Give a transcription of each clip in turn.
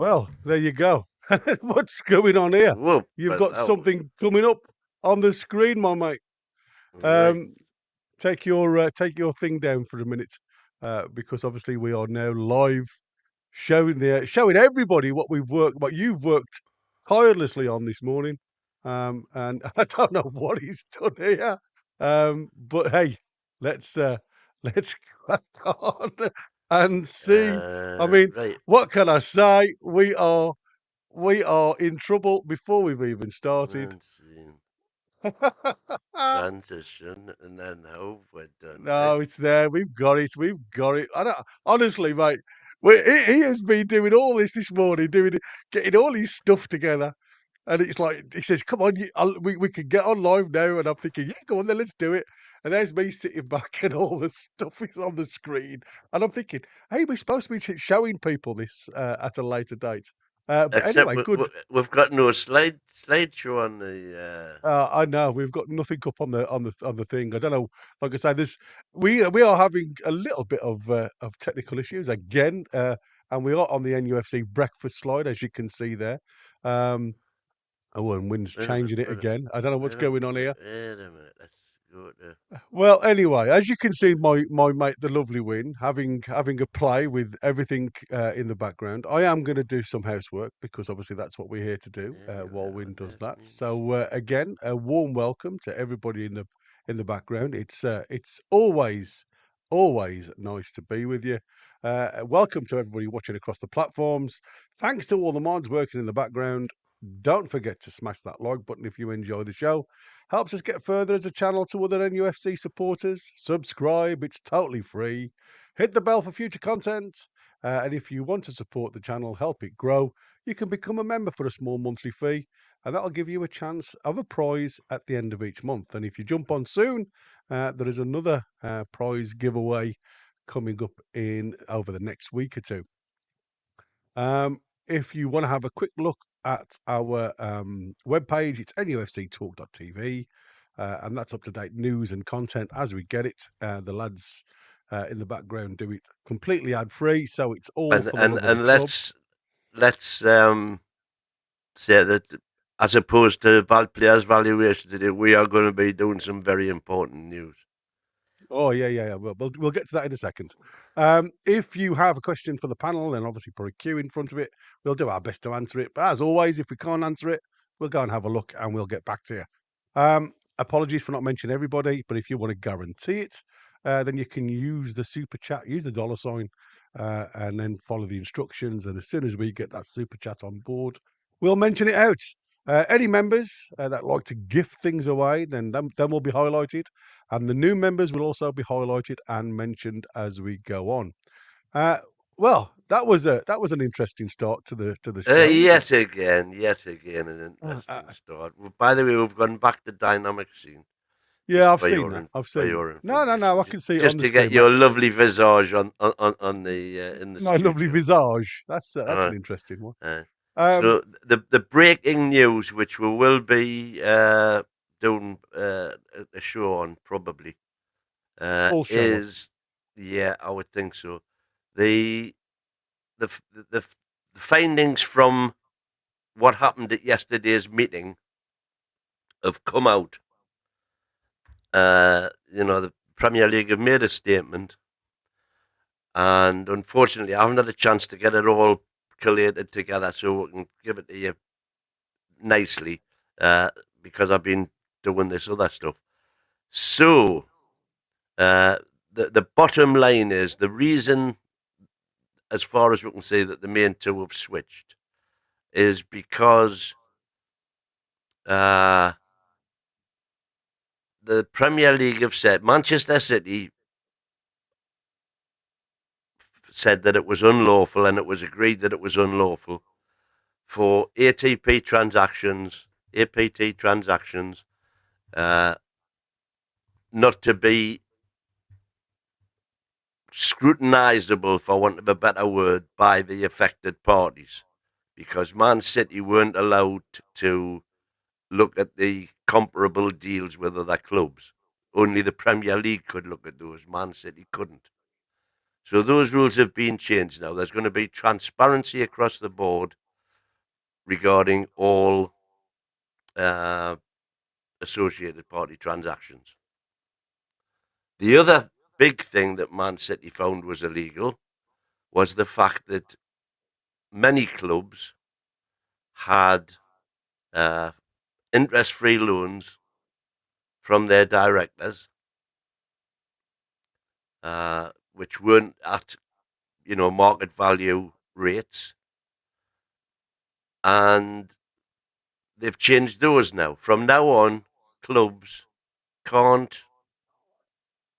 Well, there you go. What's going on here? Whoop, You've but got something coming up on the screen, my mate. right. Take your thing down for a minute, because obviously we are now live, showing everybody what you've worked tirelessly on this morning. And I don't know what he's done here, but hey, let's let's crack on and see. I mean, Right. what can I say? We are in trouble before we've even started. Lancing transition, and then now we're done. Right. No, it's there. We've got it. We've got it. I don't, honestly, mate. He has been doing all this morning, getting all his stuff together, and it's like he says, "Come on, we can get on live now." And I'm thinking, "Yeah, go on then, let's do it." And there's me sitting back, and all the stuff is on the screen, and I'm thinking, "Hey, we're supposed to be showing people this at a later date." But Except anyway, good. we've got no slideshow on the. I know we've got nothing up on the thing. I don't know. Like I say, we are having a little bit of technical issues again, and we are on the NUFC breakfast slide, as you can see there. Um, and Wynn's Wait a minute. changing it again. I don't know what's going on here. Wait a minute. Let's go to. Well, anyway, as you can see, my mate, the lovely Wynn, having a play with everything in the background. I am going to do some housework because obviously that's what we're here to do There you while are. Wynn does That that. means. So again, a warm welcome to everybody in the background. It's always nice to be with you. Welcome to everybody watching across the platforms. Thanks to all the mods working in the background. Don't forget to smash that like button if you enjoy the show. Helps us get further as a channel to other NUFC supporters. Subscribe, it's totally free. Hit the bell for future content. And if you want to support the channel, help it grow, you can become a member for a small monthly fee. And that'll give you a chance of a prize at the end of each month. And if you jump on soon, there is another prize giveaway coming up in over the next week or two. If you want to have a quick look at our webpage, it's nufctalk.tv, and that's up-to-date news and content as we get it. The lads in the background do it completely ad-free, so it's all for the love of the And club. let's say that as opposed to players' valuation today, we are going to be doing some very important news. Oh, yeah. We'll get to that in a second. If you have a question for the panel, then obviously put a Q in front of it. We'll do our best to answer it. But as always, if we can't answer it, we'll go and have a look and we'll get back to you. Apologies for not mentioning everybody, but if you want to guarantee it, then you can use the super chat, use the $sign, and then follow the instructions. And as soon as we get that super chat on board, we'll mention it out. Any members that like to gift things away, then them will be highlighted, and the new members will also be highlighted and mentioned as we go on. Well, that was an interesting start to the show. Yet again, an Uh, interesting start. By the way, we've gone back to dynamic scene. yeah, I've seen that. I've For seen that. your No, information, I can see it on just the to get screen, mate. your lovely visage on the in the My lovely studio. visage. That's Uh, an interesting one. so the breaking news, which we will be doing a show on probably, Full show. is I would think so. The the f- the, f- the findings from what happened at yesterday's meeting have come out. The Premier League have made a statement, and unfortunately, I haven't had a chance to get it all collated together so we can give it to you nicely, because I've been doing this other stuff. So, the bottom line is the reason, as far as we can see, that the main two have switched is because the Premier League have said Manchester City said that it was unlawful, and it was agreed that it was unlawful for ATP transactions, APT transactions, not to be scrutinisable, for want of a better word, by the affected parties, because Man City weren't allowed to look at the comparable deals with other clubs. Only the Premier League could look at those. Man City couldn't. So those rules have been changed now. There's going to be transparency across the board regarding all associated party transactions. The other big thing that Man City found was illegal was the fact that many clubs had interest-free loans from their directors, which weren't at, market value rates. And they've changed those now. From now on, clubs can't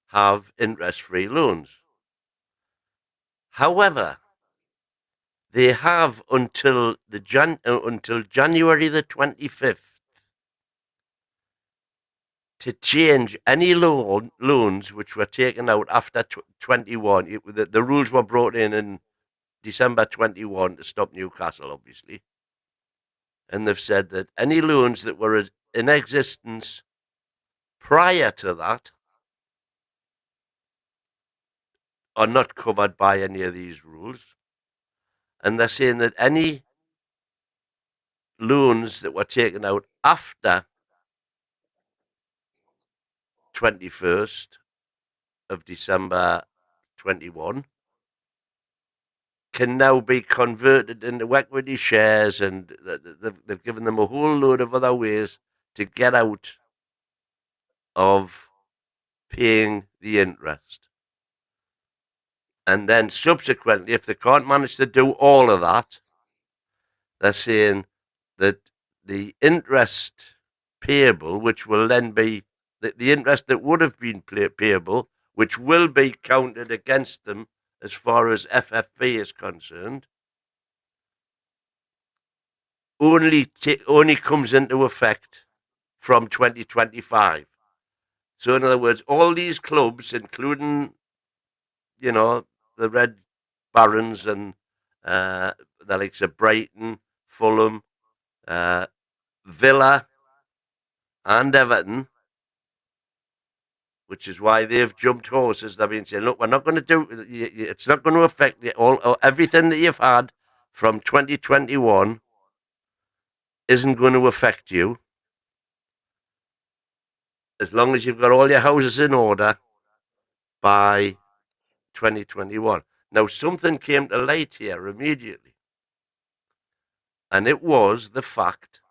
have interest-free loans. However, they have until January the 25th to change any loans which were taken out after 21. The rules were brought in December 21 to stop Newcastle, obviously. And they've said that any loans that were in existence prior to that are not covered by any of these rules. And they're saying that any loans that were taken out after 21st of December 21 can now be converted into equity shares, and they've given them a whole load of other ways to get out of paying the interest. And then subsequently, if they can't manage to do all of that, they're saying that the interest payable, which will then be the interest that would have been payable, which will be counted against them as far as FFP is concerned, only comes into effect from 2025. So in other words, all these clubs, including, the Red Barons and the likes of Brighton, Fulham, Villa and Everton, which is why they've jumped horses. They've been saying, look, we're not going to do, it's not going to affect everything that you've had from 2021 isn't going to affect you as long as you've got all your houses in order by 2021. Now, something came to light here immediately, and it was the fact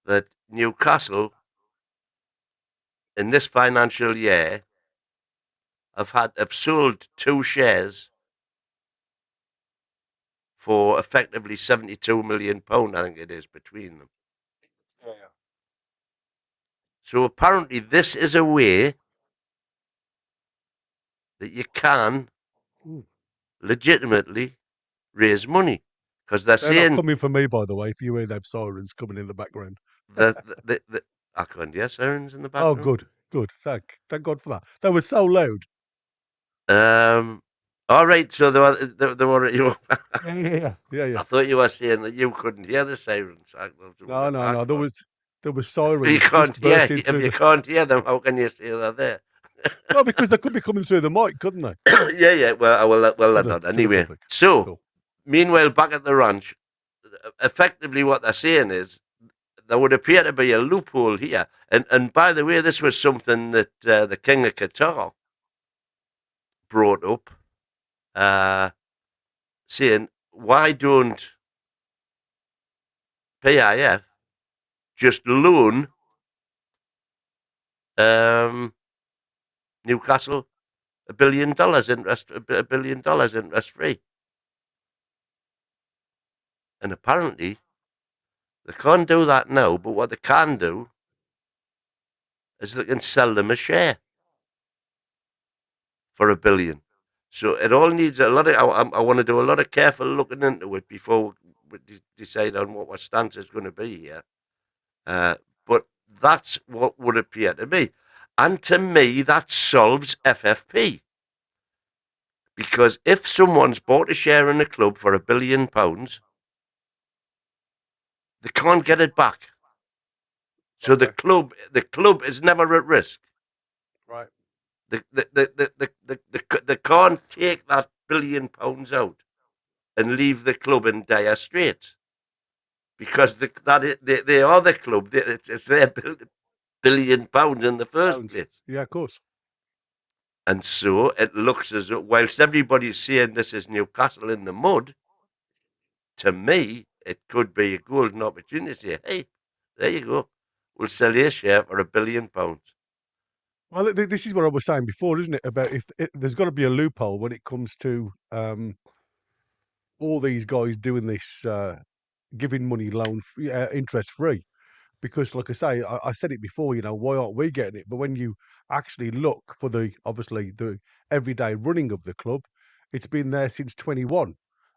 that Newcastle, in this financial year, have sold 2 shares for effectively £72 million, I think it is, between them. Yeah. So apparently this is a way that you can legitimately raise money, because they're They're not saying coming for me, by the way, if you hear them sirens coming in the background. that I can't hear sirens in the Oh, background. good. Thank God for that. They were so loud. All right. So they were Yeah. I thought you were saying that you couldn't hear the sirens. No. There was You sirens can't just hear. bursting If through you the. can't hear them, how can you say they're there? No, because they could be coming through the mic, couldn't they? Yeah. Well, I will let that. To the Anyway, public. so Cool. meanwhile, back at the ranch, effectively what they're saying is there would appear to be a loophole here. And by the way, this was something that the King of Qatar brought up, saying, why don't PIF just loan Newcastle $1 billion interest free? And apparently they can't do that now, but what they can do is they can sell them a share for $1 billion. So it all needs a lot of. I want to do a lot of careful looking into it before we decide on what our stance is going to be here. But that's what would appear to me, and to me that solves FFP. Because if someone's bought a share in a club for £1 billion, they can't get it back. So Okay. the club is never at risk. Right. They can't take that billion out and leave the club in dire straits because they are the club. It's their £1 billion in the first Pounds. place. Yeah, of course. And so it looks as though, whilst everybody's saying this is Newcastle in the mud, to me, it could be a golden opportunity to say, hey, there you go. We'll sell your share for £1 billion. Well, this is what I was saying before, isn't it? About if there's got to be a loophole when it comes to all these guys doing this, giving money loan interest free. Because, like I say, I said it before. Why aren't we getting it? But when you actually look for obviously the everyday running of the club, it's been there since 21.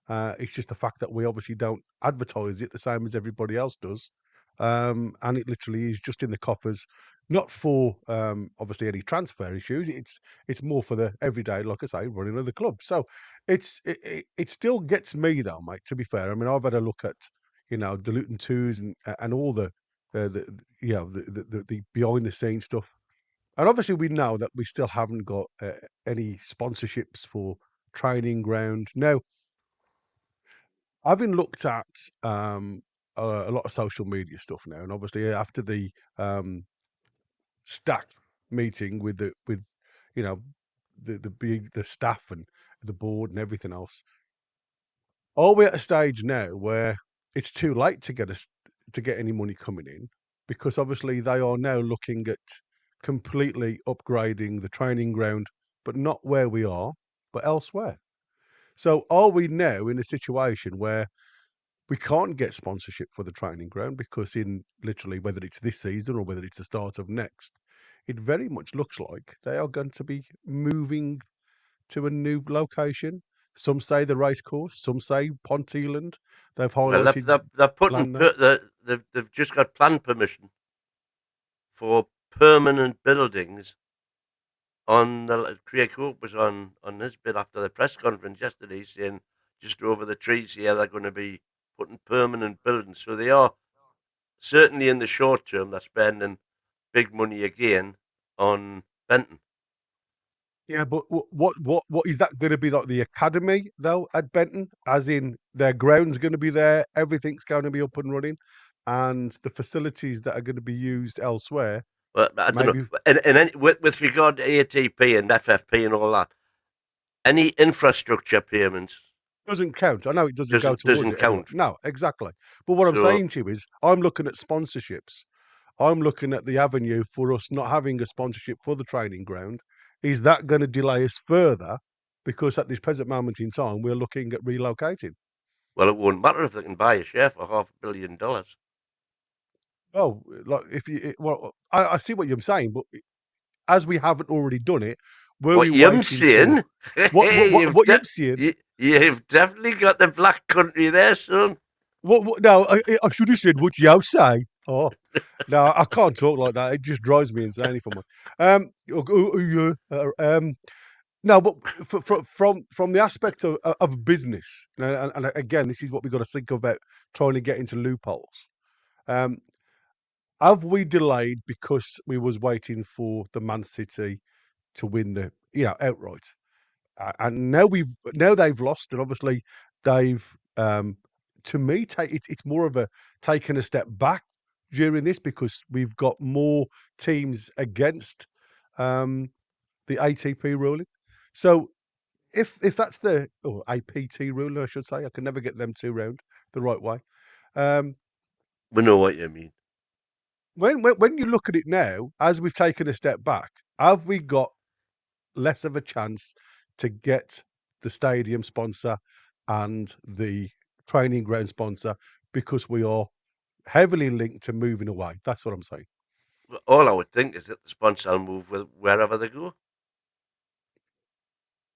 It's just the fact that we obviously don't advertise it the same as everybody else does, and it literally is just in the coffers, not for obviously any transfer issues. It's more for the everyday, like I say, running of the club. So it still gets me though, mate. To be fair, I mean, I've had a look at the Luton twos and all the behind the scenes stuff. And obviously, we know that we still haven't got any sponsorships for training ground. Now, having looked at a lot of social media stuff now, and obviously after the stack meeting with you know the staff and the board and everything else, are we at a stage now where it's too late to get any money coming in? Because obviously they are now looking at completely upgrading the training ground, but not where we are, but elsewhere. So are we now in a situation where we can't get sponsorship for the training ground because in literally whether it's this season or whether it's the start of next, it very much looks like they are going to be moving to a new location. Some say the racecourse, some say Ponteland. They've Well, highlighted they're putting land there. they've just got plan permission for permanent buildings on the Craig Hope was on this bit after the press conference yesterday, saying just over the trees here they're going to be putting permanent buildings. So they are certainly in the short term they're spending big money again on Benton. Yeah, but what is that going to be like the academy though at Benton? As in their ground's going to be there, everything's going to be up and running, and the facilities that are going to be used elsewhere, But I don't maybe know. And with regard to ATP and FFP and all that, any infrastructure payments doesn't count. I know it doesn't go towards doesn't it anyway. count. No, exactly. But what I'm So saying to you is, I'm looking at sponsorships. I'm looking at the avenue for us not having a sponsorship for the training ground. Is that going to delay us further? Because at this present moment in time, we're looking at relocating. well, it won't matter if they can buy a share for $500 million. Oh, like if you, well, I see what you're saying, but as we haven't already done it, were we What you're waiting for saying, what you're saying? you've definitely got the black country there, son. What no, I should have said what you say. Oh, no, I can't talk like that. It just drives me insane if I'm. No, but from the aspect of business, and again, this is what we've got to think about trying to get into loopholes. Um, have we delayed because we was waiting for the Man City to win the outright? And now they've lost, and obviously they've to me it's more of a taking a step back during this because we've got more teams against the ATP ruling. So if that's the or APT ruling, I should say, I can never get them two round the right way. Um, We know what you mean. when you look at it now, as we've taken a step back, have we got less of a chance to get the stadium sponsor and the training ground sponsor because we are heavily linked to moving away? That's what I'm saying. All I would think is that the sponsor will move wherever they go.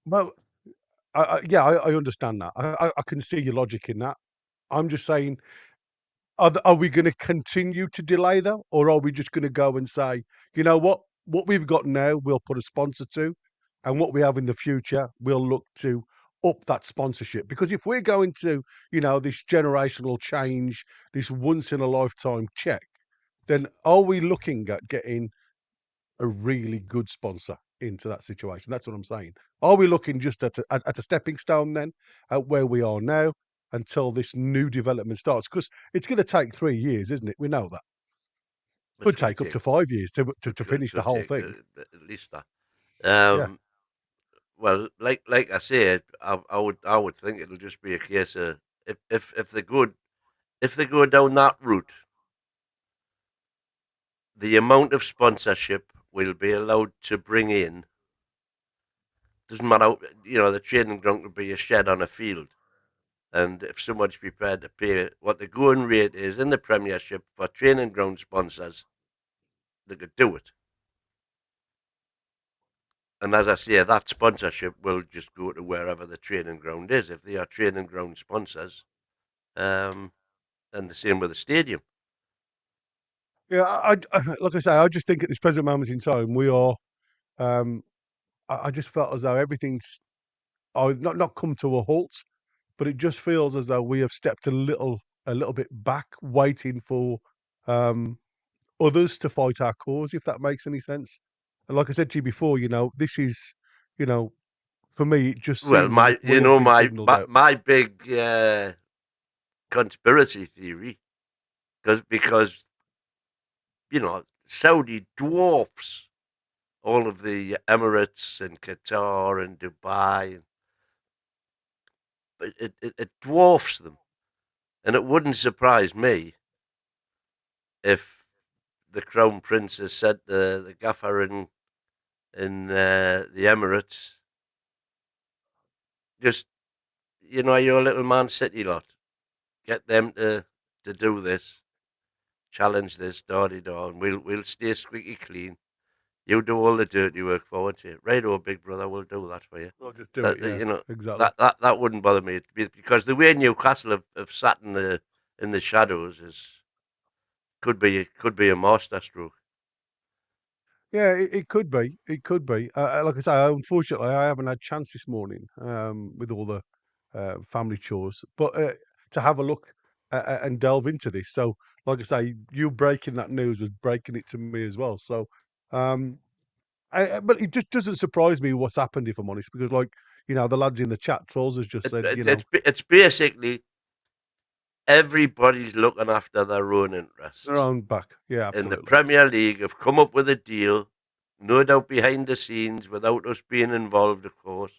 Well, I understand that. I can see your logic in that. I'm just saying, are we going to continue to delay though, or are we just going to go and say, you know what we've got now, we'll put a sponsor to, and what we have in the future, we'll look to up that sponsorship. Because if we're going to, this generational change, this once in a lifetime check, then are we looking at getting a really good sponsor? into that situation. That's what I'm saying. Are we looking just at a stepping stone then, at where we are now, until this new development starts? Because it's going to take 3 years, isn't it? We know that. It's Could going to take up take to 5 years to finish the could whole take thing. at least that. Yeah. Well, like I said, I would think it'll just be a case of if they go down that route, the amount of sponsorship we'll be allowed to bring in doesn't matter. The training ground could be a shed on a field, and if someone's prepared to pay what the going rate is in the Premiership for training ground sponsors, they could do it. And as I say, that sponsorship will just go to wherever the training ground is. If they are training ground sponsors, and the same with the stadium. Yeah, like I say, I just think at this present moment in time, we are. Um, I just felt as though everything's not come to a halt, but it just feels as though we have stepped a little bit back, waiting for um, others to fight our cause, if that makes any sense. And like I said to you before, this is, you know, for me, it just Well, seems as if my you we have know been my signalled my, out. my big conspiracy theory, because Saudi dwarfs all of the Emirates and Qatar and Dubai, but it dwarfs them, and it wouldn't surprise me if the Crown Prince has said to the gaffer in the Emirates, just your little Man City lot, get them to do this, challenge this, da, and we'll stay squeaky clean. You do all the dirty work for it. Right, oh, big brother, we'll do that for you. I'll just do it. That Yeah, you know exactly. that wouldn't bother me because the way Newcastle have sat in the shadows could be a masterstroke. Yeah, it could be. It could be. Like I say, unfortunately, I haven't had chance this morning with all the family chores, but to have a look and delve into this. So, like I say, you breaking that news was breaking it to me as well. So, um, but it just doesn't surprise me what's happened, if I'm honest, because the lads in the chat trolls has just It, said, it, it's basically everybody's looking after their own their interests. own back. Yeah, In the absolutely. Premier League, have come up with a deal, no doubt behind the scenes, without us being involved, of course.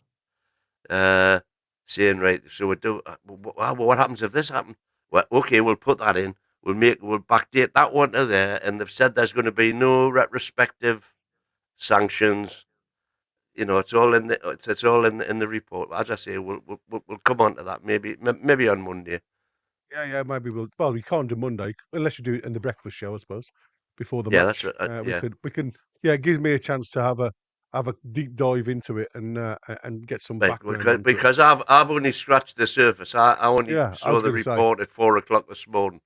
Uh, Saying, right, so we do. What happens if this happens? Well, okay, we'll put that in. We'll backdate that one to there, and they've said there's going to be no retrospective sanctions. It's all in the report. As I say, we'll come on to that maybe on Monday. Yeah, maybe well, we can't do Monday unless you do it in the breakfast show, I suppose, before the Yeah, that's match. right. Yeah, We can. Yeah, it gives me a chance to have a deep dive into it and get some right. background onto it. Because I've only scratched the surface. I only Yeah, I saw was the going to say, report at 4 o'clock this morning.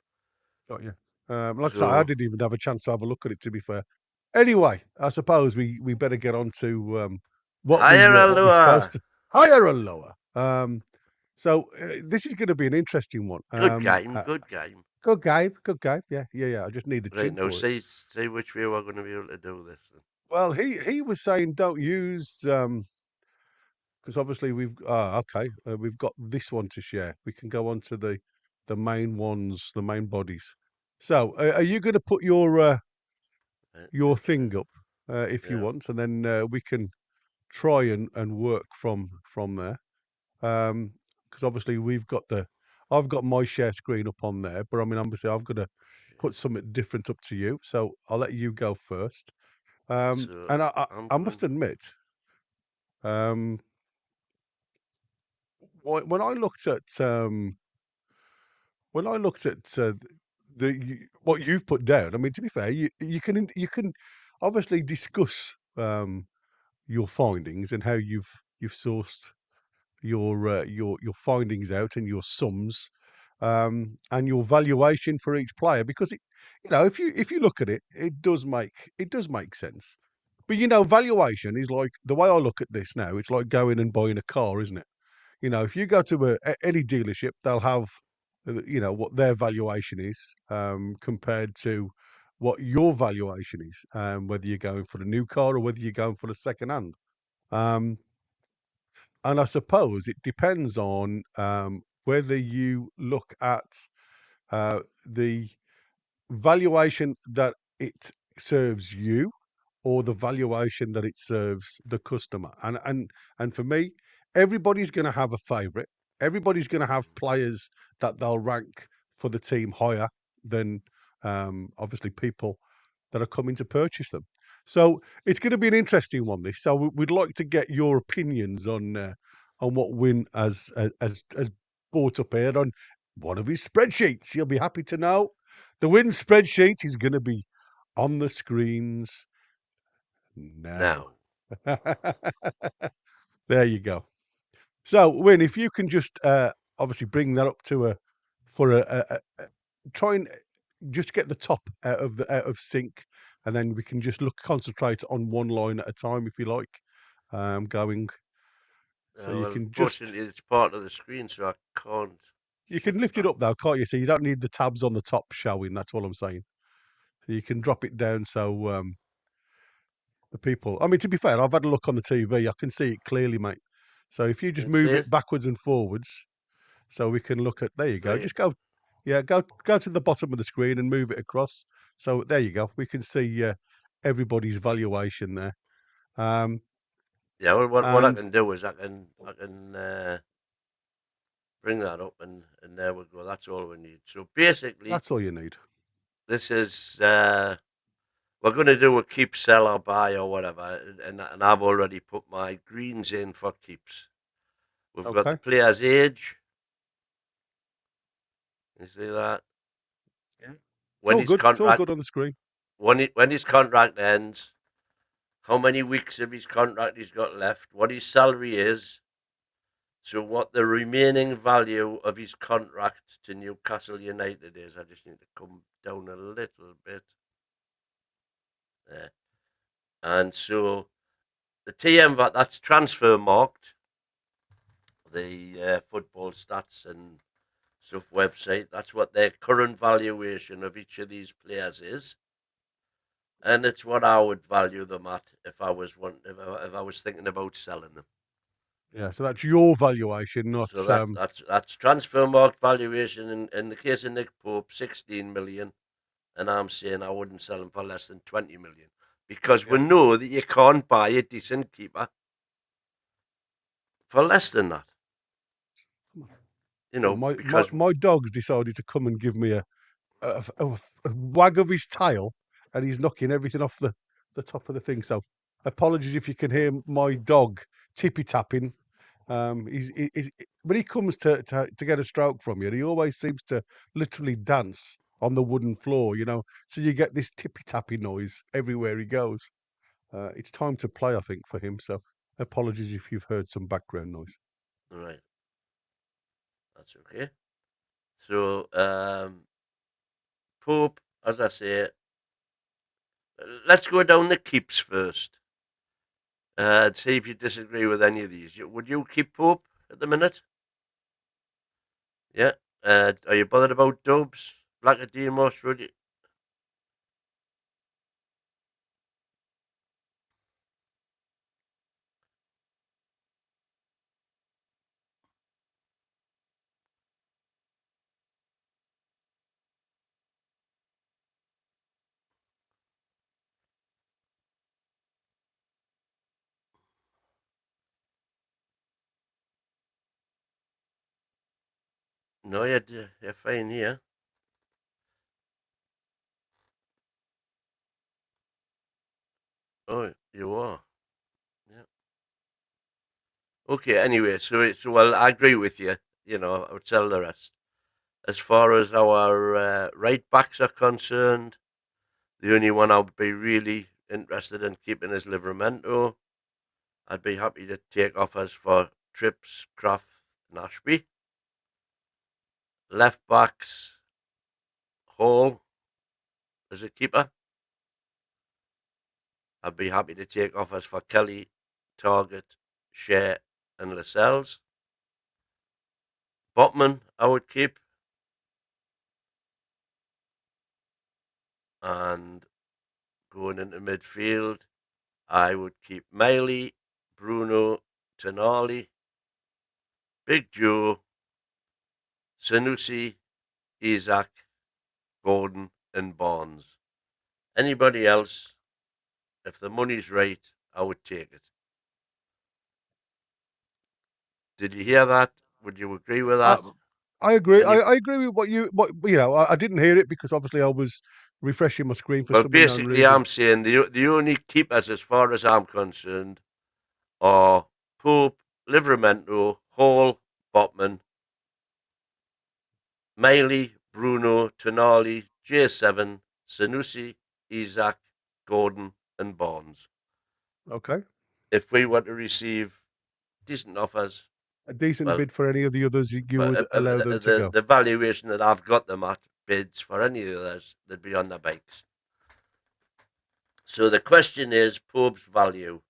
got you. Like I say, I So didn't even have a chance to have a look at it. To be fair, anyway, I suppose we better get on to higher or what we're supposed lower? to higher or lower. So this is going to be an interesting one. Good game. Good game. Good game, good game. Yeah, yeah, yeah. I just need the Right tune now, for it. see which way we're going to be able to do this. Well, he was saying don't use because obviously we've got this one to share. We can go on to the main ones, the main bodies. So, are you going to put your thing up if you Yeah. want, and then we can try and work from there. Because obviously I've got my share screen up on there, but I mean obviously I've got to put something different up to you. So I'll let you go first. So And I'm I going. must admit, um, when I looked at what you've put down, I mean, to be fair, you can obviously discuss your findings and how you've sourced your findings out and your sums and your valuation for each player because if you look at it, it does make sense. But valuation is like the way I look at this now. It's like going and buying a car, isn't it? If you go to any dealership, they'll have what their valuation is compared to what your valuation is, whether you're going for a new car or whether you're going for a second hand. And I suppose it depends on whether you look at the valuation that it serves you or the valuation that it serves the customer. And for me, everybody's going to have a favorite. Everybody's going to have players that they'll rank for the team higher than obviously people that are coming to purchase them. So it's going to be an interesting one. This. So we'd like to get your opinions on what Win has brought up here on one of his spreadsheets. You'll be happy to know the Win spreadsheet is going to be on the screens now. Now, There you go. So, Win, if you can just obviously bring that up to try and just get the top out of sync, and then we can just concentrate on one line at a time, if you like, going. So you well, can just fortunately, it's part of the screen, so I can't you can shift lift it back. up now, can't you? So you don't need the tabs on the top showing. That's what I'm saying. So you can drop it down so the people. I mean, to be fair, I've had a look on the TV. I can see it clearly, mate. So if you just Can you see move it? it backwards and forwards, so we can look at. There you go. Right. Just go. Yeah, go to the bottom of the screen and move it across. So there you go. We can see everybody's valuation there. Yeah. Well, what I And can do is I can bring that up, and there we go. That's all we need. So basically, that's all you need. this is we're going to do a keep, sell, or buy, or whatever, and I've already put my greens in for keeps. We've got the Okay. player's age. You see that? Yeah. It's When all his good. It's all contract good on the screen. when his contract ends, how many weeks of his contract he's got left, what his salary is, so what the remaining value of his contract to Newcastle United is. I just need to come down a little bit there. And so the TM that's transfer marked, the football stats and stuff website. That's what their current valuation of each of these players is, and it's what I would value them at if I was if I was thinking about selling them. Yeah. So that's your valuation, not So that's transfer market valuation in the case of Nick Pope, 16 million, and I'm saying I wouldn't sell him for less than 20 million because we yeah. know that you can't buy a decent keeper for less than that. You Well, know, because my dog's decided to come and give me a wag of his tail, and he's knocking everything off the top of the thing. So, apologies if you can hear my dog tippy tapping. When he comes to get a stroke from you, he always seems to literally dance on the wooden floor. So you get this tippy tappy noise everywhere he goes. It's time to play, I think, for him. So, apologies if you've heard some background noise. right, that's okay. So Pope, as I say, let's go down the keeps first. See if you disagree with any of these. Would you keep Pope at the minute? Yeah. Are you bothered about Dubs? Black of Demos, would you? No, you're fine here. Oh, you are. Yeah. Okay. Anyway, so well, I agree with you. You know, I would sell the rest. As far as our right backs are concerned, the only one I would be really interested in keeping is Livramento. I'd be happy to take offers for Trips, Krafth, and Ashby. Left backs, Hall as a keeper. I'd be happy to take offers for Kelly, Target, Shea, and Lascelles. Botman, I would keep. And going into midfield, I would keep Miley, Bruno, Tonali, Big Joe, Sanusi, Isak, Gordon, and Barnes. Anybody else, if the money's right, I would take it. Did you hear that? Would you agree with Uh, that? I agree. Any I agree with what you know. I didn't hear it because obviously I was refreshing my screen for Well, some unknown basically, reason. I'm saying the only keepers, as far as I'm concerned, are Pope, Livramento, Hall, Botman, Miley, Bruno, Tonali, J7, Sanusi, Isak, Gordon, and Barnes. Okay, If we were to receive decent offers, a decent well, bid for any of the others, you would allow them to go. the valuation that I've got them at, bids for any of the others, they'd be on the bikes. So the question is Pope's value.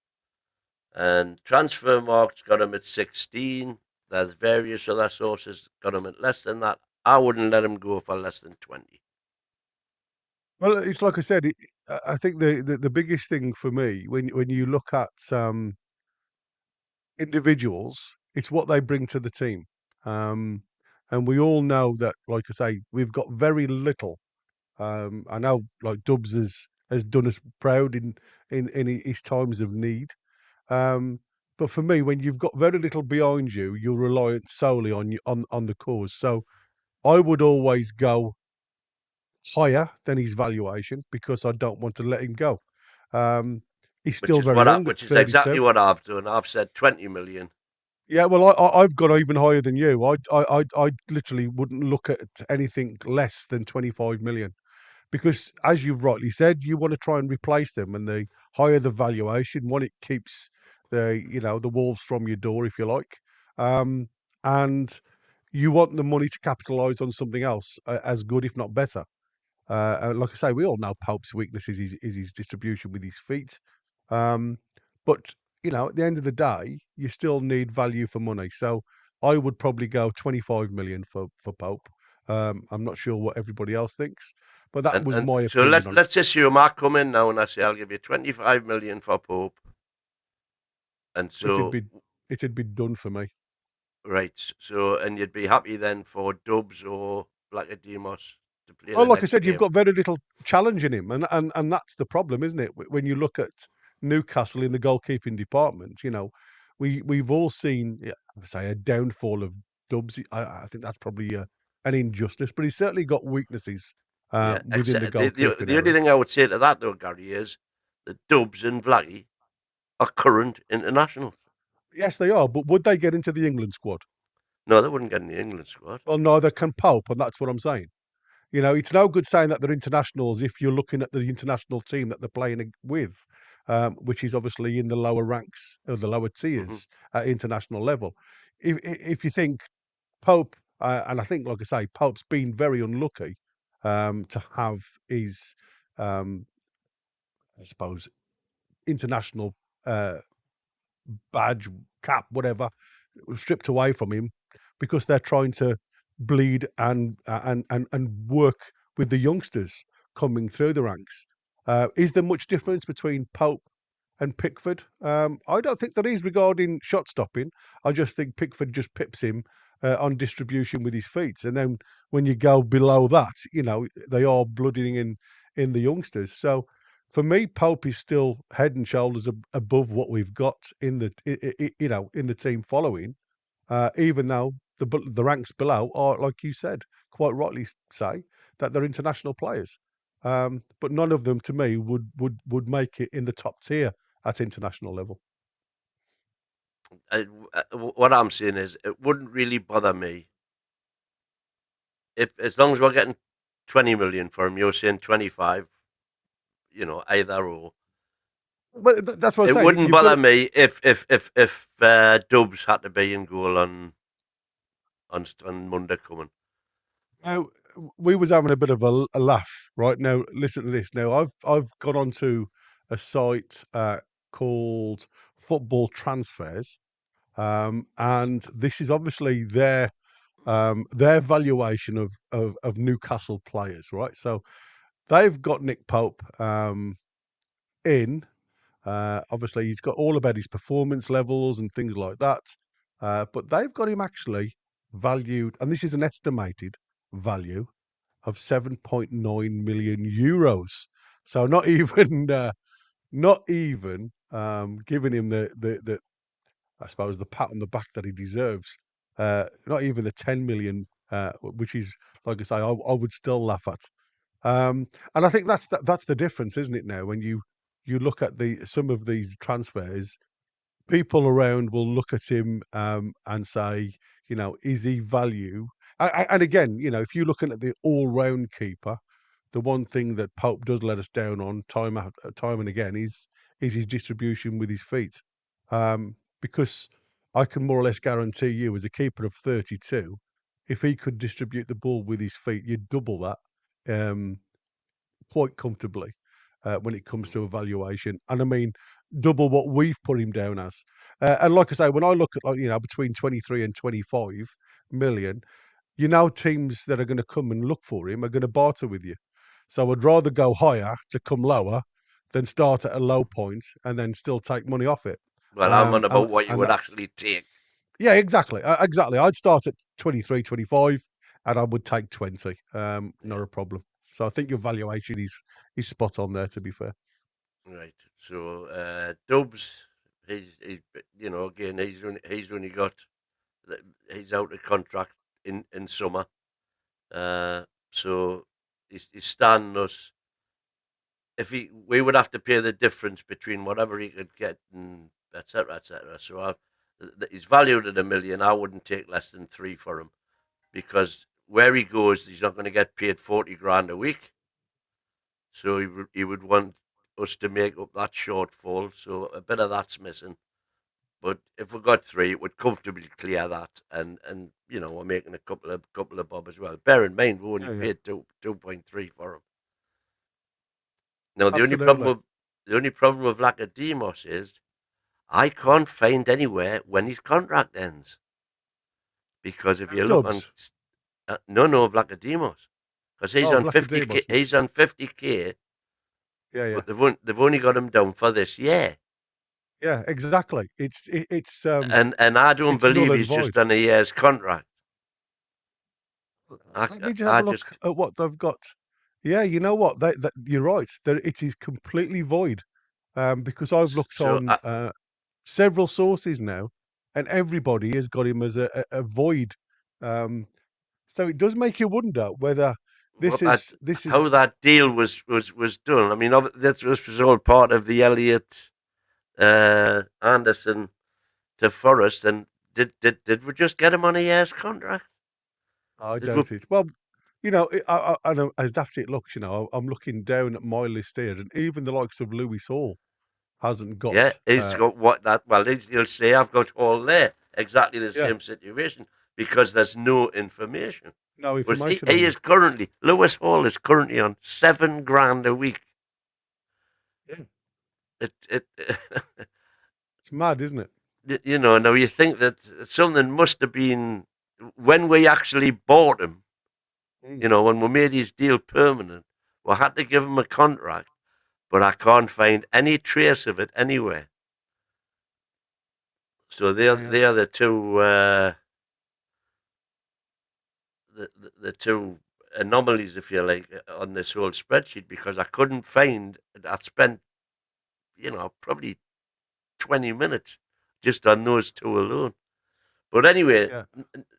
And Transfermarkt's got him at 16. There's various other sources got him at less than that. I wouldn't let him go for less than 20. Well, it's like I said. I think the biggest thing for me when you look at individuals, it's what they bring to the team. Um, and we all know that, like I say, we've got very little. I know, like Dubs has done us proud in his times of need. Um, but for me, when you've got very little behind you, you're reliant solely on the cause. So I would always go higher than his valuation because I don't want to let him go. Um, he's still very young at Which is exactly 32. what I've done. I've said 20 million. Yeah, well, I've gone even higher than you. I literally wouldn't look at anything less than 25 million because, as you've rightly said, you want to try and replace them, and the higher the valuation, one, it keeps the wolves from your door, if you like, and you want the money to capitalise on something else as good, if not better. And like I say, we all know Pope's weakness is his distribution with his feet. Um, but at the end of the day, you still need value for money. So I would probably go 25 million for Pope. I'm not sure what everybody else thinks, but that was And my so opinion on it. let's assume I come in now and I say I'll give you 25 million for Pope. And It'd so, be it'd be done for me. right. So, and you'd be happy then for Dubs or Black Demos to play Oh, the like I next said, you've game. got very little challenge in him, and that's the problem, isn't it? When you look at Newcastle in the goalkeeping department, we've all seen, yeah, I would say, a downfall of Dubs. I think that's probably an injustice, but he's certainly got weaknesses Yeah. within the Except goalkeeping the only area. thing I would say to that though, Gary, is that Dubs and Blackie are current internationals. Yes, they are, but would they get into the England squad? No, they wouldn't get in the England squad. Well, neither can Pope, and that's what I'm saying. It's no good saying that they're internationals if you're looking at the international team that they're playing with, which is obviously in the lower ranks or the lower Hmm. tiers at international level. If you think Pope, and I think, like I say, Pope's been very unlucky to have his, I suppose, international uh, badge, cap, whatever, stripped away from him because they're trying to bleed and work with the youngsters coming through the ranks. Is there much difference between Pope and Pickford? I don't think there is regarding shot stopping. I just think Pickford just pips him on distribution with his feet, and then when you go below that, they are blooding in the youngsters. So for me, Pope is still head and shoulders above what we've got in the team following, even though the ranks below are, like you said, quite rightly say that they're international players. But none of them, to me, would make it in the top tier at international level. What I'm saying is, it wouldn't really bother me if, as long as we're getting 20 million for him. You're saying 25. Either or. But that's what I'm It saying. wouldn't You've got bother to, me if Dubs had to be in goal on Monday coming. now. We was having a bit of a laugh right now. Listen to this. Now I've got onto a site called Football Transfers, and this is obviously their valuation of Newcastle players, right? So they've got Nick Pope in. Obviously, he's got all about his performance levels and things like that. But they've got him actually valued, and this is an estimated value of 7.9 million euros. So not even giving him the I suppose the pat on the back that he deserves. Not even the 10 million, which is like I say, I would still laugh at. And I think that's the difference, isn't it? Now, when you look at some of these transfers, people around will look at him and say, is he value? And again, if you're looking at the all-round keeper, the one thing that Pope does let us down on time and again is his distribution with his feet. Because I can more or less guarantee you, as a keeper of 32, if he could distribute the ball with his feet, you'd double that. Quite comfortably when it comes to evaluation. And I mean, double what we've put him down as. And like I say, when I look at between 23 and 25 million, teams that are going to come and look for him are going to barter with you. So I'd rather go higher to come lower than start at a low point and then still take money off it. Well, I'm on about what you And would that's actually take. yeah, exactly. Exactly. I'd start at 23, 25, and I would take 20. Not a problem. So I think your valuation is spot on there, to be fair. Right. So Dubs, he's again he's only got he's out of contract in summer. So he's standing us. If we would have to pay the difference between whatever he could get and etc. etc. So he's valued at 1 million. I wouldn't take less than 3 for him, because where he goes, he's not going to get paid 40 grand a week. So he would want us to make up that shortfall. So a bit of that's missing. But if we got 3, it would comfortably clear that, and we're making a couple of bob as well. Bear in mind, we only Yeah, yeah. paid 2.3 for him. Now the Absolutely. only problem with Lacademos is I can't find anywhere when his contract ends, because if you look on Dubs. no Lacademos, because he's Oh, on 50k, Vlachodimos. he's on 50k, Yeah, yeah. but they've only got him down for this year. Yeah, exactly. And I don't It's null believe and he's void. just on a year's contract. Let me just have I a look just at what they've got. Yeah, you know what? You're right. It is completely void. Because I've looked so on several sources now, and everybody has got him as a void. Um, so it does make you wonder whether this is. how that deal was done. I mean, this was all part of the Elliot Anderson to Forest, and did we just get him on a year's contract? I Did we? doubt it. Well, I know as daft it looks. I'm looking down at my list here, and even the likes of Louis Hall hasn't Yeah, got. he's got what that. Well, he'll say I've got all there exactly the Yeah, same situation, because there's no information. no Whereas information he on is them. currently Lewis Hall is currently on 7 grand a week. Yeah, It it's mad, isn't it? now you think that something must have been when we actually bought him. Mm. When we made his deal permanent, we had to give him a contract, but I can't find any trace of it anywhere. So Yeah, they are the two the two anomalies, if you like, on this whole spreadsheet, because I couldn't find. I spent probably 20 minutes just on those two alone. But anyway, yeah.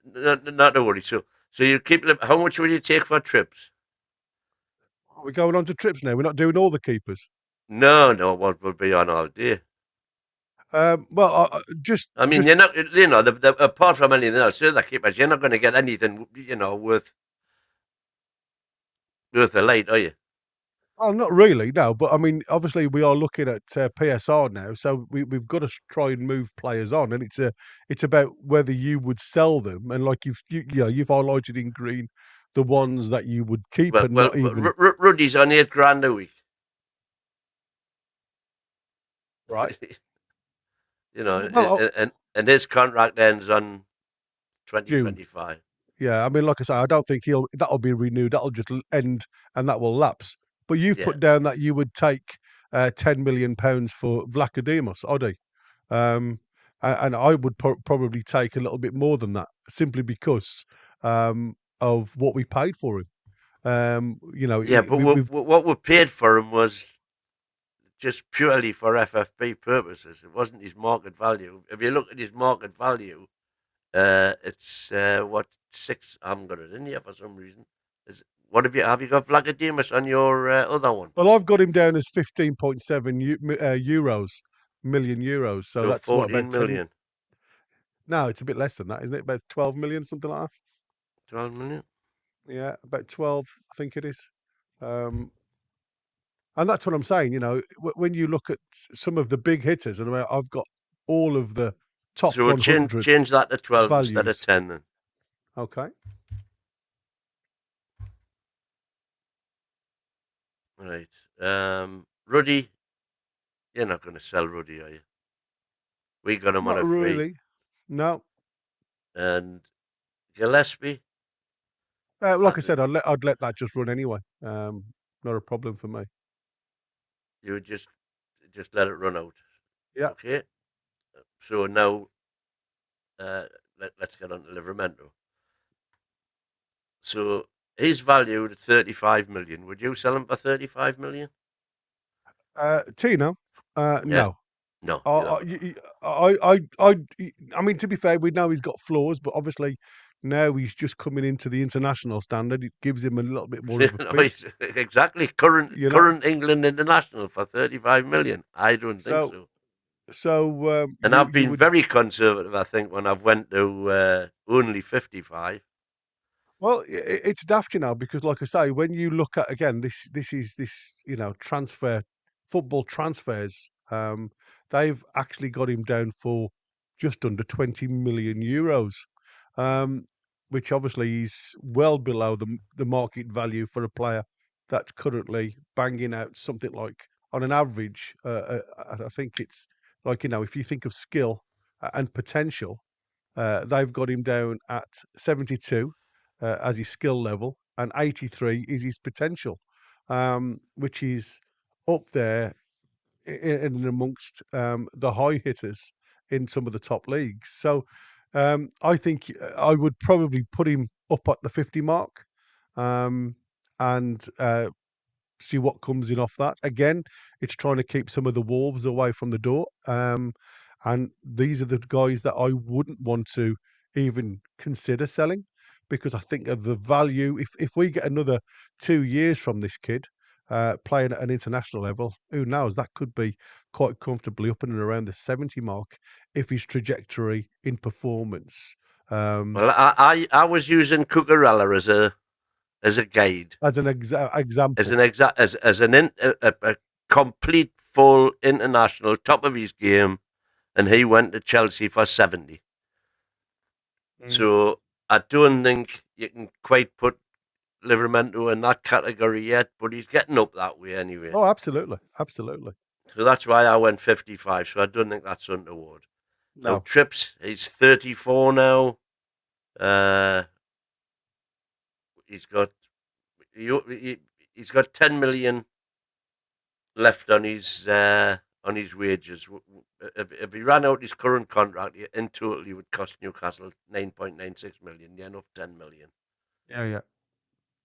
not to worry. So you keep. How much will you take for trips? We're going on to trips now. We're not doing all the keepers. No, what will be on all day? Well, just I mean, just you're not, apart from anything else, the other keepers, you're not going to get anything, worth a light, are you? oh, not really, no. But I mean, obviously, we are looking at PSR now, so we've got to try and move players on, and it's about whether you would sell them, and like you've highlighted in green the ones that you would keep Well, and not well, even Ruddy's on 8 grand a week. right. Well, and his contract ends on June. 2025. Yeah, I mean, like I say, I don't think that'll be renewed. That'll just end and that will lapse. But you've Yeah. put down that you would take £10 million for Vlachodimos, Odi. And I would probably take a little bit more than that, simply because of what we paid for him. Yeah, but what we paid for him was just purely for FFP purposes. It wasn't his market value. If you look at his market value, it's what six. I haven't got it in here for some reason. What have you got Vlachodimos on your other one? Well, I've got him down as 15.7 euros, million euros. So So that's what, about 14 10? million. No, it's a bit less than that, isn't it? About 12 million, something like that. 12 million. Yeah, about 12, I think it is. Um, and that's what I'm saying. When you look at some of the big hitters, and I've got all of the top So 100 change that to 12 instead of values. 10 then. Okay. Right. Ruddy, you're not going to sell Ruddy, are you? We got him on Not a free. really. No. And Gillespie, Like I said, I'd let that just run anyway. Not a problem for me. you would just let it run out. Yeah. Okay. So now let's get on to Livramento. So he's valued at 35 million. Would you sell him for 35 million? Tino, Yeah. no. No. I mean, to be fair, we know he's got flaws, but obviously now he's just coming into the international standard. It gives him a little bit more of a No, bit, exactly. Current you know. England international for 35 million. I don't think So, so. And I've you been would. very conservative, I think, when I've went to only 55. Well, it's daft, because like I say, when you look at, again, this is this, football transfers. They've actually got him down for just under 20 million euros, um, which obviously is well below the market value for a player that's currently banging out something like, on an average, I think it's like, if you think of skill and potential, they've got him down at 72 as his skill level, and 83 is his potential, which is up there in amongst the high hitters in some of the top leagues. So I think I would probably put him up at the 50 mark, and see what comes in off that. Again, it's trying to keep some of the wolves away from the door. And these are the guys that I wouldn't want to even consider selling, because I think of the value. If we get another 2 years from this kid playing at an international level, who knows? That could be quite comfortably up and around the 70 mark if his trajectory in performance. Well, I was using Cucurella as a guide, As an as example. an a complete full international, top of his game, and he went to Chelsea for 70. So I don't think you can quite put Livramento in that category yet, but he's getting up that way anyway. Oh, absolutely, absolutely. So that's why I went 55. So I don't think that's untoward. Now No. Trips, he's 34 now. He's got he's got 10 million left on his wages. If he ran out his current contract, in total, he would cost Newcastle 9.96 million. Yeah, enough 10 million. Yeah, yeah.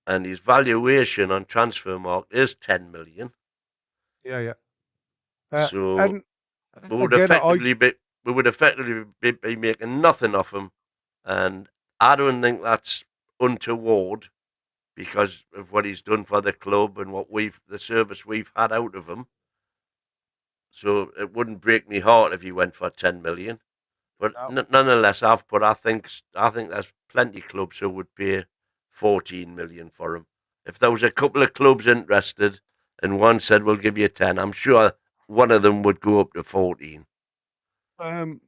And his valuation on transfer market is 10 million. Yeah, yeah. So And we would again, effectively be making nothing off him, and I don't think that's untoward because of what he's done for the club and the service we've had out of him. So it wouldn't break me heart if he went for 10 million. But nonetheless, I think there's plenty of clubs who would pay 14 million for him. If there was a couple of clubs interested and one said we'll give you 10, I'm sure one of them would go up to 14. well,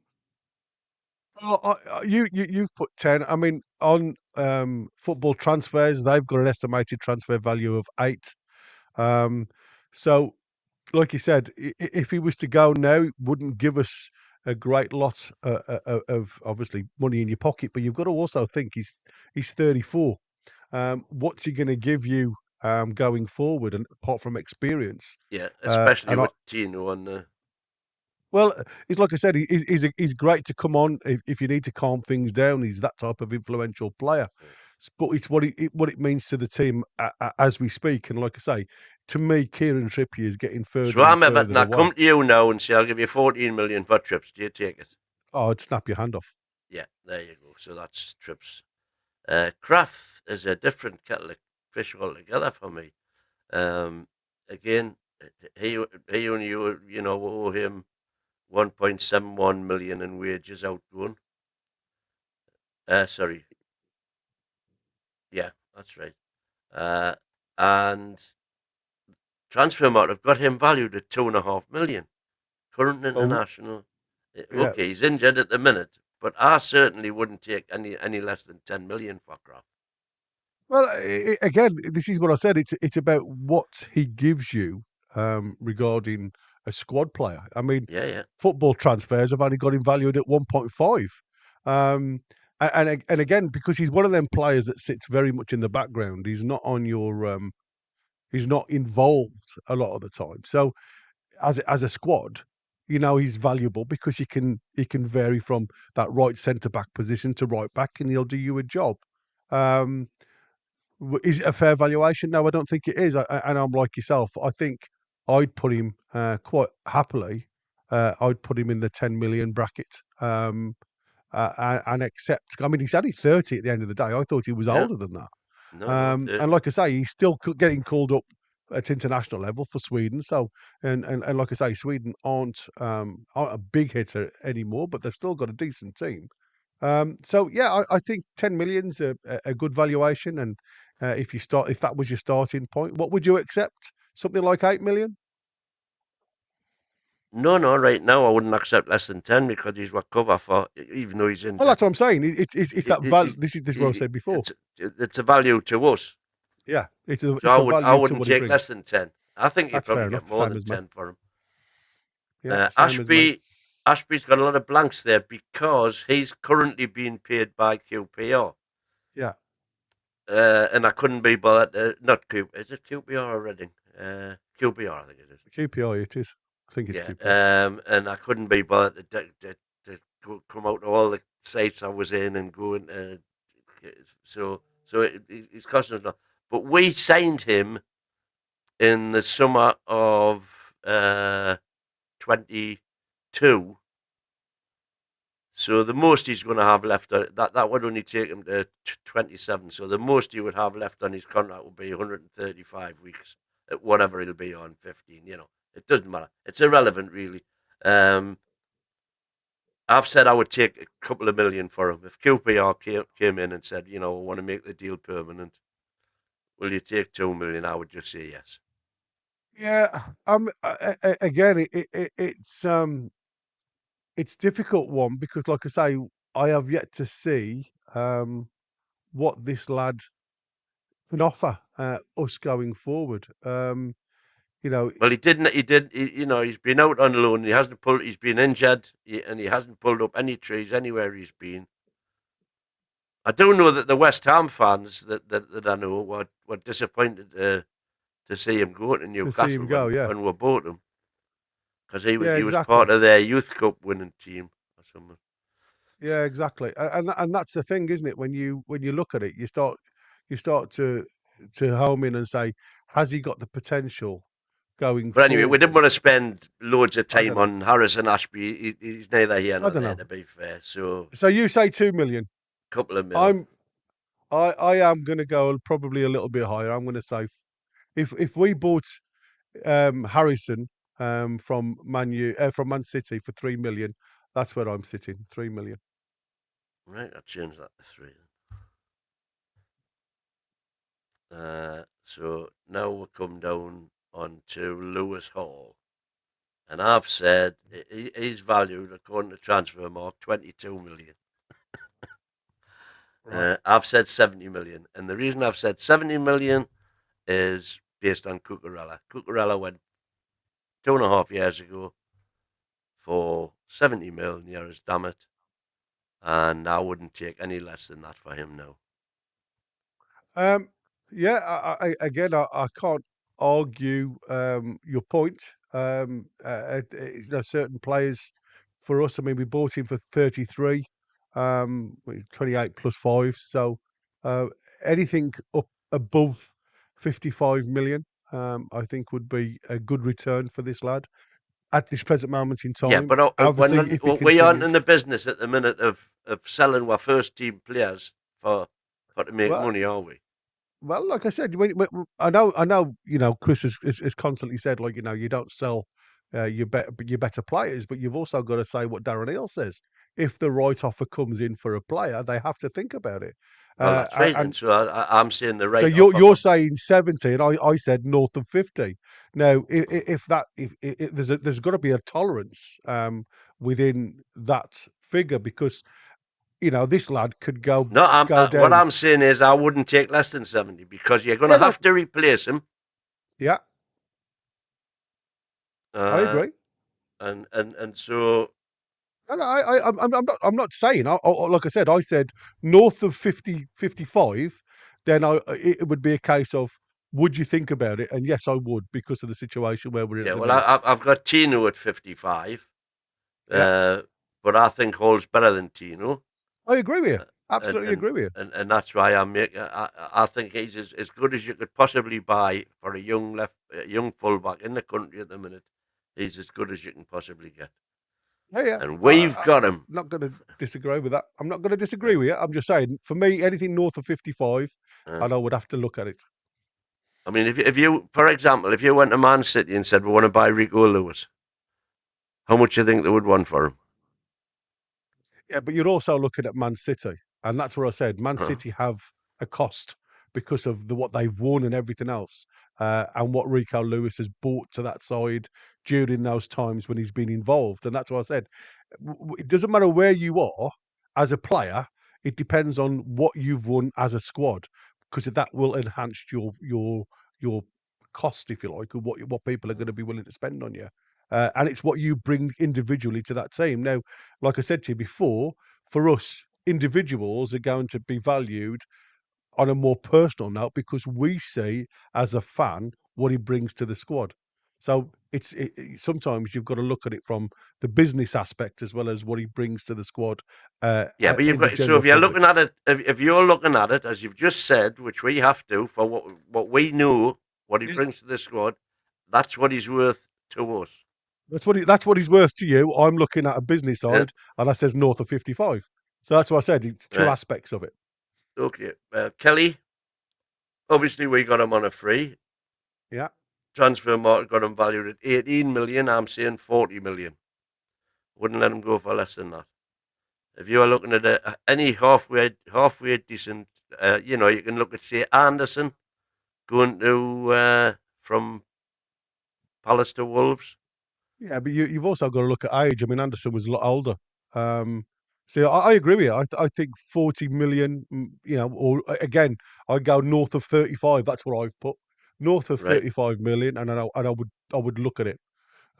you've put 10. I mean, on football transfers, they've got an estimated transfer value of 8. So, like you said, if he was to go now, it wouldn't give us a great lot of obviously money in your pocket. But you've got to also think he's 34. What's he going to give you going forward, and apart from experience. Yeah, especially And I with Tino on the. Well, it's like I said, he's great to come on if you need to calm things down. He's that type of influential player. But it's what it means to the team as we speak. And like I say, to me, Kieran Trippier is getting So further and I'm Everton. further I away. come to you now and say I'll give you 14 million for trips. Do you take it? Oh, I'd snap your hand off. Yeah, there you go. So that's trips. Krafth is a different kettle of fish altogether for me. Um, again, he only owe him 1.71 million in wages outgoing. Sorry, yeah, that's right. And transfer market have got him valued at 2.5 million. Current Oh, international. yeah. Okay, he's injured at the minute, but I certainly wouldn't take any less than 10 million for Krafth. Well, again, this is what I said. It's about what he gives you regarding a squad player. I mean, Yeah, yeah. football transfers have only got him valued at 1.5. And again, because he's one of them players that sits very much in the background. He's not on your he's not involved a lot of the time. So as a squad, he's valuable because he can vary from that right centre back position to right back, and he'll do you a job. Um, is it a fair valuation? No, I don't think it is. And I'm like yourself. I think I'd put him quite happily. I'd put him in the 10 million bracket and accept. I mean, he's only 30 at the end of the day. I thought he was Yeah. older than that. No, And 30. like I say, he's still getting called up at international level for Sweden. So, and like I say, Sweden aren't a big hitter anymore, but they've still got a decent team. So yeah, I think 10 million's a good valuation. And if that was your starting point, what would you accept? Something like 8 million? No, no, right now I wouldn't accept less than 10 because he's what cover for, even though he's Well, injured. that's what I'm saying. It's It, that it, value. it, This is what I said before. it's a value to us. Yeah, So it's I the would I value to wouldn't what he take brings. less than 10. I think you'd That's fair probably get enough. more Same than as me. 10 for him. Yeah, same as me. Ashby's got a lot of blanks there because he's currently being paid by QPR. Yeah, And I couldn't be bothered. Not Q. Is it QPR or Reading? QPR, I think it is. QPR it is. I think it's Yeah. QPR. And I couldn't be bothered to come out to all the sites I was in and go into. It's costing us a lot. But we signed him in the summer of 22. So the most he's going to have left, that would only take him to 27. So the most he would have left on his contract would be 135 weeks, at whatever he'll be on 15. It doesn't matter. It's irrelevant, really. Um, I've said I would take a couple of million for him. If QPR came in and said, I want to make the deal permanent, will you take 2 million? I would just say yes. Yeah, again, it's difficult one because, like I say, I have yet to see what this lad can offer us going forward. You know, Well, he didn't. He did. He's been out on loan. He hasn't pulled. He's been injured, and he hasn't pulled up any trees anywhere he's been. I do know that the West Ham fans that I know were disappointed to see him go to to see Newcastle him go, yeah, when we bought him because he was yeah, he was part exactly. of their youth cup winning team or something. Yeah, exactly. And that's the thing, isn't it? When you look at it, you start to home in and say, has he got the potential going But anyway, we didn't forward? want to spend loads of I time don't know. on Harrison Ashby. He's neither here I nor don't there, know. to be fair. So So you say 2 million. a couple of mil. I'm I am going to go probably a little bit higher. I'm going to say if we bought Harrison from Man City for 3 million, that's where I'm sitting. 3 million. Right, I'll change that to 3. So now we come down onto Lewis Hall. And I've said he's valued, according to Transfermarkt, 22 million. Right. I've said 70 million. And the reason I've said 70 million is based on Cucurella. Cucurella went 2.5 years ago for 70 million euros, damn it. And I wouldn't take any less than that for him now. Um, Yeah, I can't argue your point. Certain players for us. I mean, we bought him for 33, 28 plus five. So uh, anything up above 55 million, I think would be a good return for this lad at this present moment in Yeah, time. but Obviously, if he we aren't continues, in the business at the minute of selling our first team players for to make well, money, are we? Well, like I said, I know, Chris has constantly said, like, you don't sell your better players, but you've also got to say what Darren Eales says. If the right offer comes in for a player, they have to think about it. Well, that's right. And And so I'm saying the so right you're offer you're for. saying 70, and I said north of 50. Now, if there's got to be a tolerance within that figure because this lad could No, go what down. I'm saying is I wouldn't take less than 70 because you're going to Yeah, that have to replace him. yeah, I Uh, agree. and so No, I'm not saying. Like I said north of 50, 55. Then it would be a case of would you think about it? And yes, I would because of the situation where we're in yeah, at the well, minute. I've got Tino at 55, Yeah, but I think Hall's better than Tino. I agree with you. Uh, and Absolutely and agree with you. and that's why I think he's as good as you could possibly buy for a young fullback in the country at the minute. He's as good as you can possibly get, Yeah, yeah. and we've got him. Not going to disagree with that. I'm not going to disagree Uh, with you. I'm just saying, for me, anything north of 55, uh, and I would have to look at it. I mean, if you, for example, if you went to Man City and said we want to buy Rico Lewis, how much do you think they would want for him? Yeah, but you're also looking at Man City, and that's where I said Man Huh? City have a cost because of what they've won and everything else, and what Rico Lewis has brought to that side during those times when he's been involved. And that's why I said it doesn't matter where you are as a player; it depends on what you've won as a squad, because that will enhance your cost, if you like, or what people are going to be willing to spend on you. And it's what you bring individually to that team. Now, like I said to you before, for us, individuals are going to be valued on a more personal note because we see as a fan what he brings to the squad. So sometimes you've got to look at it from the business aspect as well as what he brings to the squad Yeah, but you've in the got so general if you're public. looking at it, if you're looking at it as you've just said, which we have to for what we know, what he Yeah. brings to the squad, that's what he's worth to us. That's what he's worth to you. I'm looking at a business Yeah, side, and that says north of 55. So that's what I said. It's two right. aspects of it. Okay, Kelly. Obviously, we got him on a free Yeah. transfer market. Got him valued at 18 million. I'm saying 40 million. Wouldn't let him go for less than that. If you are looking at any halfway decent, you can look at say Anderson going to from Palace to Wolves. Yeah, but you've also got to look at age. I mean, Anderson was a lot older. Um, so I agree with you. I think 40 million, or again, I go north of 35. That's what I've put. North of Right? 35 million, and I would look at it.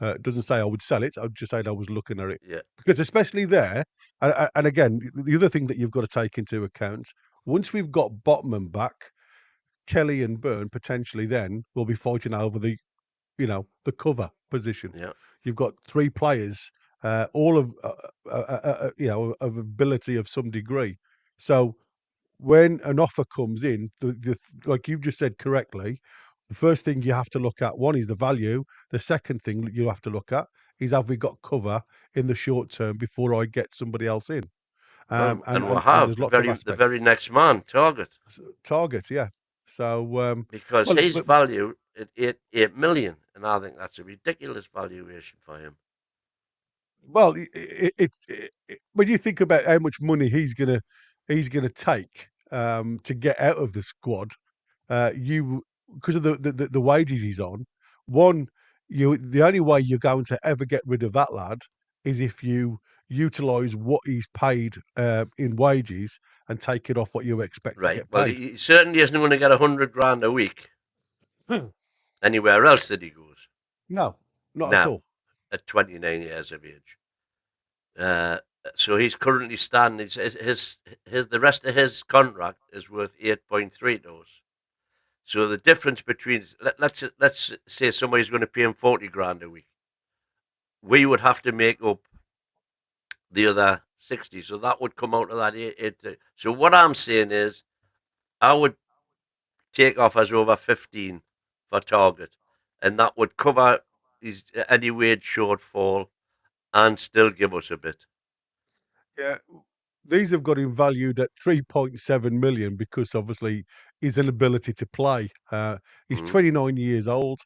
It doesn't say I would sell it. I would just say I was looking at it. Yeah, Because especially there, and again, the other thing that you've got to take into account, once we've got Botman back, Kelly and Byrne potentially then will be fighting over the cover position. yeah. You've got three players, all of ability of some degree. So when an offer comes in, like you've just said correctly, the first thing you have to look at one is the value. The second thing that you have to look at is have we got cover in the short term before I get somebody else in. Well, And and we'll and have there's lots of the aspects. very next man target Target, yeah. So because well, he's valued at 8 million, and I think that's a ridiculous valuation for him. Well, when you think about how much money he's gonna take to get out of the squad, you because of the wages he's on. One, the only way you're going to ever get rid of that lad is if you utilise what he's paid in wages and take it off what you expect to Right. get Well, paid. he certainly isn't going to get 100 grand a week Hmm. anywhere else that he goes No, not at now all. at 29 years of age. Uh, so he's currently standing. The rest of his contract is worth 8.3 to us. So the difference between let's say somebody's going to pay him 40 grand a week, we would have to make up the other 60. So that would come out of that eight. So what I'm saying is, I would take off as over 15 for target, and that would cover his any wage shortfall and still give us a bit. Yeah, these have got him valued at 3.7 million because obviously his inability to play. He's Mm. 29 years old.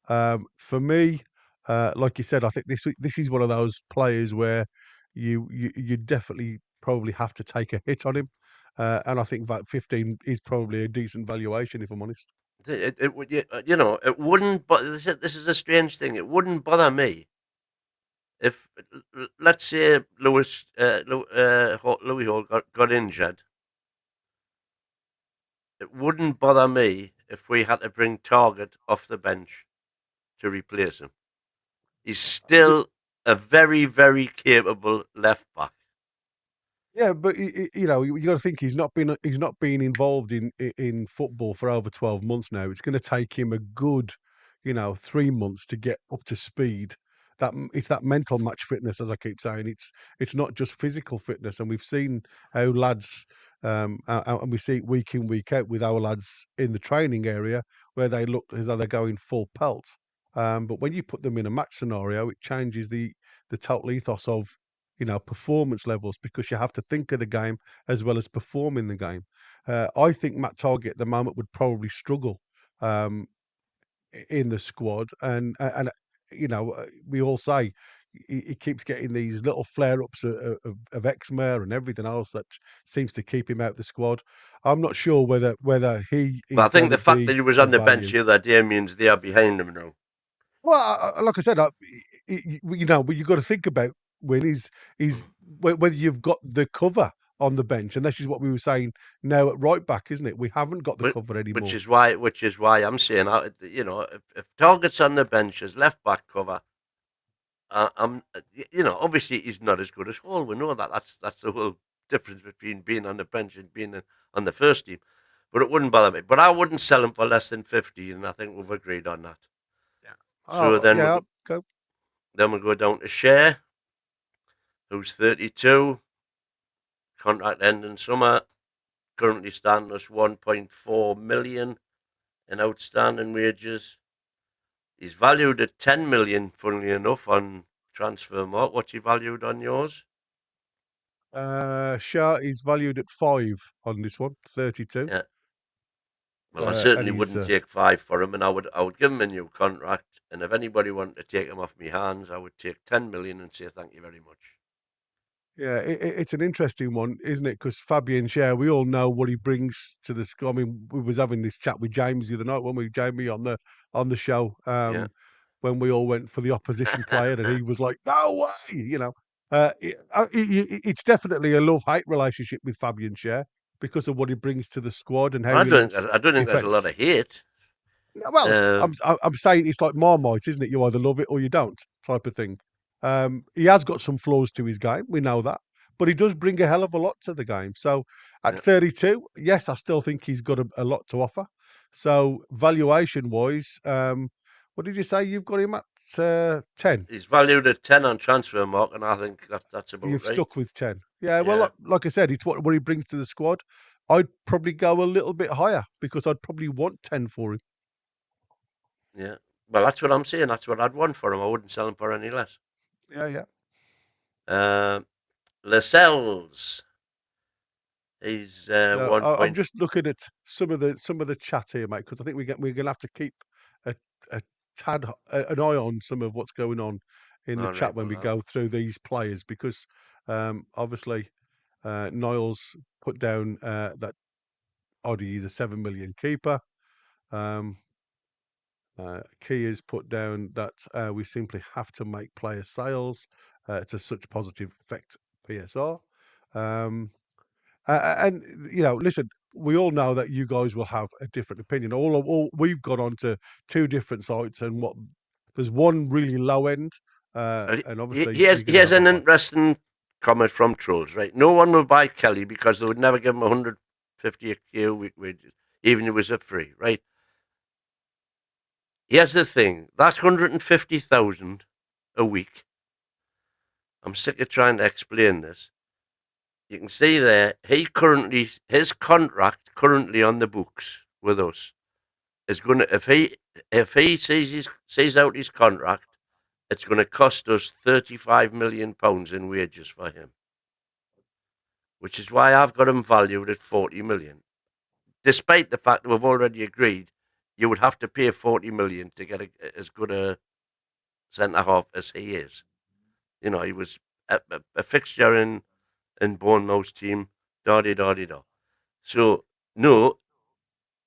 For me, like you said, I think this is one of those players where you definitely probably have to take a hit on him, and I think that 15 is probably a decent valuation, if I'm honest. It would, you know, it wouldn't. But this is a strange thing. It wouldn't bother me if, let's say, Louis Hall got injured. It wouldn't bother me if we had to bring Target off the bench to replace him. He's still a very, very capable left back. Yeah, but you know, you got to think he's not been involved in football for over 12 months now. It's going to take him a good, 3 months to get up to speed. It's that mental match fitness, as I keep saying. It's not just physical fitness, and we've seen how lads, and we see it week in week out with our lads in the training area where they look as though they're going full pelt. But when you put them in a match scenario, it changes the total ethos of performance levels because you have to think of the game as well as perform in the game. I think Matt Target at the moment would probably struggle um, in the squad, and we all say he keeps getting these little flare ups of eczema and everything else that seems to keep him out the squad. I'm not sure whether he But is I think going the to fact that be he was a on the bench value. the other day means they are behind him now. Well, like I said, but you've got to think about when he's whether you've got the cover on the bench, and this is what we were saying now at right back, isn't it? We haven't got the But cover which anymore. is why I'm saying, if Target's on the bench as left back cover, obviously he's not as good as Hall. We know that. That's the whole difference between being on the bench and being on the first team. But it wouldn't bother me. But I wouldn't sell him for less than 50, and I think we've agreed on that. Yeah. So Oh yeah, go. then we go down to Share, who's 32, contract ending summer, currently standing at 1.4 million in outstanding wages. He's valued at 10 million, funnily enough, on transfer mark. What's he valued on yours? Shah is valued at 5 on this one, 32. Yeah. Well, I certainly And he's wouldn't take 5 for him, and I would give him a new contract. And if anybody wanted to take him off my hands, I would take 10 million and say thank you very much. Yeah, it's an interesting one, isn't it? Because Fabian Schär, we all know what he brings to the squad. I mean, we was having this chat with James the other night, weren't we? Jamie on the show, Yeah. when we all went for the opposition player, and he was like, "No way!" It's definitely a love-hate relationship with Fabian Schär because of what he brings to the squad and how I don't. he I don't think there's a lot affects. of hate. No, well, I'm Um, I'm saying it's like Marmite, isn't it? You either love it or you don't, type of thing. He has got some flaws to his game, we know that, but he does bring a hell of a lot to the game. So at yeah. 32, yes, I still think he's got a lot to offer. So valuation wise, what did you say you've got him at 10? He's valued at 10 on transfer mark, and I think that's about You've right. stuck with 10. Yeah, well, Yeah. like I said, it's what he brings to the squad. I'd probably go a little bit higher because I'd probably want 10 for him. Yeah. Well, that's what I'm saying. That's what I'd want for him. I wouldn't sell him for any less. Yeah, yeah. Um, Lascelles. He's one I'm point. just looking at some of the chat here, mate, because I think we're gonna have to keep a, a an eye on some of what's going on in the All chat right. when Well, we go through these players, because obviously Niles put down that Oddie is a 7 million keeper. Um, Kia's put down that we simply have to make player sales to such positive effect PSR. Um, and listen, we all know that you guys will have a different opinion. All we've got onto two different sites, and there's one really low end, and he, obviously he has you're he going to has have a an high. interesting comment from trolls. Right. No one will buy Kelly because they would never give him 150 a wages, even if it was a free. Right. Here's the thing: that's 150,000 a week. I'm sick of trying to explain this. You can see there, his contract currently on the books with us is going to, if he sees out his contract, it's going to cost us £35 million in wages for him, which is why I've got him valued at 40 million. Despite the fact that we've already agreed you would have to pay 40 million to get as good a centre half as he is. You know, he was a fixture in Bournemouth's team, da-di-da-di-da. So, no,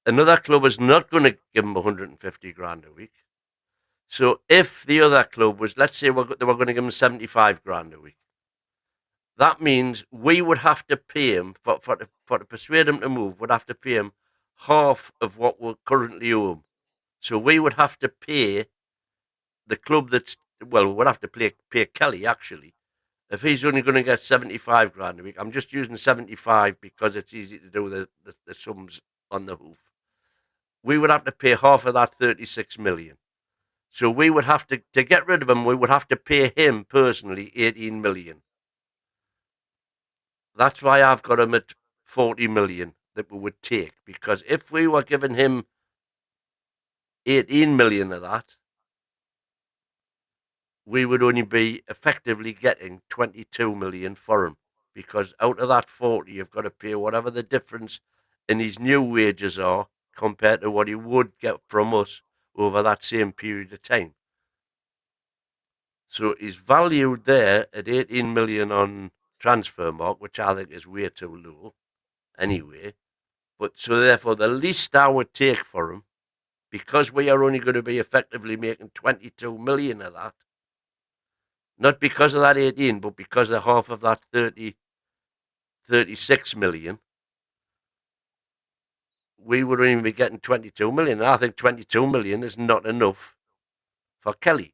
another club is not going to give him 150 grand a week. So if the other club was, let's say they were going to give him 75 grand a week, that means we would have to pay him, for to persuade him to move, would have to pay him half of what we currently owe him. So we would have to pay the club we would have to pay Kelly, actually. If he's only going to get 75 grand a week, I'm just using 75 because it's easy to do the sums on the hoof. We would have to pay half of that 36 million. So we would have to get rid of him, we would have to pay him personally 18 million. That's why I've got him at 40 million that we would take, because if we were giving him 18 million of that, we would only be effectively getting 22 million for him, because out of that 40, you've got to pay whatever the difference in his new wages are compared to what he would get from us over that same period of time. So he's valued there at 18 million on transfer mark, which I think is way too low anyway. But so therefore, the least I would take for him, because we are only going to be effectively making 22 million of that, not because of that 18, but because of half of that 36 million, we would only be getting 22 million. And I think 22 million is not enough for Kelly.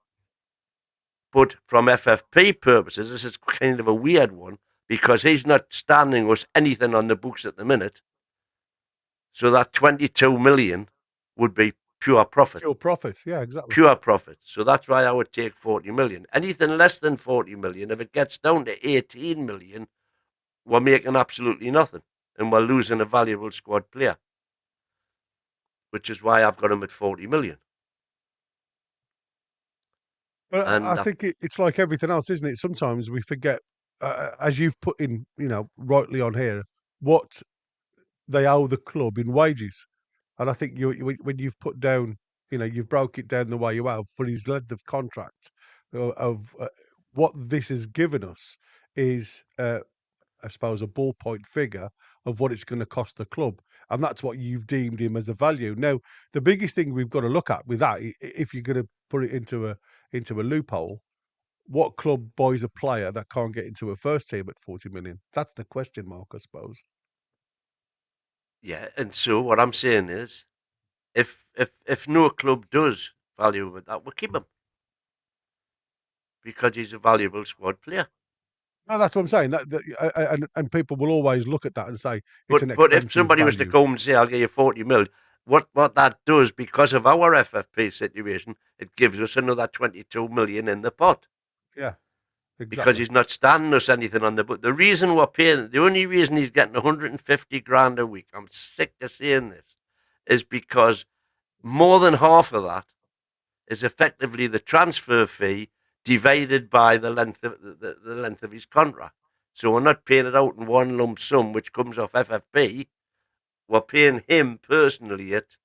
But from FFP purposes, this is kind of a weird one, because he's not standing us anything on the books at the minute. So that 22 million would be pure profit. Pure profit, yeah, exactly. Pure profit. So that's why I would take 40 million. Anything less than 40 million, if it gets down to 18 million, we're making absolutely nothing. And we're losing a valuable squad player. Which is why I've got him at 40 million. But And I think it's like everything else, isn't it? Sometimes we forget, as you've put in, rightly on here, what they owe the club in wages. And I think when you've put down, you've broke it down the way you have for his length of contract, of what this has given us is, I suppose, a ballpoint figure of what it's going to cost the club. And that's what you've deemed him as a value. Now, the biggest thing we've got to look at with that, if you're going to put it into a loophole, what club buys a player that can't get into a first team at 40 million? That's the question mark, I suppose. yeah, and so what I'm saying is, if no club does value him at that, we'll keep him, because he's a valuable squad player. No, that's what I'm saying. And people will always look at that and say it's an But if expensive somebody was to value. come and say, I'll give you 40 mil, what that does, because of our FFP situation, it gives us another 22 million in the pot. Yeah, Because exactly. he's not standing us anything on the book. The reason we're paying, the only reason he's getting 150 grand a week, I'm sick of saying this, is because more than half of that is effectively the transfer fee divided by the length of the length of his contract. So we're not paying it out in one lump sum, which comes off FFP. We're paying him personally it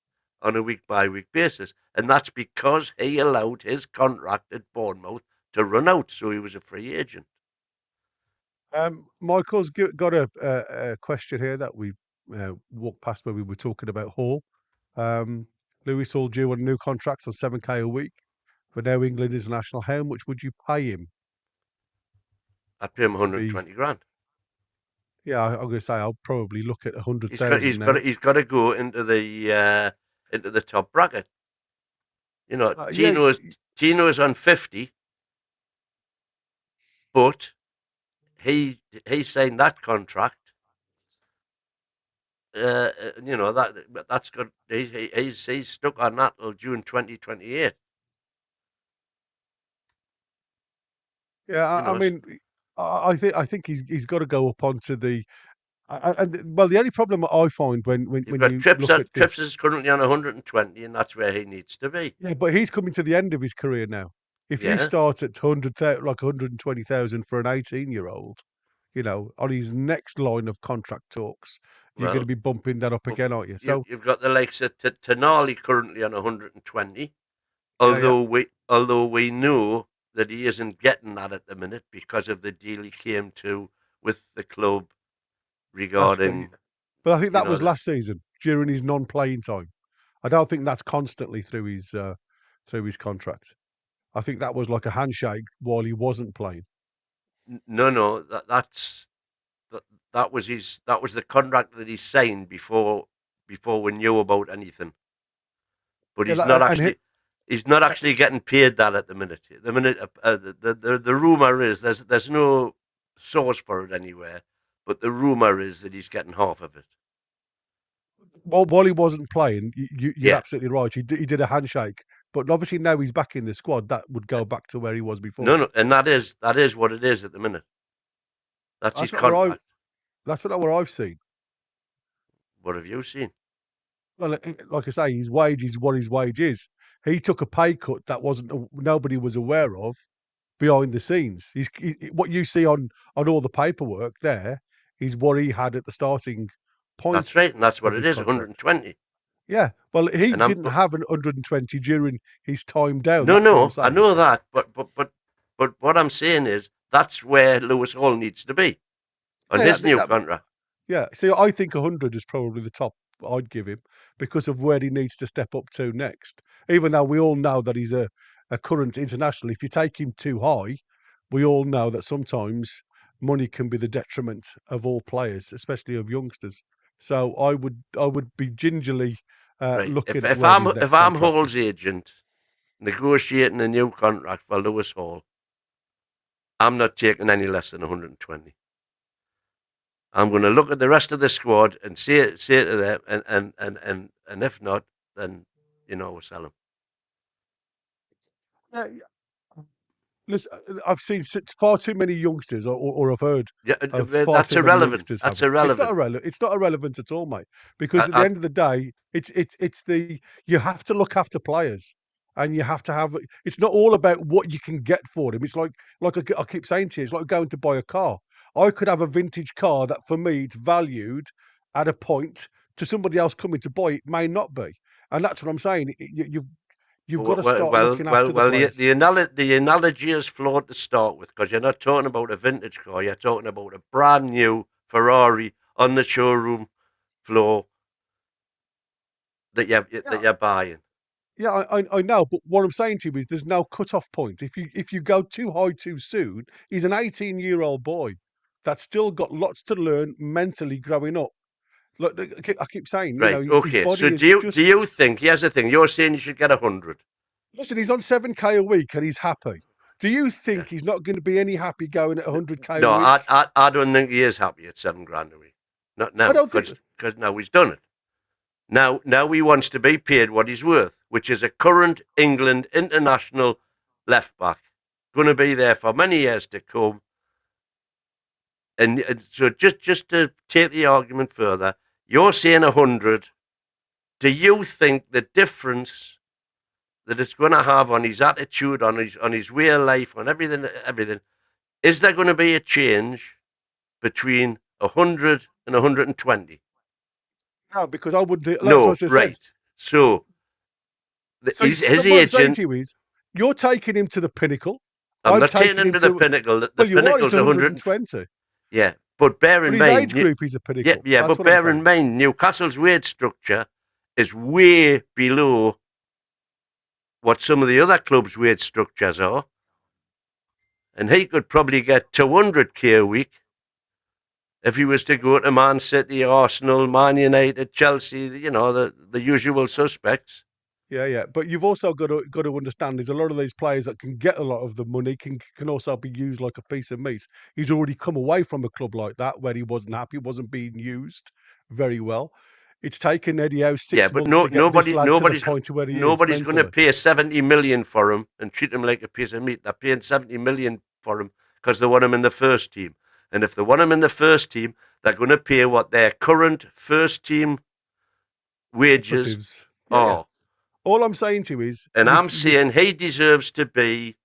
on a week by week basis, and that's because he allowed his contract at Bournemouth to run out, so he was a free agent. Michael's got a question here that we walked past where we were talking about Hall. Lewis Hall due on a new contract on 7K a week for now England international. How much would you pay him I'd pay him to be? 120 grand. Yeah, I'm going to say I'll probably look at He's got 100,000 he's got now. he's got to go into the top bracket. You know, Yeah, Tino's on 50, but he signed that contract that's good. He's stuck on that till June 2028. Yeah, You I know, mean, I think he's got to go up onto the. Well, the only problem that I find you've when got you Trips. look at Trips this, is currently on 120, and that's where he needs to be. yeah, but he's coming to the end of his career now. If you Yeah. start at 100,000, like 120,000 for an 18-year-old, on his next line of contract talks, you're going to Well, be bumping that up well, again, aren't you? So you've got the likes of Tenali currently on 120. yeah, yeah, Although we know that he isn't getting that at the minute because of the deal he came to with the club that's the. regarding, But I think you that know, was last season during his non-playing time. I don't think that's constantly through his contract. I think that was like a handshake while he wasn't playing. no, that, that was the contract that he signed before we knew about anything. But Yeah, and he's not actually getting paid that at the minute. The minute the rumor is there's no source for it anywhere, but the rumor is that he's getting half of it. while he wasn't playing, you're Yeah, absolutely right. He did a handshake, but obviously now he's back in the squad. That would go back to where he was before. no, and that is what it is at the minute. That's his That's not where I. contract. That's not where I've seen. What have you seen? Well, like I say, his wage is what his wage is. He took a pay cut that wasn't nobody was aware of behind the scenes. What you see on all the paperwork there is what he had at the starting That's point right, and that's what of it his is. contract. 120. Yeah, well, he And I'm didn't have an 120 during his time down. no, That's what I'm no, I saying. know that, but what I'm saying is that's where Lewis Hall needs to be on Yeah, his new that, contract. yeah. See, I think 100 is probably the top I'd give him because of where he needs to step up to next. Even though we all know that he's a current international, if you take him too high, we all know that sometimes money can be the detriment of all players, especially of youngsters. So I would be gingerly Right. If looking at if where I'm his if next I'm contract Hall's is. agent negotiating a new contract for Lewis Hall, I'm not taking any less than 120. I'm going to look at the rest of the squad and say to them, and if not, then we'll sell him. Yeah, listen, I've seen far too many youngsters, or I've heard Yeah, of far that's too many irrelevant. youngsters That's having. It's not irrelevant. irrelevant. It's not irrelevant at all, mate. Because I, at the I, end of the day, it's the you have to look after players, and you have to have. It's not all about what you can get for them. It's like I keep saying to you, it's like going to buy a car. I could have a vintage car that for me it's valued at a point to somebody else coming to buy it may not be, and that's what I'm saying. You've got well, to well, start well, looking well, after the well players. the analogy is flawed to start with because you're not talking about a vintage car. You're talking about a brand new Ferrari on the showroom floor that you're buying. Yeah, I know, but what I'm saying to you is there's no cut-off point. If you go too high too soon, he's an 18-year-old boy that's still got lots to learn mentally growing up. Look, I keep saying, Right. his Okay. So body do is you do just you think? Here's the thing. You're saying you should get 100. listen. He's on 7K a week and he's happy. Do you Yeah. think he's not going to be any happy going at 100K a No, week? I don't think he is happy at 7 grand a week. Not I now, don't think. because now he's done it. Now he wants to be paid what he's worth, which is a current England international left back, going to be there for many years to come. And so just to take the argument further, you're saying 100. Do you think the difference that it's going to have on his attitude, on his way of life, on everything, is there going to be a change between 100 and 120? No, because I would do. That's No, what I said. right. So So his what I'm saying agent. to you is, you're taking him to the pinnacle. I'm I'm not taking taking him him to the to. pinnacle. The Well, you are. It's pinnacle's 100. 120. Yeah, but bear But in his age mind, group is a yeah, pinnacle. yeah, That's but what I'm bear in saying. mind, Newcastle's wage structure is way below what some of the other clubs' wage structures are, and he could probably get 200k a week if he was to go to Man City, Arsenal, Man United, Chelsea. The usual suspects. Yeah, yeah. But you've also got to understand there's a lot of these players that can get a lot of the money can also be used like a piece of meat. He's already come away from a club like that where he wasn't happy, wasn't being used, very well. It's taken Eddie Howe Yeah, 6 but months to get this lad to the nobody's point of where he is nobody's going to mentally. pay 70 million for him and treat him like a piece of meat. They're paying 70 million for him because they want him in the first team. And if they want him in the first team, they're going to pay what their current first team wages Operatives. Yeah. are. All I'm saying to you is, And I'm saying he deserves to be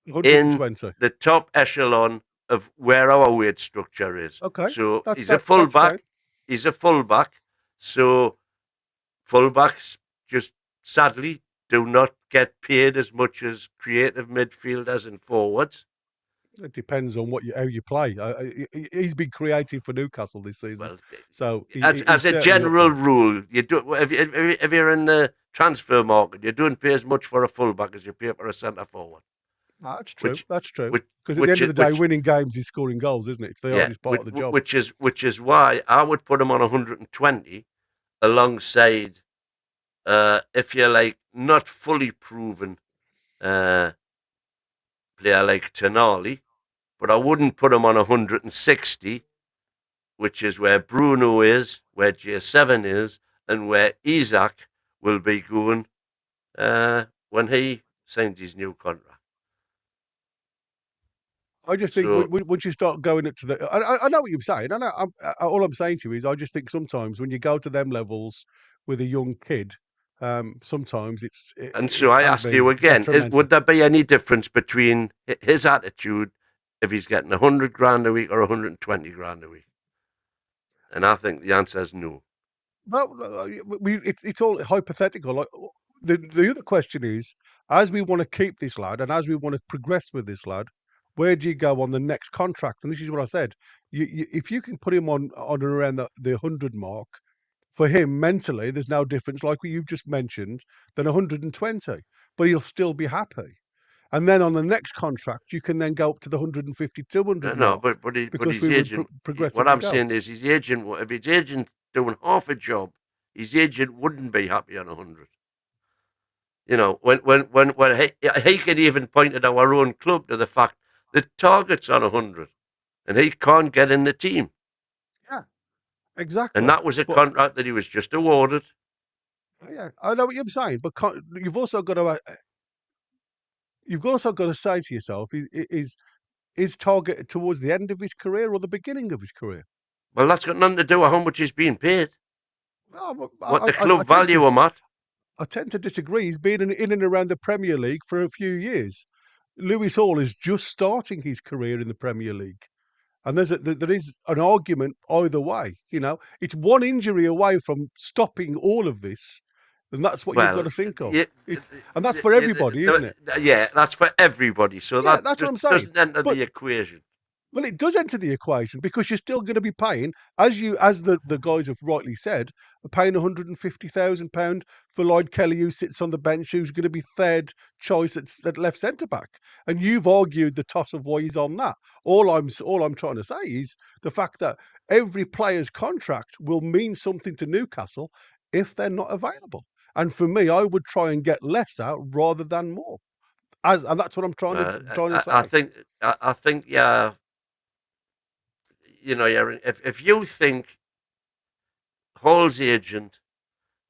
in 120. the top echelon of where our wage structure is. Okay, So he's a that's fine. fullback. He's a fullback. So fullbacks just sadly do not get paid as much as creative midfielders and forwards. It depends on how you play. He's been creative for Newcastle this season, Well, so as he's a certainly up general there. rule, you do if you're in the transfer market, you don't pay as much for a fullback as you pay for a centre forward. That's true. Which, That's true. which, Because at the which, end of is- the day, which, winning games is scoring goals, isn't it? It's the yeah, hardest part of the job. which is why I would put him on 120 alongside, if you're like not fully proven, player like Tonali, but I wouldn't put him on 160, which is where Bruno is, where J7 is, and where Isak will be going when he signs his new contract. I just think So, once you start going into the, I know what you're saying. I know. All I'm saying to you is, I just think sometimes when you go to them levels with a young kid, sometimes and so it I can ask be you again: detrimental. would there be any difference between his attitude if he's getting 100 grand a week or 120 grand a week? And I think the answer is no. Well, it's all hypothetical. Like, the other question is, as we want to keep this lad and as we want to progress with this lad, where do you go on the next contract? And this is what I said. If you can put him on around the 100 mark, for him mentally, there's no difference, like what you've just mentioned, than 120. But he'll still be happy. And then on the next contract, you can then go up to the 150, No, 200 no, mark but because his we would agent. What progressively I'm go. saying is, his agent. If his agent doing half a job, his agent wouldn't be happy on 100. You know, when he could even point at our own club to the fact that target's on 100, and he can't get in the team, Yeah, and exactly. that was a But contract that he was just awarded. yeah, I know what you're saying, but you've also got to say to yourself, is Target towards the end of his career or the beginning of his career? Well, that's got nothing to do with how much he's being paid. Oh, What the I club tend to value him at. I tend to disagree. He's been in and around the Premier League for a few years. Lewis Hall is just starting his career in the Premier League. And there is an argument either way. You know, it's one injury away from stopping all of this, and that's what you've got Well, to think of. yeah, And that's for everybody, isn't it? yeah, that's for everybody. So Yeah, that that's what just I'm saying. doesn't enter But the equation. well, it does enter the equation because you're still going to be paying, as the guys have rightly said, are paying £150,000 for Lloyd Kelly, who sits on the bench, who's going to be third choice at left centre back. And you've argued the toss of why he's on that. All I'm trying to say is the fact that every player's contract will mean something to Newcastle if they're not available. And for me, I would try and get less out rather than more. And that's what I'm trying to I say. think yeah, you know, if you think Hall's agent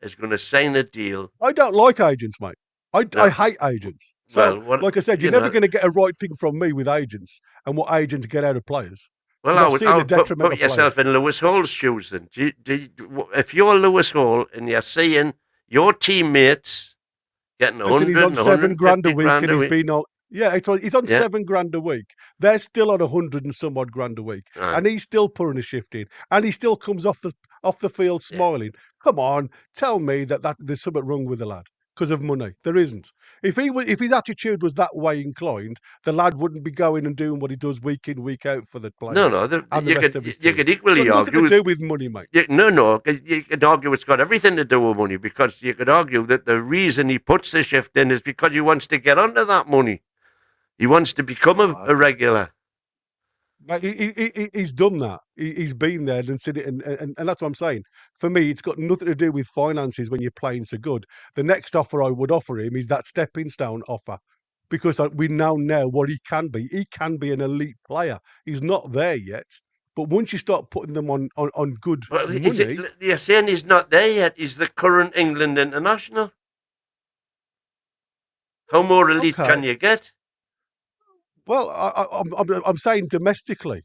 is going to sign a deal, I don't like agents, mate. I no, hate agents. So, well, like I said, you're you never know, going to get a right thing from me with agents and what agents get out of players well, because I've I seen the would detriment put of players. yourself in Lewis Hall's shoes. Then, if you're Lewis Hall and you're seeing your teammates getting Listen, he's 100 on and 7 grand a 150 week, grand and a he's week, been on. Yeah, he's on yeah, 7 grand a week. They're still on 100 and some odd grand a week, aye, and he's still putting a shift in, and he still comes off the field yeah. smiling. Come on, tell me that there's something wrong with the lad because of money. There isn't. If his attitude was that way inclined, the lad wouldn't be going and doing what he does week in week out for the No, players no, and the rest of his you team. could It's got equally nothing to argue. do with money, mate. No, you could argue it's got everything to do with money because you could argue that the reason he puts the shift in is because he wants to get onto that money. He wants to become Uh, a regular. Like he's done that. He's been there and seen it, and that's what I'm saying. For me, it's got nothing to do with finances when you're playing so good. The next offer I would offer him is that stepping stone offer, because we now know what he can be. He can be an elite player. He's not there yet, But once you start putting them on good Well, is it? money, You're saying he's not there yet. He's the current England international. How more elite okay. can you get? Well, I'm saying domestically.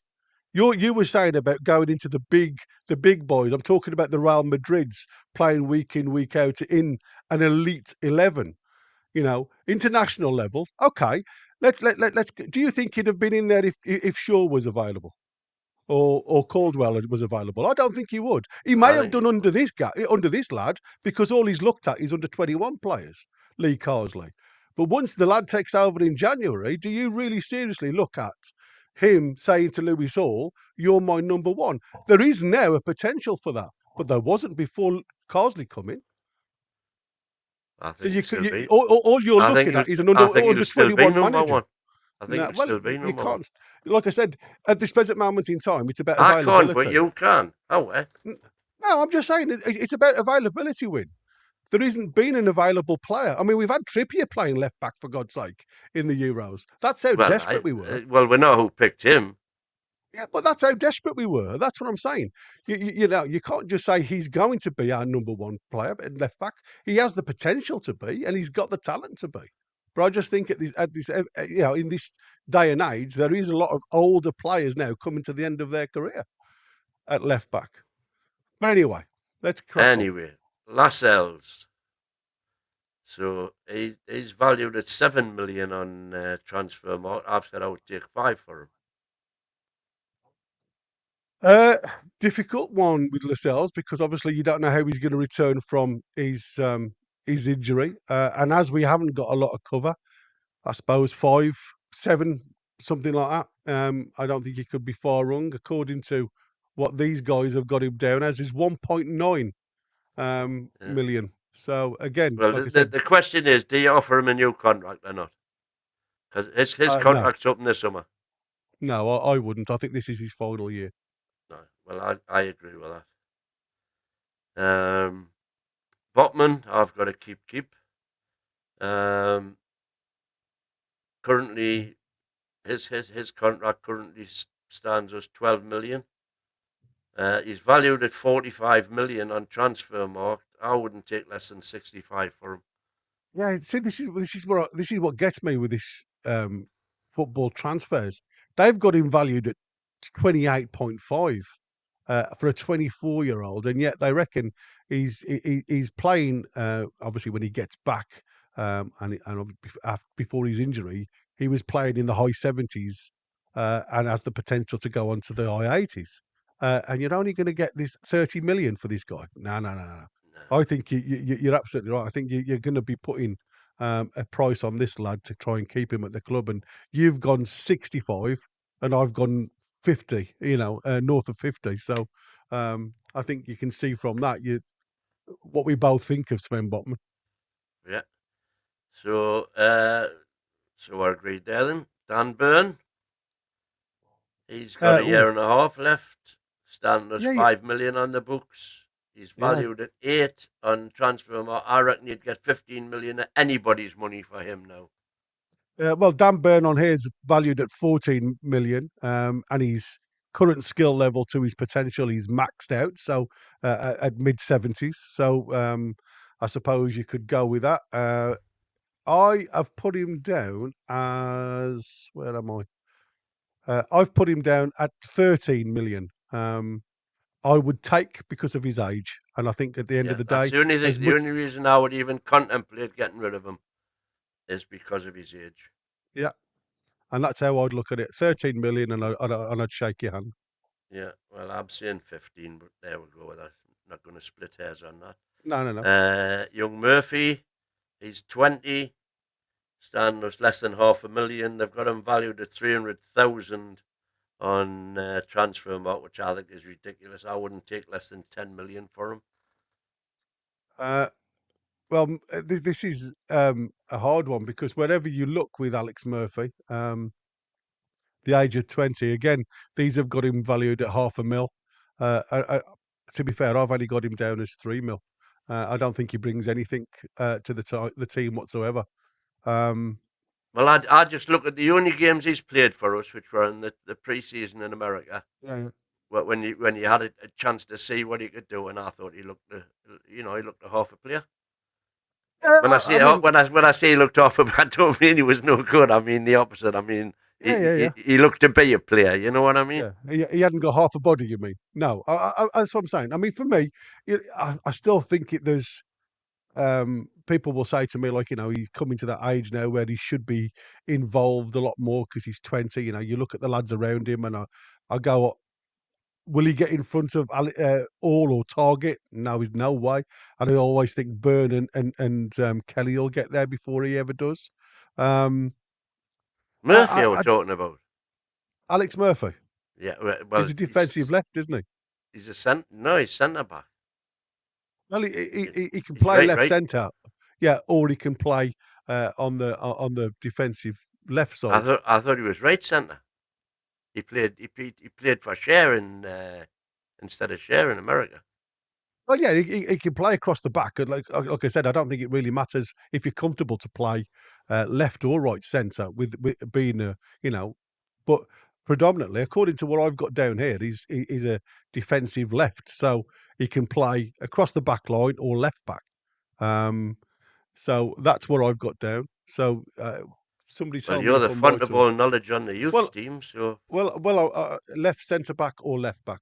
You were saying about going into the big boys. I'm talking about the Real Madrids playing week in week out in an elite 11. International level. Okay, let's. Do you think he'd have been in there if Shaw was available? Or Caldwell was available. I don't think he would. He may I have think done it would. under this lad because all he's looked at is under 21 players, Lee Carsley. But once the lad takes over in January, do you really seriously look at him saying to Lewis Hall, "You're my number one"? There is now a potential for that, but there wasn't before Carsley come in. I So think he'll still be. all you're I think looking he'll. at is an I think he'll under still be 21 number manager. one. I think No, he'll well, still be you number one. can't. Like I said, at this present moment in time, it's about I can't, but availability. you can. Oh, eh? No, I'm just saying it's about availability. Win. There isn't been an available player. I mean, we've had Trippier playing left back for God's sake in the Euros. That's how Well, desperate we were. well, we know who picked him. Yeah, but that's how desperate we were. That's what I'm saying. You can't just say he's going to be our number one player at left back. He has the potential to be, and he's got the talent to be. But I just think in this day and age, there is a lot of older players now coming to the end of their career at left back. But anyway, let's crack on. Anyway, Lascelles. So he's valued at 7 million on transfer market. I've said I would take 5 for him. Uh, Difficult one with Lascelles because obviously you don't know how he's going to return from his injury, and as we haven't got a lot of cover, I suppose 5, 7, something like that. I don't think he could be far wrong. According to what these guys have got him down as, is 1.9 Yeah. million. So again, Well, like the, I the, said, the question is, do you offer him a new contract or not? Because his no, contract's up in the summer. no, I wouldn't. I think this is his final year. No, well, I agree with that. Botman, I've got to keep. Um, currently, his contract currently stands as 12 million. He's valued at 45 million on transfer market. I wouldn't take less than 65 for him. Yeah, see, this is what gets me with this football transfers. They've got him valued at 28.5 for a 24-year-old, and yet they reckon he's playing. Obviously, when he gets back, before his injury, he was playing in the high 70s and has the potential to go on to the high 80s. And you're only going to get this 30 million for this guy. No, no, no, no. I think you're absolutely right. I think you're going to be putting a price on this lad to try and keep him at the club. And you've gone 65, and I've gone 50. North of 50. So I think you can see from that what we both think of Sven Botman. Yeah. So, I agreed there then. Dan Burn, he's got a Oh, year and a half left. Standing as yeah, yeah, 5 million on the books. He's yeah. valued at 8 on transfer market. I reckon you'd get 15 million of anybody's money for him now. Well, Dan Burn on here is valued at 14 million, and his current skill level to his potential, he's maxed out. So at mid 70s. So I suppose you could go with that. I have put him down as where am I? I've put him down at 13 million. I would take because of his age, and I think at the end of Yeah, the that's day, the only thing. as The much only reason I would even contemplate getting rid of him is because of his age. yeah, and that's how I'd look at it. 13 million, and I'd shake your hand. Yeah, well, I'm saying 15, but there we go with that. Not going to split hairs on that. No, no, no. Young Murphy, he's 20, standing us less than 500,000. They've got him valued at 300,000 on transfer market, which I think is ridiculous. I wouldn't take less than 10 million for him. Uh, well, this is a hard one because wherever you look with Alex Murphy, the age of 20, again, these have got him valued at 500,000. To be fair, I've only got him down as 3 mil. I don't think he brings anything to the team whatsoever. Well, I just look at the only games he's played for us, which were in the pre-season in America. Yeah. when you had a chance to see what he could do, and I thought he looked, he looked a half a player. Yeah, When I say I mean, when I say he looked off, I don't mean he was no good. I mean the opposite. I mean yeah, yeah, yeah. he looked to be a player. You know what I mean? Yeah, he hadn't got half a body. You mean? No, that's what I'm saying. I mean, for me, I still think there's people will say to me like, he's coming to that age now where he should be involved a lot more because he's 20. You look at the lads around him, and I go, will he get in front of All or Target? No, there's no way. And I always think Byrne and Kelly will get there before he ever does. Um, Murphy, I was talking about. Alex Murphy. Yeah, He's well, a defensive left, isn't he? he's a no, he's centre back. Well, he can He's play right, left right. centre, yeah, or he can play on the defensive left side. I thought he was right centre. He played for Share instead of Share in America. Well, yeah, he can play across the back. And like I said, I don't think it really matters if you're comfortable to play left or right centre with being but predominantly, according to what I've got down here, he's a defensive left, so he can play across the back line or left back. So that's what I've got down. So somebody Well, tell me you're if the I'm font right of or all knowledge on the youth well, team, so left centre back or left back.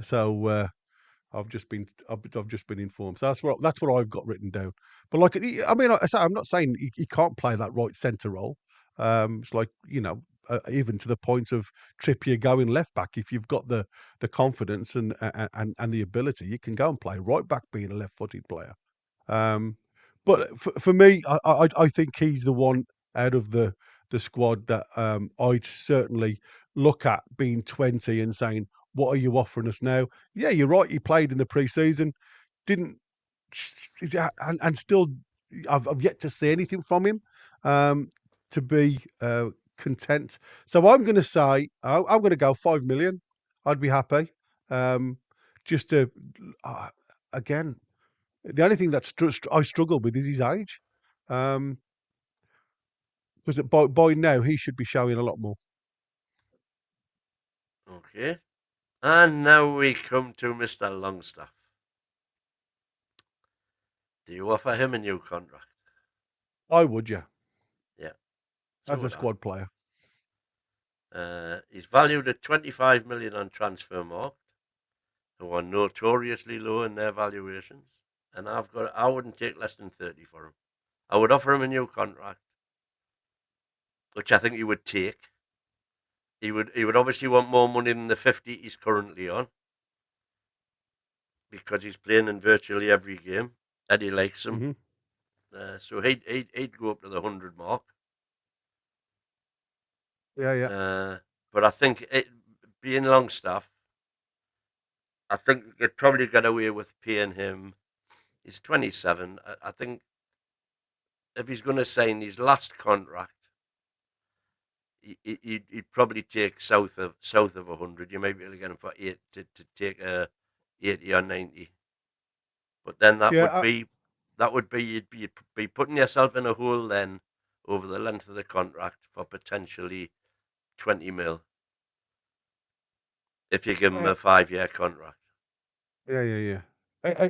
So I've just been informed. So that's what I've got written down. But like, I mean, I say I'm not saying he can't play that right centre role. It's like even to the point of Trippier going left back. If you've got the confidence and the ability, you can go and play right back, being a left-footed player. Um, but for me, I think he's the one out of the squad that I'd certainly look at being 20 and saying, "What are you offering us now?" Yeah, you're right. He played in the preseason, didn't, and still, I've yet to see anything from him to be content. So I'm going to say I'm going to go 5 million. I'd be happy. Just to again, the only thing that I struggle with is his age. Because by now he should be showing a lot more. okay. And now we come to Mr. Longstaff. Do you offer him a new contract? I would, yeah, Yeah, so as a would I. squad player. He's valued at 25 million on transfer mark, who are notoriously low in their valuations. And I wouldn't take less than 30 for him. I would offer him a new contract, which I think he would take. He would obviously want more money than the 50 he's currently on, because he's playing in virtually every game. Eddie likes him. Hmm. So he'd go up to the 100 mark. Yeah, yeah. But I think being Longstaff, I think you could probably get away with paying him. He's 27. I think if he's going to sign his last contract, he'd probably take south of 100. You might be able to get him for eight to take a 80 or 90. But then Yeah, you'd be putting yourself in a hole then over the length of the contract for potentially 20 mil if you give him uh, a 5-year contract. yeah, yeah, yeah.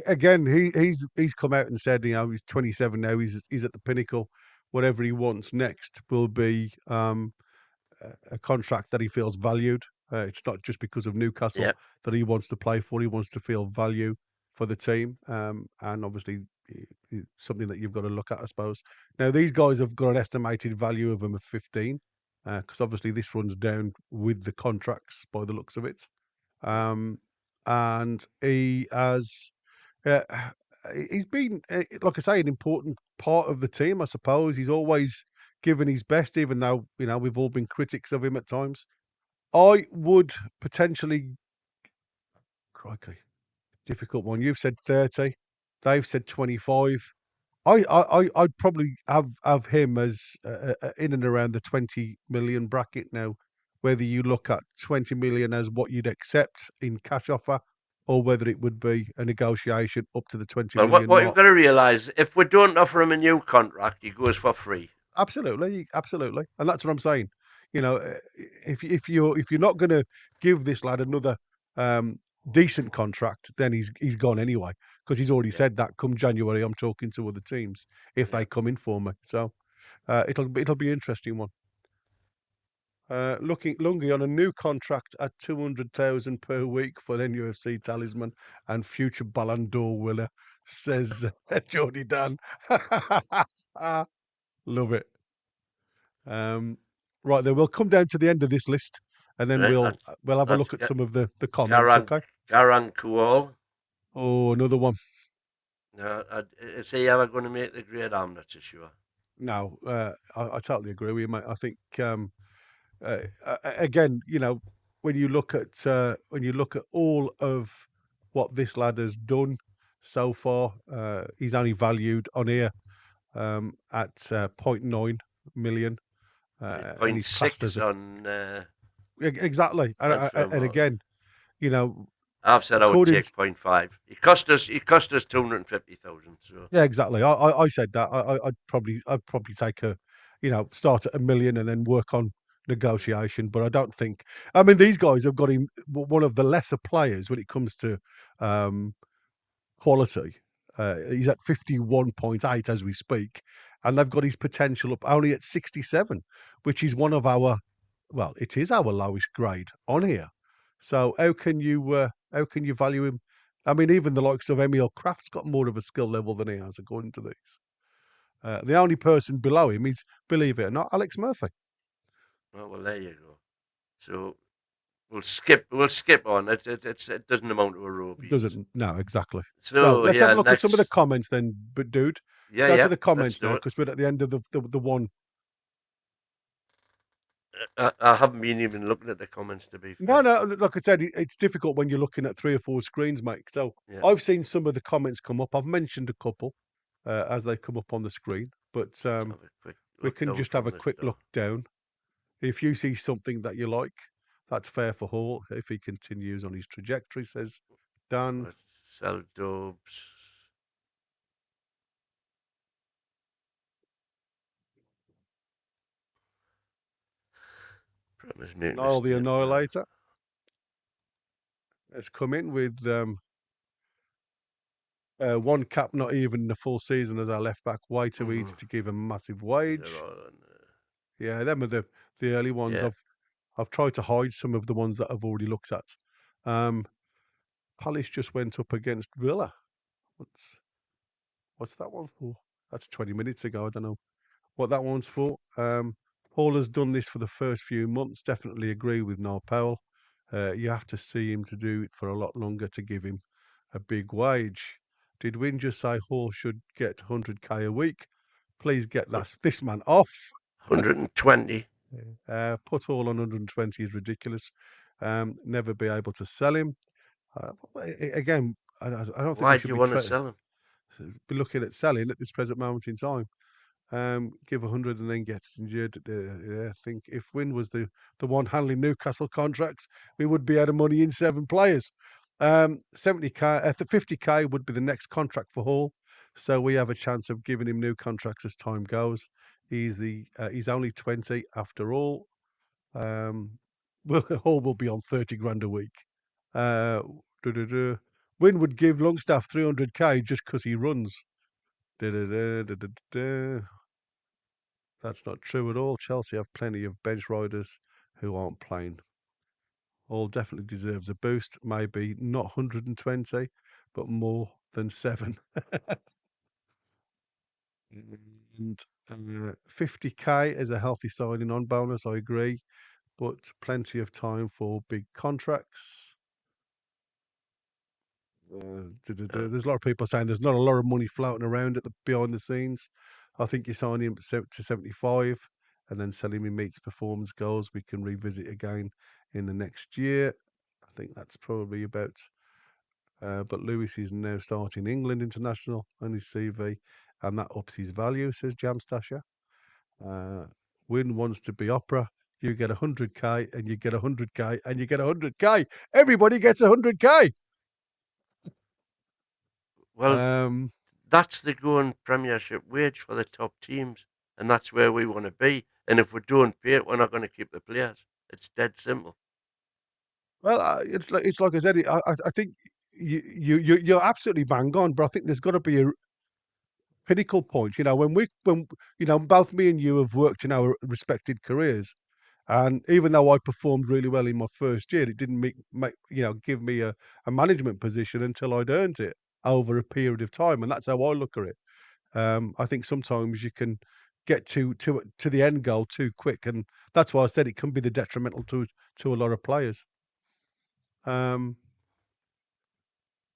Again, he's come out and said, he's 27 now. He's at the pinnacle. Whatever he wants next will be a contract that he feels valued. It's not just because of Newcastle Yeah, that he wants to play for. He wants to feel value for the team, and obviously something that you've got to look at, I suppose. Now these guys have got an estimated value of them of 15, because obviously this runs down with the contracts by the looks of it. yeah. And he has, uh, he's been, like I say, an important part of the team. I suppose he's always given his best, even though we've all been critics of him at times. I would potentially, crikey, difficult one. You've said 30. They've said 25. I'd probably have him as in and around the 20 million bracket now. Whether you look at 20 million as what you'd accept in cash offer, or whether it would be a negotiation up to the 20 Well, million what you've mark. got to realise, if we don't offer him a new contract, he goes for free. Absolutely, absolutely, and that's what I'm saying. If you're not going to give this lad another decent contract, then he's gone anyway, because he's already Yeah, said that come January I'm talking to other teams if yeah. they come in for me. So it'll be an interesting one. Looking Lungi on a new contract at 200,000 per week for NUFC talisman and future Ballon d'Or winner, says Geordie Dan. Love it. Right then, we'll come down to the end of this list, and then Right, we'll have a that's look at some of the comments. Garang Okay. Garang Kuol. Oh, another one. Is he ever going to make the grade? I'm not so sure. No, I totally agree with you, mate. I think again, when you look at all of what this lad has done so far, he's only valued on here at zero point 0.9 million, and Point he's classed as six a on exactly. transfer And market. again, you know, I've said I would according take 0.5. He cost us 250,000. So yeah, exactly. I said that. I'd probably take start at 1 million and then work on negotiation. But I don't think. I mean, these guys have got him one of the lesser players when it comes to um, quality. He's at 51.8 as we speak, and they've got his potential up only at 67, which is one of our, well, it is our lowest grade on here. So how can you value him? I mean, even the likes of Emil Krafth's got more of a skill level than he has, according to these. The only person below him is, believe it or not, Alex Murphy. well, there you go. So we'll skip on. It doesn't amount to a row beans. Doesn't no exactly. So So let's have a here look at some of the next. comments then, but dude, Yeah, go to yeah. the Let's comments now do it. because we're at the end of the one. I haven't been even looking at the comments, to be No, fair. no, like I said, it's difficult when you're looking at 3 or 4 screens, mate. So Yeah. I've seen some of the comments come up. I've mentioned a couple as they come up on the screen, but Let's have a quick we look can down just have from a the quick top. look down. If you see something that you like, that's fair for Hall. If he continues on his trajectory, says Dan. Sell Dubs. Promise making a Niall the statement there. Annihilator has come in with one cap, not even the full season as our left back. Way too easy to give a massive They're wage. all on Yeah, them are the early ones. Yeah. I've tried to hide some of the ones that I've already looked at. Palace just went up against Villa. What's that one for? That's 20 minutes ago. I don't know what that one's for. Paul has done this for the first few months. Definitely agree with Noel Powell. You have to see him to do it for a lot longer to give him a big wage. Did Win just say Hall should get 100k a week? Please get this man off. 120. Put Hall on 120 is ridiculous. Never be able to sell him. Again, I don't think we Why do should you be want to sell him? looking at selling at this present moment in time. Give 100 and then gets injured. I think if Wynn was the one handling Newcastle contracts, we would be out of money in 7 players. 70k, 50k would be the next contract for Hall, so we have a chance of giving him new contracts as time goes. He's only 20 after all. Hall will be on 30 grand a week. Wynn would give Longstaff 300k just because he runs. That's not true at all. Chelsea have plenty of bench riders who aren't playing. All definitely deserves a boost. Maybe not 120, but more than 7. And 50k is a healthy signing on bonus. I agree, but plenty of time for big contracts. There's a lot of people saying there's not a lot of money floating around behind the scenes. I think you sign him to 75 and then sell him in meets performance goals. We can revisit again in the next year. I think that's probably about. But Lewis is now starting England international on his CV, and that ups his value, says Jamstasher. Win wants to be opera. You get 100k, and you get 100k, and you get 100k. Everybody gets 100k. Well, Um, that's the going Premiership wage for the top teams, and that's where we want to be. And if we don't pay it, we're not going to keep the players. It's dead simple. Well, it's like I said. I think you're absolutely bang on, but I think there's got to be a pinnacle point. You know, when both me and you have worked in our respected careers, and even though I performed really well in my first year, it didn't give me a management position until I'd earned it over a period of time, and that's how I look at it. I think sometimes you can get to the end goal too quick, and that's why I said it can be the detrimental to a lot of players.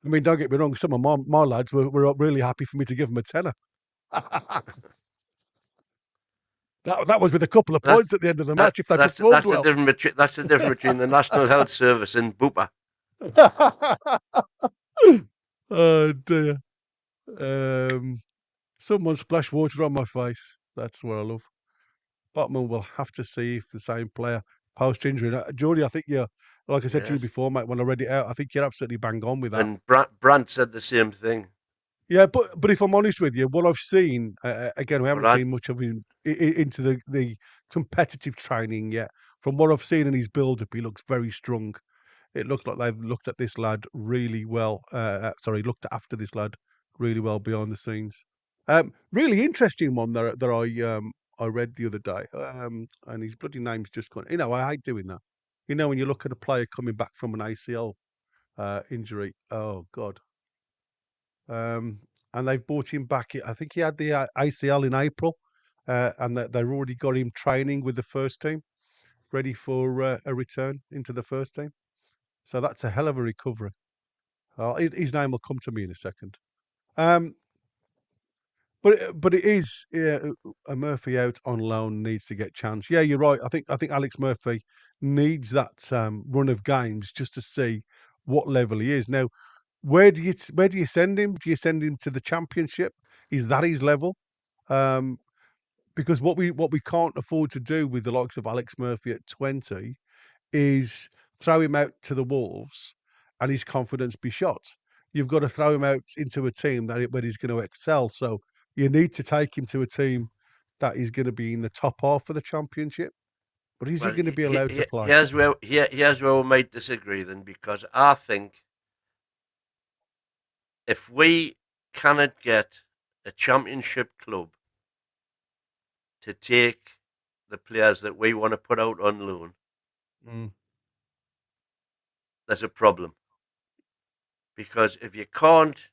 I mean, don't get me wrong, some of my lads were really happy for me to give them a tenner. That was with a couple of That's points at the end of the match if they performed that's the well. difference between the National Health Service and Bupa. Oh dear. Um, Someone splashed water on my face. That's what I love. Botman will have to see if the same player post injury. Geordie, I think you're, like I said to you Yes, before, mate, when I read it out, I think you're absolutely bang on with that. and Brandt said the same thing. Yeah, but if I'm honest with you, what I've seen, again, we haven't Brad, seen much of him into the competitive training yet. From what I've seen in his build up, he looks very strong. It looks like they've looked at this lad really well. Looked after this lad really well behind the scenes. Really interesting one that I read the other day, and his bloody name's just gone. You know, I hate doing that. You know, when you look at a player coming back from an ACL injury, oh God, um, and they've brought him back. I think he had the ACL in April, and they've already got him training with the first team, ready for a return into the first team. So that's a hell of a recovery. His name will come to me in a second. Um, but it is a Murphy out on loan needs to get chance. Yeah, you're right. I think Alex Murphy needs that run of games just to see what level he is. Now, where do you send him? Do you send him to the Championship? Is that his level? Um, because what we can't afford to do with the likes of Alex Murphy at 20 is throw him out to the wolves and his confidence be shot. You've got to throw him out into a team where he's going to excel. So you need to take him to a team that is going to be in the top half of the championship. But is he well, going to be allowed to play? here's where we might disagree then, because I think if we cannot get a Championship club to take the players that we want to put out on loan, Mm. there's a problem. Because if you can't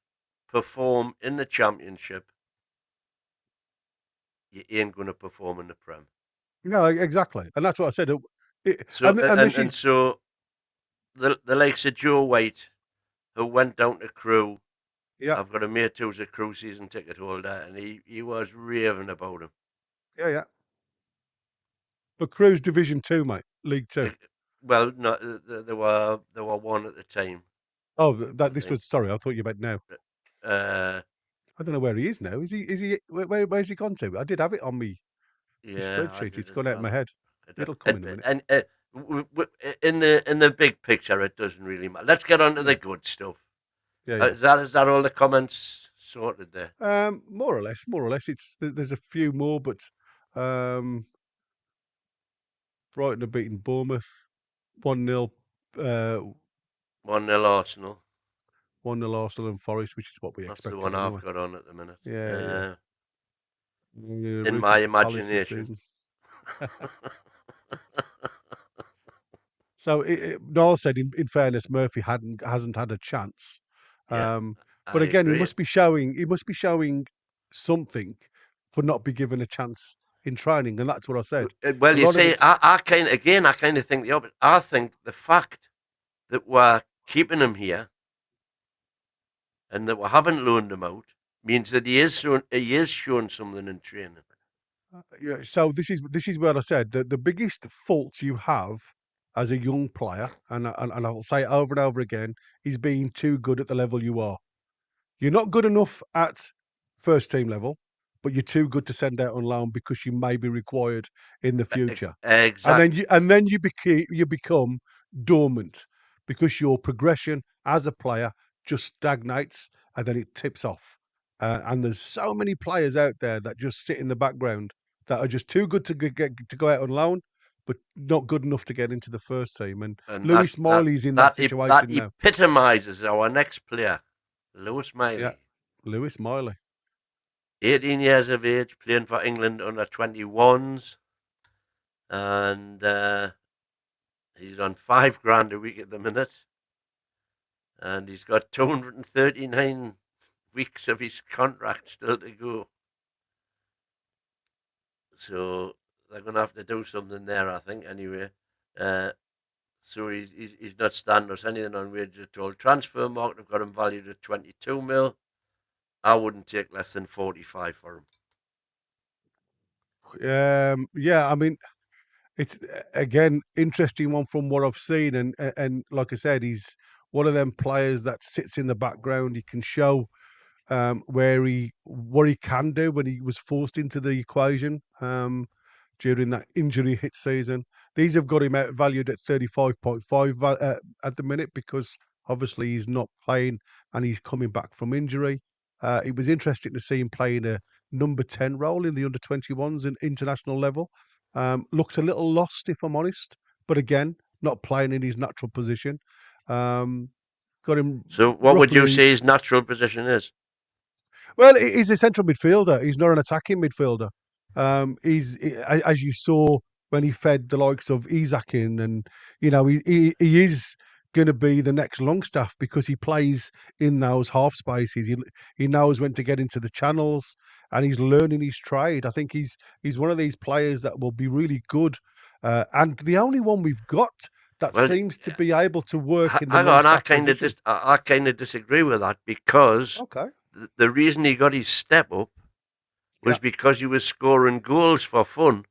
perform in the Championship, you ain't going to perform in the Prem. No, exactly, and that's what I said. So And this and is so the likes of Joe White, who went down to Crewe. yeah, I've got a mate who's a Crewe season ticket holder, and he was raving about him. yeah, yeah. But Crews Division Two, mate, League Two. Well, no, there were one at the time, Oh, I that this think. was sorry. I thought you meant now. Uh, I don't know where he is now. Is he where's he gone to? I did have it on me yeah, I spreadsheet. did It's as gone out of my well. head. It'll come in a minute. And in the big picture, it doesn't really matter. Let's get on to Yeah, the good stuff. yeah, yeah. Is that all the comments sorted there? More or less, more or less. There's a few more, but um, Brighton have beaten Bournemouth 1-0, 1-0 Arsenal. 1-0 Arsenal and Forest, which is what we That's the expected one I've anyway. got on at the minute. Yeah, yeah. You're In rooting my for Palace this imagination. season. So Niall said, in fairness, Murphy hasn't had a chance. Yeah, But I again, he agree. must be showing something for not be given a chance in training, and that's what I said. A Well, you lot of see, it, I kind of think the opposite. I think the fact that we're keeping him here and that we haven't loaned him out means that he is showing something in training. yeah. So this is what I said. The biggest fault you have as a young player, and I'll say it over and over again, is being too good at the level you are. You're not good enough at first team level, but you're too good to send out on loan because you may be required in the future. And then Exactly. you become dormant because your progression as a player just stagnates and then it tips off. And there's so many players out there that just sit in the background that are just too good to go out on loan, but not good enough to get into the first team. And And Lewis Miley's in that that situation now. epitomises our next player, Lewis Yeah, Miley. Lewis Miley. 18 years of age, playing for England under 21s, and he's on £5,000 a week at the minute, and he's got 239 weeks of his contract still to go. So they're going to have to do something there, I think, anyway. So he's not standing us anything on wages at all. Transfer market have got him valued at 22 mil. I wouldn't take less than 45 for him. Yeah, I mean, it's again interesting one from what I've seen, and like I said, he's one of them players that sits in the background. He can show what he can do when he was forced into the equation during that injury hit season. These have got him out valued at 35.5 at the minute because obviously he's not playing and he's coming back from injury. It was interesting to see him playing a number 10 role in the under 21s and international level. Looks a little lost, if I'm honest, but again, not playing in his natural position. Got him So what would you roughly. say his natural position is? Well, he's a central midfielder. He's not an attacking midfielder. As you saw when he fed the likes of Isak in, and he is going to be the next Longstaff because he plays in those half spaces. He knows when to get into the channels, and he's learning his trade. I think he's one of these players that will be really good, and the only one we've got that Well, seems to be able to work in the hang on, Longstaff position. I kind of disagree with that because Okay. the reason he got his step up was Yeah, because he was scoring goals for fun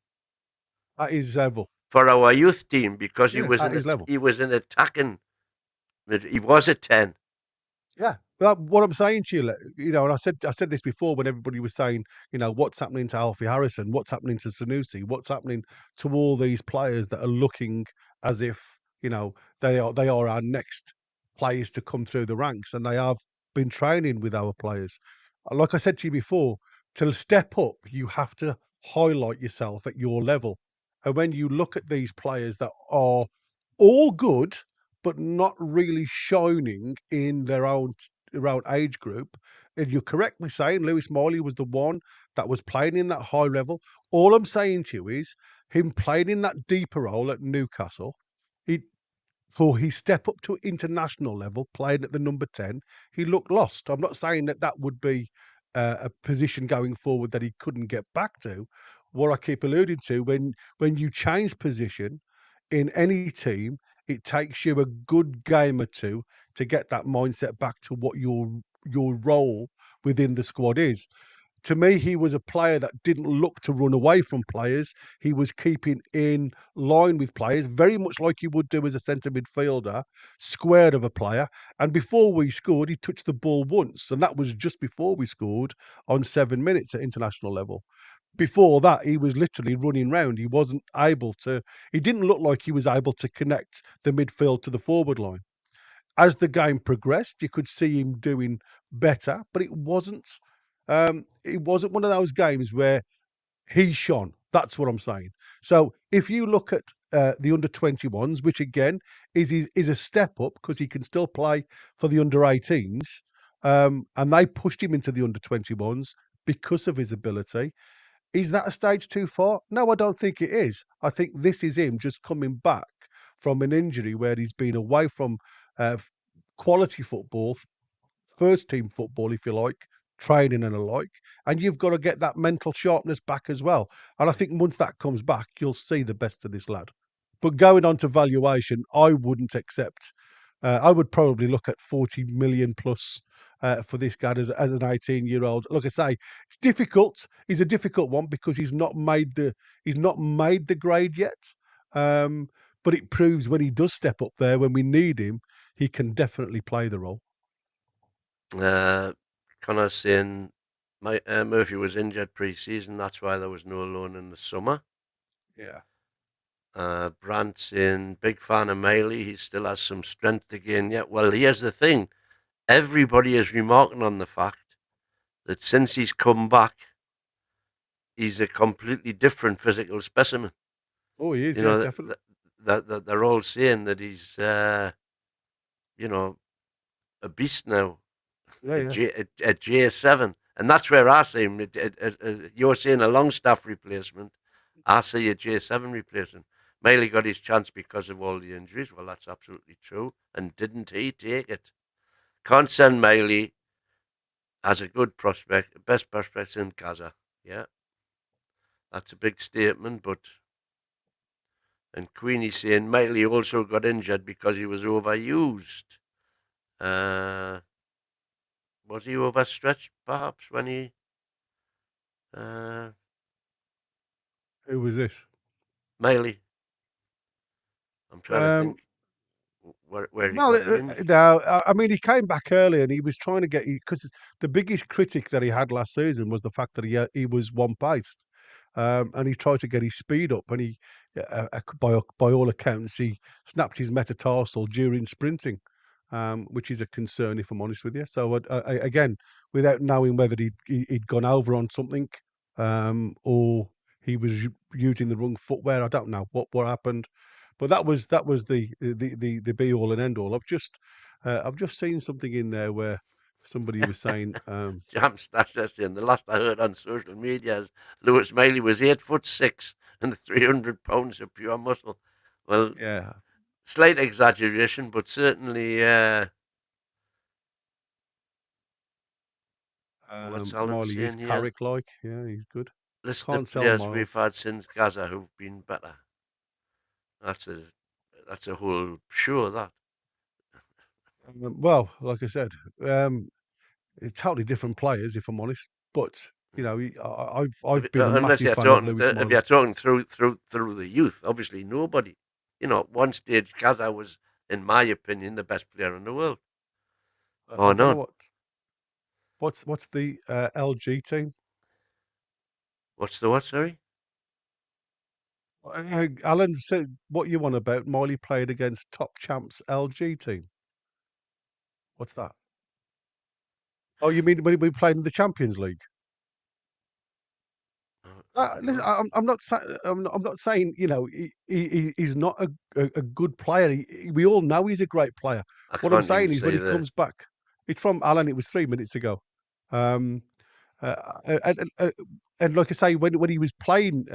at his level. for our youth team because Yeah, at his level. he was an attacking. He was a 10. Yeah. Well, what I'm saying to you, and I said this before when everybody was saying, what's happening to Alfie Harrison, what's happening to Sanusi, what's happening to all these players that are looking as if they are our next players to come through the ranks, and they have been training with our players. Like I said to you before, to step up, you have to highlight yourself at your level, and when you look at these players that are all good but not really shining in their own age group. And you're correct me saying Lewis Miley was the one that was playing in that high level. All I'm saying to you is him playing in that deeper role at Newcastle. He For his step up to international level, playing at the number 10, he looked lost. I'm not saying that that would be a position going forward that he couldn't get back to. What I keep alluding to, when you change position in any team, it takes you a good game or two to get that mindset back to what your role within the squad is. To me, he was a player that didn't look to run away from players. He was keeping in line with players, very much like you would do as a centre midfielder, squared of a player. And before we scored, he touched the ball once, and that was just before we scored on 7 minutes at international level. Before that, he was literally running round. He didn't look like he was able to connect the midfield to the forward line. As the game progressed, you could see him doing better, but it wasn't one of those games where he shone. That's what I'm saying. So if you look at the under 21s, which again is a step up because he can still play for the under 18s, and they pushed him into the under 21s because of his ability. Is that a stage too far? No, I don't think it is. I think this is him just coming back from an injury where he's been away from uh, quality football, first team football, if you like, training and the like. And you've got to get that mental sharpness back as well. And I think once that comes back, you'll see the best of this lad. But going on to valuation, I wouldn't accept. I would probably look at 40 million plus for this guy as an 18-year-old. Like I say, it's difficult. He's a difficult one because he's not made the grade yet. But it proves when he does step up there, when we need him, he can definitely play the role. Connor saying Murphy was injured pre-season. That's why there was no loan in the summer. Yeah. Brant saying big fan of Miley. He still has some strength to gain yet. Well, here's the thing. Everybody is remarking on the fact that since he's come back, he's a completely different physical specimen. Oh, he is, You yeah, know, definitely. that they're all saying that he's, you know, a beast now, Yeah, yeah. a J7, and that's where I see him. You're saying a Longstaff replacement. I see a J7 replacement. Miley got his chance because of all the injuries. Well, that's absolutely true. And didn't he take it? Can't send Miley as a good prospect, best prospect in Gaza. Yeah, that's a big statement. But and Queenie saying Miley also got injured because he was overused. Uh, was he overstretched perhaps when he? Uh, Who was this? Miley. I'm trying to Um, think where he Well, got the injury. no, I mean, he came back early and he was trying to get because the biggest critic that he had last season was the fact that he was one paced, and he tried to get his speed up, and by all accounts, he snapped his metatarsal during sprinting, which is a concern if I'm honest with you. So again, without knowing whether he'd gone over on something, or he was using the wrong footwear, I don't know what happened. But that was the be all and end all. I've just seen something in there where somebody was saying, Jam Stash saying the last I heard on social media is Lewis Miley was 8'6" and 300 pounds of pure muscle. Well, yeah, slight exaggeration, but certainly, what's Alan Miley is saying here? Carrick like. Yeah, he's good. List the Can't sell players we've Miles. had since Gaza who've been better. That's a that's a whole show. That Well, like I said, it's totally different players if I'm honest. But I've been a unless massive you're fan of talking, Lewis if Miley. you're talking through the youth, obviously nobody. You know, at one stage Gaza was, in my opinion, the best player in the world. I Oh don't know no, what's the LG team. what's the what? Sorry. Alan said what you want about Miley played against top champs LG team. What's that? Oh, you mean when we played in the Champions League? I don't Listen, know. I'm not saying he's not a good player. We all know he's a great player. I What I'm can't even saying is when see he the. comes back, it's from Alan. It was 3 minutes ago. Um, uh, and like I say, when he was playing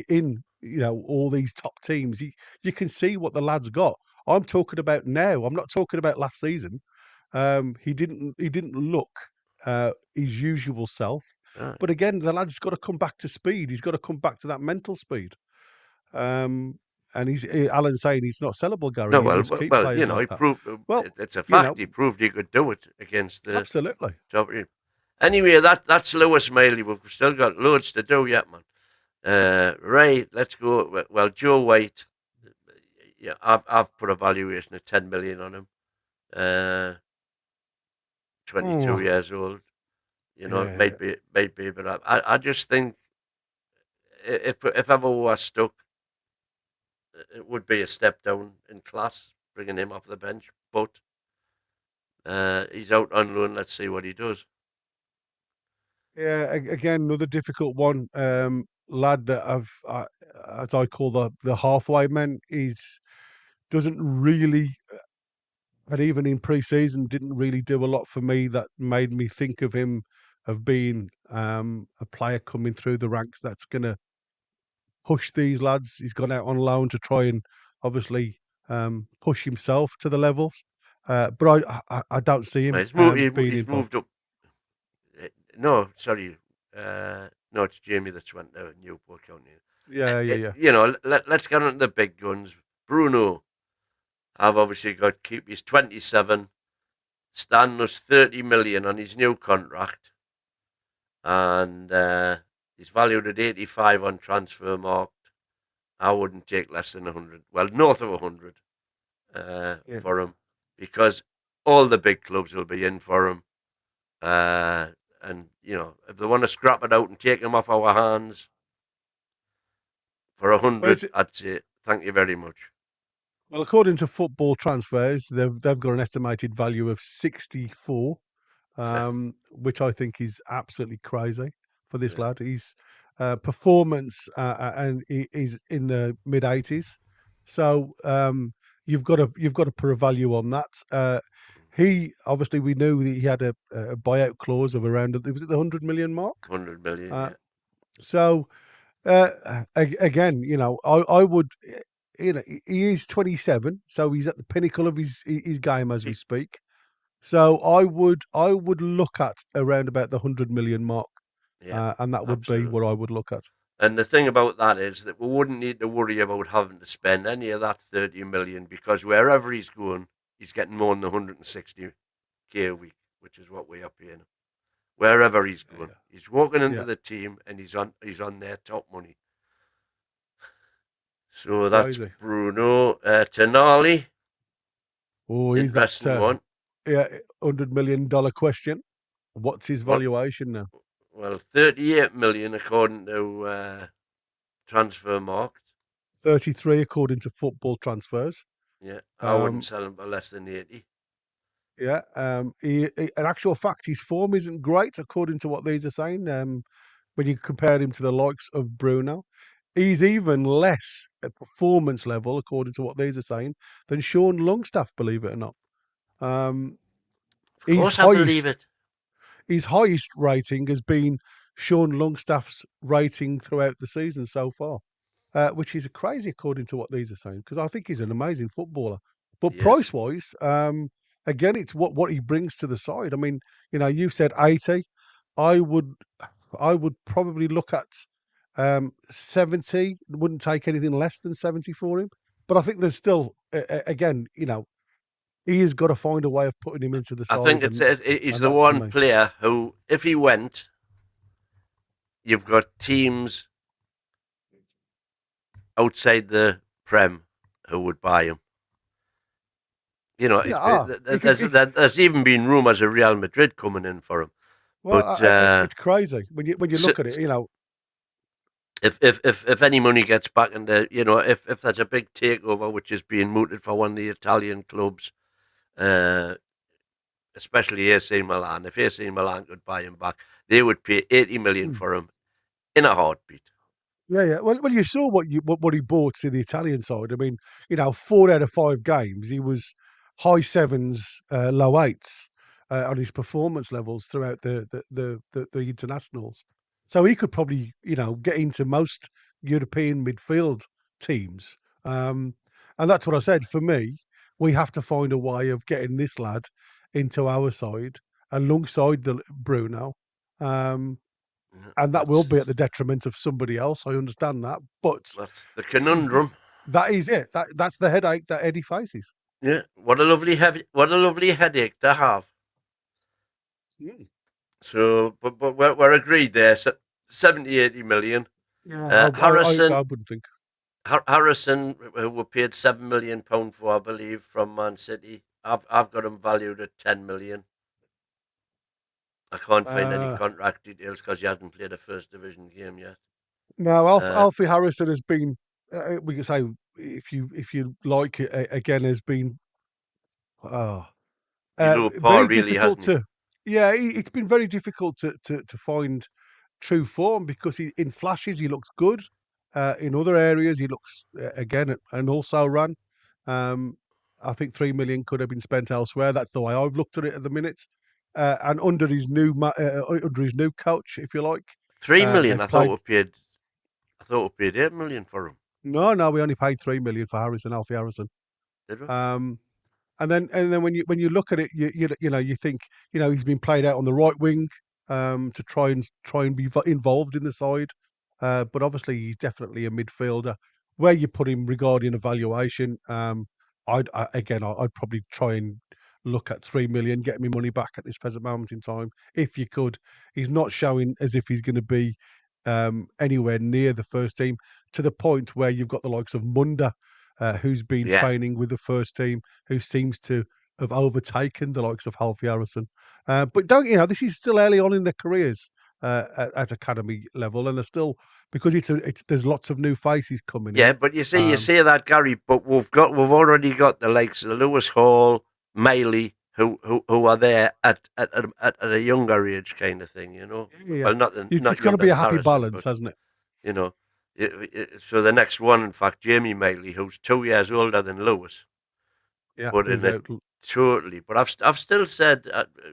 in all these top teams, you can see what the lads got. I'm talking about now. I'm not talking about last season. He didn't look his usual self. Uh, But again, the lad's got to come back to speed. He's got to come back to that mental speed. Um, and Alan's saying he's not sellable, Gary. no, You must keep you players know, like he that. proved Well, it's a you fact. know, He proved he could do it against the absolutely. top. Anyway, that's Lewis Miley. We've still got loads to do yet, man. Right, let's go. Well, Joe White. Yeah, I've put a valuation of 10 million on him. Uh, 22 Oh, years old. You know, yeah. maybe, but I just think if ever we were stuck, it would be a step down in class bringing him off the bench. But he's out on loan. Let's see what he does. Yeah, again, another difficult one. Lad that as I call the halfway man, he's doesn't really, and even in pre-season, didn't really do a lot for me. That made me think of him of being a player coming through the ranks that's going to push these lads. He's gone out on loan to try and obviously push himself to the levels, but I don't see Well, him being he's moved involved. up. No, sorry. No, it's Jamie that's went to Newport County. Yeah, yeah, yeah. You know, let's get on to the big guns. Bruno, I've obviously got keep. He's 27. Stan us 30 million on his new contract, and he's valued at 85 on transfer market. I wouldn't take less than 100. Well, north of 100 Yeah. for him because all the big clubs will be in for him. And you know, if they want to scrap it out and take him off our hands for a Well, hundred, I'd say thank you very much. well, according to Football Transfers, they've got an estimated value of 64, which I think is absolutely crazy for this lad. performance, and he's in the mid 80s. So you've got to put a value on that. He obviously we knew that he had a buyout clause of around was it the 100 million mark. 100 million, Uh, yeah. so again, I would, he is 27, so he's at the pinnacle of his game as we He- speak. So I would look at around about the 100 million mark, Yeah, and that would be what absolutely. I would look at. And the thing about that is that we wouldn't need to worry about having to spend any of that 30 million because wherever he's going, he's getting more than 160k a week, which is what we are paying him. Wherever he's going, Yeah, he's walking into yeah, the team and he's on their top money. So that's crazy. Bruno. Tonali, Oh, he's that interesting one. yeah $100 million question. What's his Well, valuation now? well, 38 million according to transfer market. 33 according to Football Transfers. Yeah, I wouldn't Um, sell him for less than 80. yeah, in actual fact, his form isn't great according to what these are saying. When you compare him to the likes of Bruno, he's even less at performance level, according to what these are saying, than Sean Longstaff. Believe it or not, um, Of his course, I believe highest it. his highest rating has been Sean Longstaff's rating throughout the season so far, which is crazy according to what these are saying. Because I think he's an amazing footballer, but Yes. price wise, again, it's what he brings to the side. I mean, you've said 80. I would I would probably look at 70. Wouldn't take anything less than 70 for him. But I think there's still, again, he has got to find a way of putting him into the I think side, it's and he's and the that's to one me. player who, if he went, you've got teams outside the Prem who would buy him. You know, Yeah, he could. there's even been rumours of Real Madrid coming in for him. Well, But it's crazy when you look at it. if any money gets back into, if there's a big takeover which is being mooted for one of the Italian clubs, uh, especially AC Milan, if AC Milan could buy him back, they would pay 80 million Mm. for him in a heartbeat. Yeah, yeah. Well, you saw what he brought to the Italian side. I mean, 4 out of 5 games, he was high sevens, low eights on his performance levels throughout the internationals. So he could probably, get into most European midfield teams. Um, and that's what I said. For me, we have to find a way of getting this lad into our side alongside the Bruno. Um, Yeah, and that will be at That's the detriment of somebody else. I understand that, but that's the conundrum. that is it. That's the headache that Eddie faces. Yeah, what a lovely headache to have. Mm. So, but we're agreed there. So 70, 80 million. Yeah, I Harrison, wouldn't think. Harrison, who were paid £7 million for, I believe, from Man City. I've got him valued at 10 million. I can't find any Uh, contract details because he hasn't played a first division game yet. no, Uh, Alfie Harrison has been. We can say if you like it again has been. Oh, below par, very really, difficult hasn't he? to. Yeah, it's been very difficult to find true form because in flashes he looks good. In other areas he looks again and also run. Um, I think 3 million could have been spent elsewhere. That's the way I've looked at it at the minute. And under his new coach, if you like, Three million. they've played. I thought we paid 8 million for him. No, we only paid 3 million for Alfie Harrison. Did we? Um, and then when you look at it, you think he's been played out on the right wing to try and be involved in the side, but obviously he's definitely a midfielder. Where you put him regarding evaluation, I'd probably try and look at 3 million, get me money back at this present moment in time if you could. He's not showing as if he's going to be anywhere near the first team to the point where you've got the likes of Munda, who's been Yeah. training with the first team, who seems to have overtaken the likes of Alfie Harrison. But don't this is still early on in their careers at academy level, and they're still because there's lots of new faces coming Yeah, in. but you Um, say that, Gary, but we've already got the likes of Lewis Hall, Miley. who are there at a younger age, kind of thing, you know. Yeah, Well, it's not got to younger be a than happy Harrison, balance, but hasn't it? you know. So the next one, in fact, Jamie Miley, who's 2 years older than Lewis, Yeah, but who's in a out? totally. But I've still said,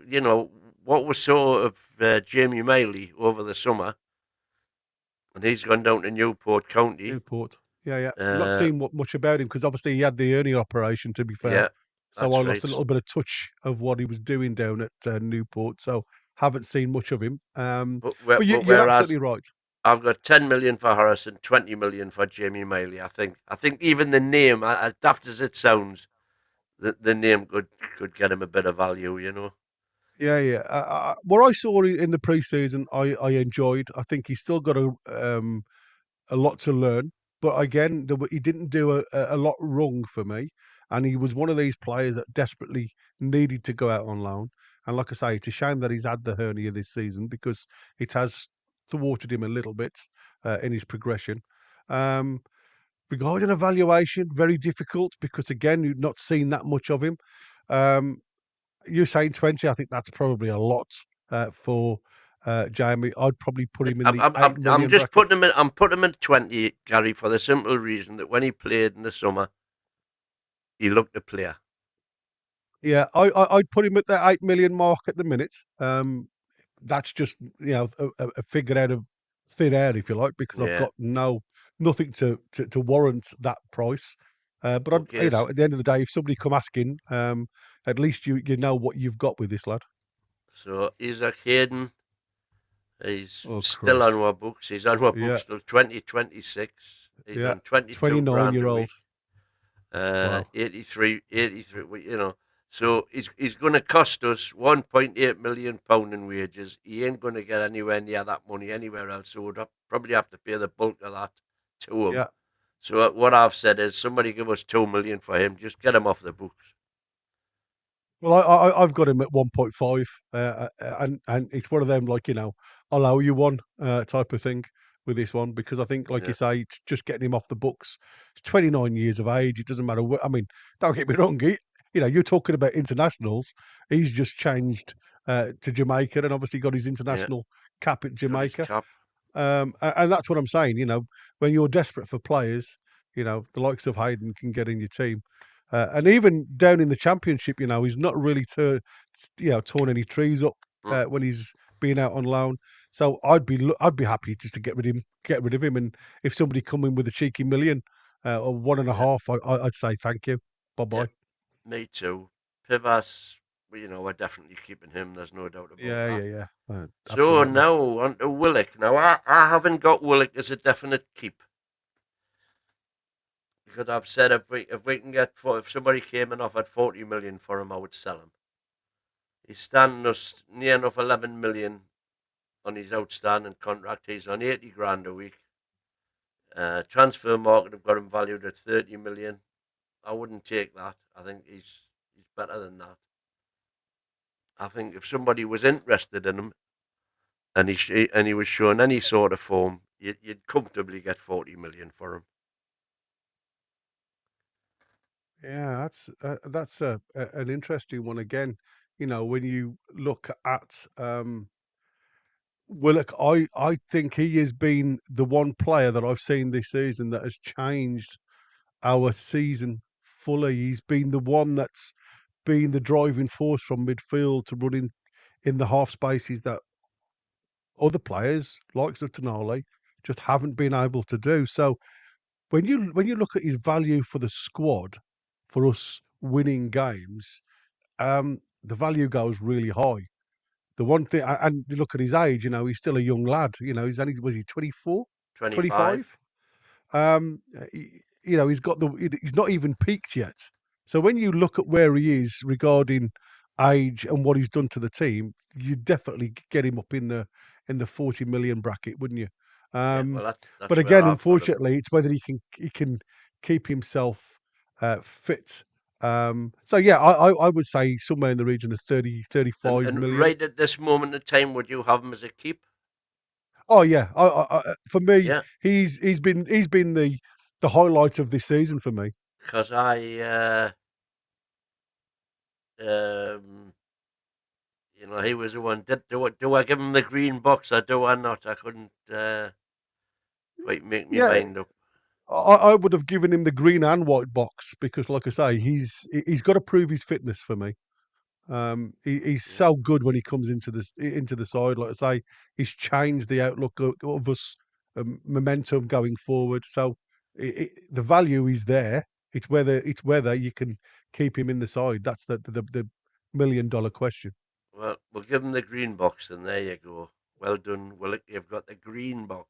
you know, what was sort of Jamie Miley over the summer, and he's gone down to Newport County. Newport. Yeah, yeah. Not Uh, seen much about him because obviously he had the hernia operation, to be fair. yeah, So I that's lost right. a little bit of touch of what he was doing down at Newport. So haven't seen much of him. But you're Whereas absolutely right. I've got 10 million for Harrison, 20 million for Jamie Miley. I think even the name, as daft as it sounds, the name could get him a bit of value, you know. Yeah, yeah. What I saw in the preseason, I enjoyed. I think he's still got a lot to learn. But again, he didn't do a lot wrong for me. And he was one of these players that desperately needed to go out on loan. And like I say, it's a shame that he's had the hernia this season because it has thwarted him a little bit in his progression. Um, Regarding evaluation, very difficult because again, you've not seen that much of him. Um, you're saying 20. I think that's probably a lot for Jamie. I'd probably put him in the 8 I'm million just bracket. putting him in. I'm putting him in 20, Gary, for the simple reason that when he played in the summer, he looked a player. Yeah, I'd put him at the 8 million mark at the minute. That's just a figure out of thin air, if you like, because I've Yeah. got nothing to warrant that price. But Okay. at the end of the day, if somebody come asking, at least you know what you've got with this lad. So Isaac Hayden, he's Oh still on Christ, our books. He's on our yeah, books till 2026. He's yeah, on 22 grand 29-year a old. week. Wow, 83, you know. So he's going to cost us 1.8 million pound in wages. He ain't going to get anywhere near that money anywhere else. So we'd probably have to pay the bulk of that to him. yeah. So what I've said is, somebody give us 2 million for him. Just get him off the books. Well, I've got him at 1.5, and it's one of them like I'll owe you one type of thing with this one because I think, like you Yeah, say, it's just getting him off the books. He's 29 years of age. It doesn't matter what. I mean, don't get me wrong. You're talking about internationals. He's just changed to Jamaica and obviously got his yeah. international cap at Got his Jamaica. cap. And that's what I'm saying. When you're desperate for players, the likes of Hayden can get in your team. And even down in the championship, he's not really torn any trees up Mm, when he's been out on loan. So I'd be happy just to get rid of him. And if somebody come in with a cheeky million or one and a yeah, half, I'd say thank you, bye yeah. bye. Me too. Pivas, we're definitely keeping him. There's no doubt about Yeah, that. yeah, yeah, So absolutely. now on to Willock. Now I haven't got Willock as a definite keep because I've said if we can get if somebody came and offered 40 million for him, I would sell him. He's standing us near enough 11 million on his outstanding contract. He's on 80 grand a week. Transfer market have got him valued at 30 million. I wouldn't take that. I think he's better than that. I think if somebody was interested in him and he was showing any sort of form, you'd comfortably get 40 million for him. Yeah, that's an interesting one again. When you look at Willock, I think he has been the one player that I've seen this season that has changed our season fully. He's been the one that's been the driving force from midfield to running in the half spaces that other players, likes of Tonali, just haven't been able to do. So when you look at his value for the squad, for us winning games, the value goes really high. The one thing, and you look at his age, he's still a young lad. He's only, was he 24, 25. 25? He's got he's not even peaked yet. So when you look at where he is regarding age and what he's done to the team, you definitely get him up in the 40 million bracket, wouldn't you? Yeah, Um, well, but that's where again, I've got him. unfortunately, it's whether he can keep himself fit. So yeah, I would say somewhere in the region of 30, And 35 and million. right at this moment in time, would you have him as a keep? Oh yeah, for me, Yeah, he's been the highlight of this season for me. because he was the one. Do I give him the green box or do I not? I couldn't quite make my Yeah, mind up. I would have given him the green and white box because, like I say, he's got to prove his fitness for me. He's Yeah. so good when he comes into the side. Like I say, he's changed the outlook of us, momentum going forward. So the value is there. It's whether you can keep him in the side. That's the $1 million question. Well, we'll give him the green box, and there you go. Well done, Willock. You've got the green box.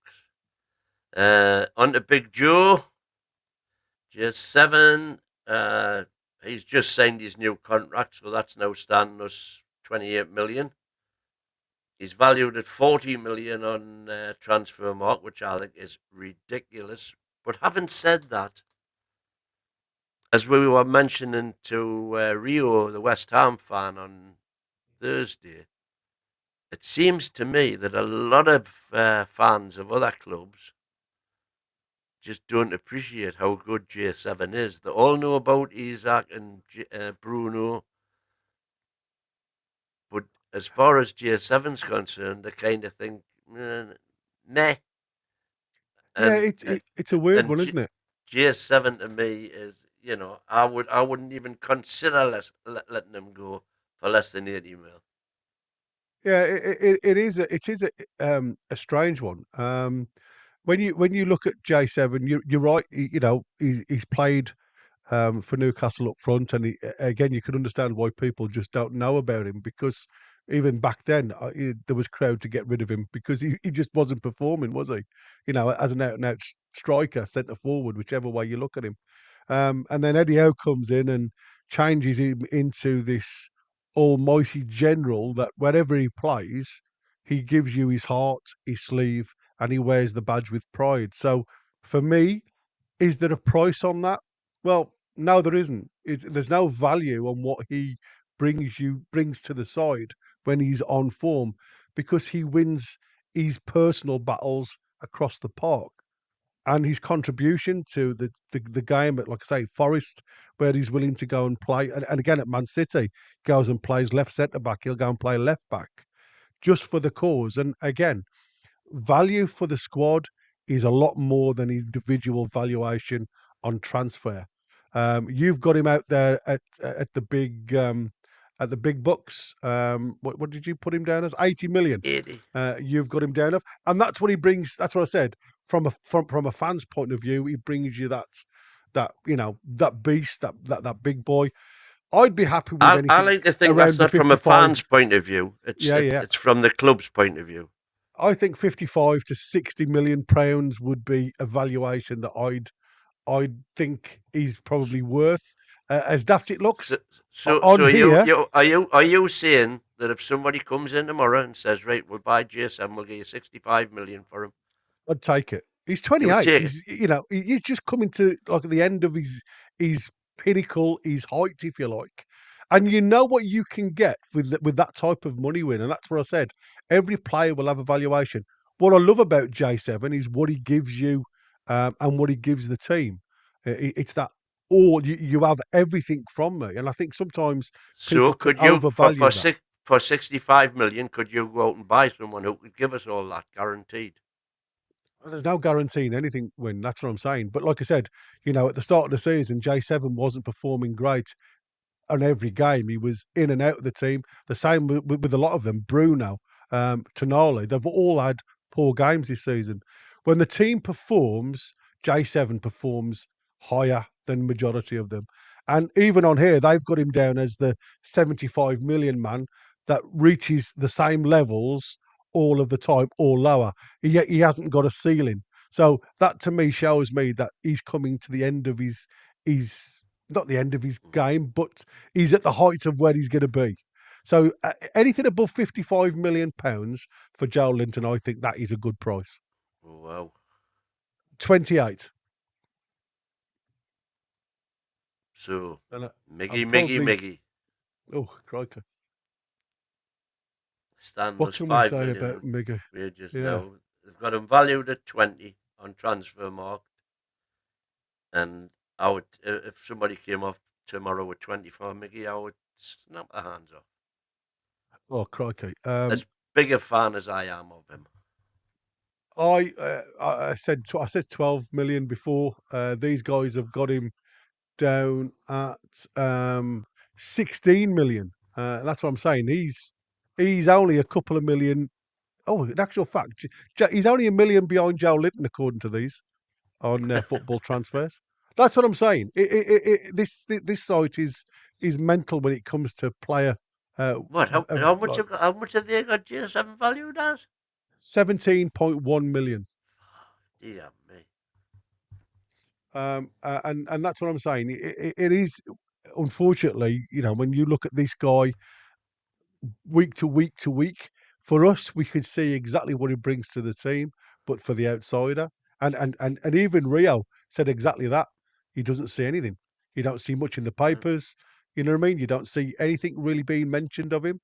On to Big Joe. Just seven. He's just signed his new contract, so that's now standing us 28 million. He's valued at 40 million on transfer mark, which I think is ridiculous. But having said that, as we were mentioning to Rio, the West Ham fan, on Thursday, it seems to me that a lot of fans of other clubs just don't appreciate how good J7 is. They all know about Isak and Bruno, but as far as J7's concerned, they kind of think, meh. Yeah, And it's a weird and one, isn't it? J7 to me is, I wouldn't even consider letting him go for less than 80 mil. Yeah, it is a strange one. When you look at J7, you're right. He's played for Newcastle up front, and again, you can understand why people just don't know about him because even back then there was crowd to get rid of him because he just wasn't performing, was he? As an out and out striker, centre forward, whichever way you look at him. And then Eddie Howe comes in and changes him into this almighty general that wherever he plays, he gives you his heart, his sleeve, and he wears the badge with pride. So for me, is there a price on that? Well, no, there isn't. There's no value on what he brings to the side when he's on form because he wins his personal battles across the park and his contribution to the game at, like I say, Forest, where he's willing to go and play, and again at Man City, goes and plays left centre back. He'll go and play left back just for the cause. And again, value for the squad is a lot more than individual valuation on transfer. You've got him out there at the big bucks. What did you put him down as? 80 million. 80. You've got him down of, and that's what he brings. That's what I said. From a fan's point of view, he brings you that beast, that big boy. I'd be happy with I anything like to think that's around the not from a 55. fan's point of view. Yeah, yeah. It's from the club's point of view. I think 55 to 60 million pounds would be a valuation that I'd think he's probably worth. As daft it So, looks so on you, here, you are you saying that if somebody comes in tomorrow and says, right, we'll buy Jason, we'll give you 65 million for him, I'd take it. He's you would 28. take it? He's just coming to like the end of his pinnacle, his height, if you like. And you know what you can get with that type of money win, and that's what I said. Every player will have a valuation. What I love about J7 is what he gives you, and what he gives the team. It's that all you have everything from me, and I think sometimes So people can could you, overvalue that. for 65 million, could you go out and buy someone who could give us all that guaranteed? There's no guarantee in anything win. That's what I'm saying. But like I said, at the start of the season, J7 wasn't performing great on every game. He was in and out of the team. The same with a lot of them. Bruno, Tonali, they've all had poor games this season. When the team performs, J7 performs higher than majority of them. And even on here, they've got him down as the 75 million man that reaches the same levels all of the time or lower. He hasn't got a ceiling. So that to me shows me that he's coming to the end of his not the end of his game, but he's at the height of where he's going to be. So anything above £55 million for Joe Linton, I think that is a good price. Oh, wow. 28. So, And I'm Miggy, Miggy, probably, Miggy, oh, crikey. stand What us can we 5 say million about on Miggy? wages Yeah. now. They've got him valued at 20 on transfer mark. And I would, if somebody came off tomorrow with 24, Mickey, I would snap the hands off. Oh, crikey. As big a fan as I am of him. I said 12 million before. These guys have got him down at 16 million. That's what I'm saying. He's only a couple of million. Oh, in actual fact, he's only a million behind Joe Linton, according to these on football transfers. That's what I'm saying. This site is mental when it comes to player. What? How much? Like How much have they got GS7 valued as? 17.1 million. Dear me. And that's what I'm saying. It is, unfortunately, when you look at this guy week to week to week, for us, we could see exactly what he brings to the team, but for the outsider, and even Rio said exactly that. He doesn't see anything. You don't see much in the papers. You know what I mean? You don't see anything really being mentioned of him.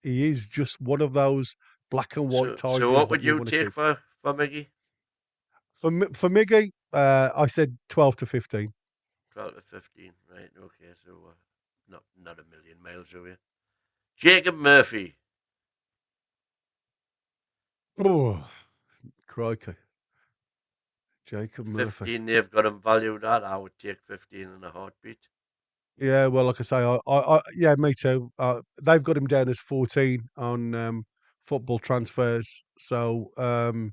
He is just one of those black and white So tigers what that would you you want to take keep. for Miggy? For Miggy, I said 12 to 15. 12 to 15, right? Okay, so not a million miles away. Jacob Murphy. Oh, crikey. Jacob Murphy. 15 they've got him valued at. I would take 15 in a heartbeat. Yeah, well, like I say, yeah, me too. They've got him down as 14 on football transfers. So, and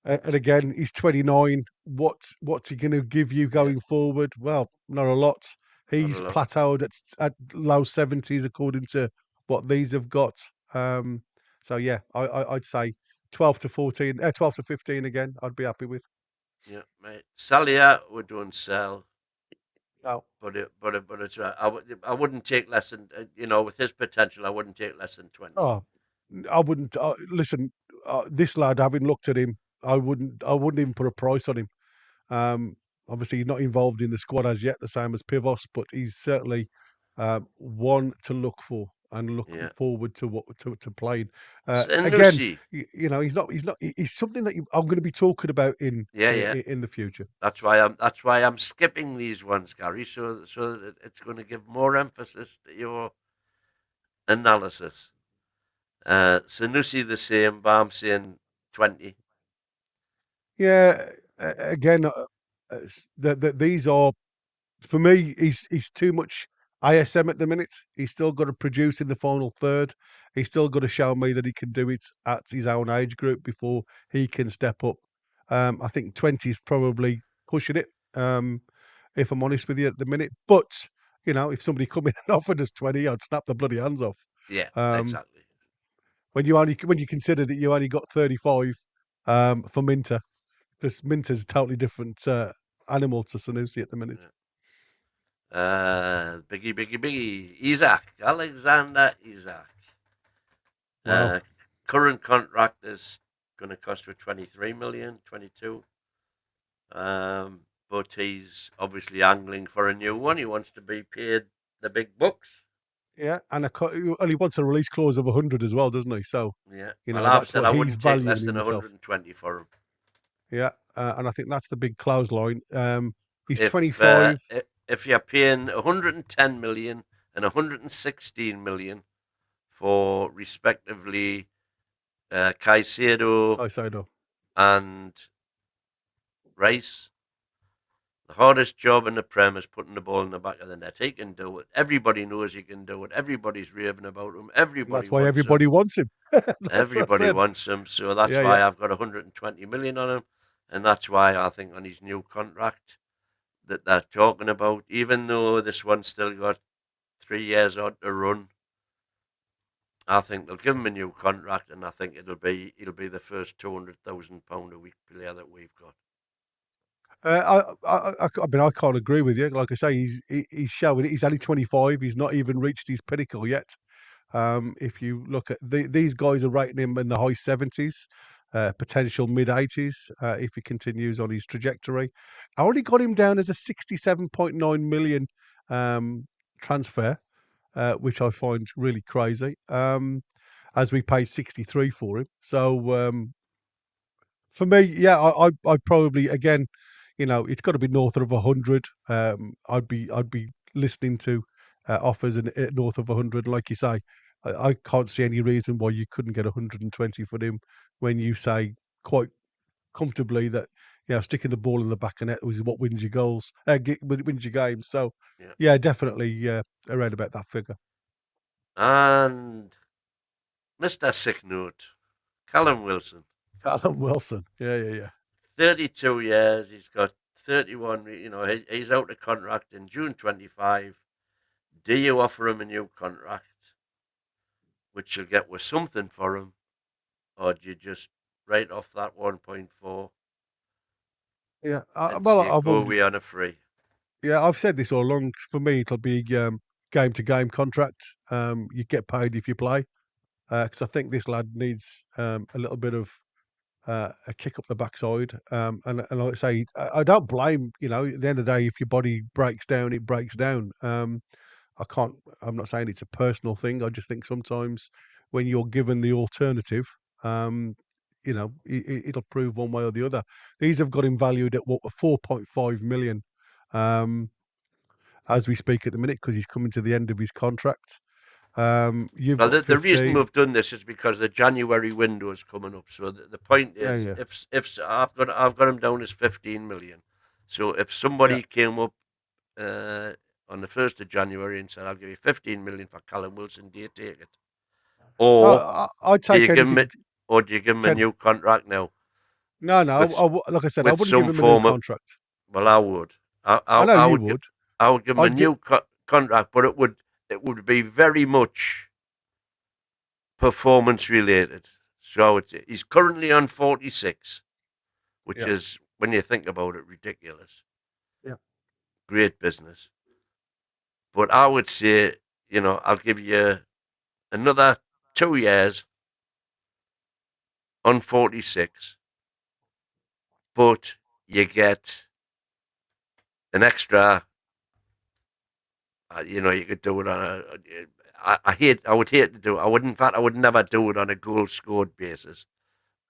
again, he's 29. What's he going to give you Yeah, going forward? Well, not a lot. not He's a lot. plateaued at low 70s according to what these have got. So yeah, I'd say 12 to 14, 12 to 15 again. I'd be happy with. Yeah, mate. Salia would don't sell, Oh, but it's right. I wouldn't take less than with his potential. I wouldn't take less than 20. oh, I wouldn't listen. This lad, having looked at him, I wouldn't even put a price on him. Um, Obviously, he's not involved in the squad as yet, the same as Pivos, but he's certainly one to look for and look Yeah. forward to what to playing. Again, Sanusi. He's something that I'm going to be talking about Yeah, yeah. in the future. That's why I'm skipping these ones, Gary. So that it's going to give more emphasis to your analysis. Sanusi the same, but I'm saying 20. Yeah, again, these are for me, he's too much ISM at the minute. He's still got to produce in the final third. He's still got to show me that he can do it at his own age group before he can step up. I think 20 is probably pushing it, if I'm honest with you at the minute. But, if somebody come in and offered us 20, I'd snap the bloody hands off. Yeah, Um, exactly. when you consider that you only got 35 for Minter, because Minter's a totally different animal to Sanusi at the minute. Yeah. Biggie. Isak, Alexander Isak. Wow. Current contract is going to cost for 23 million, 22. But he's obviously angling for a new one. He wants to be paid the big bucks. Yeah, and he wants a release clause of 100 as well, doesn't he? So, Yeah. Well, I've that's said what I he's wouldn't take valuing less in than himself. 120 for him. Yeah, and I think that's the big close line. He's If 25. if you're paying 110 million and 116 million for respectively Caicedo Caicedo. and Rice, the hardest job in the Prem is putting the ball in the back of the net. He can do it. Everybody knows he can do it. Everybody's raving about him. And Everybody that's why wants him. everybody wants him. That's what I Everybody said. wants him. So that's Yeah, yeah. why I've got 120 million on him. And that's why I think on his new contract that they're talking about, even though this one's still got 3 years on to run, I think they'll give him a new contract, and I think it'll be the first £200,000 a week player that we've got. I mean, I can't agree with you. Like I say, he's showing it. He's only 25. He's not even reached his pinnacle yet. If you look at these guys are rating him in the high 70s, potential mid 80s, if he continues on his trajectory. I already got him down as a 67.9 million transfer, which I find really crazy. As we paid 63 for him. So for me, yeah, I probably again, it's got to be north of 100. I'd be listening to offers north of 100. Like you say, I can't see any reason why you couldn't get 120 for him when you say quite comfortably that sticking the ball in the back of net is what wins your goals, wins your games. So Yeah. yeah, definitely around about that figure. And Mr. Sick Note, Callum Wilson, Callum Wilson, yeah. 32 years. He's got 31. He's out of contract in June 25. Do you offer him a new contract, which you'll get with something for him, or do you just write off that 1.4 Yeah, and well, say I've go already, away on a free? yeah, I've said this all along. For me, it'll be game to game contract. You get paid if you play, because I think this lad needs a little bit of a kick up the backside. And like I say, I don't blame. At the end of the day, if your body breaks down, it breaks down. I can't. I'm not saying it's a personal thing. I just think sometimes when you're given the alternative, um, it'll prove one way or the other. These have got him valued at what 4.5 million, um, as we speak at the minute because he's coming to the end of his contract. You've Well, got the reason 15. we've done this is because the January window is coming up. So the point Yeah, is, yeah, if I've got him down as 15 million. So if yeah. somebody came up uh, on the 1st of January and said, "I'll give you 15 million for Callum Wilson," do you take it, or I'd do you take give him anything. it, or do you give him a Said new contract now no, no. with Like I said, I with wouldn't give some him a new form of? contract. Well, I would. I know I you would would. I would give him a I'd get. new contract, but it would be very much performance related. So he's currently on 46, which Yeah, is, when you think about it, ridiculous. yeah. Great business. But I would say, I'll give you another 2 years on 46, but you get an extra. You could do it on a. I would hate to do it. In fact, I would never do it on a goal scored basis.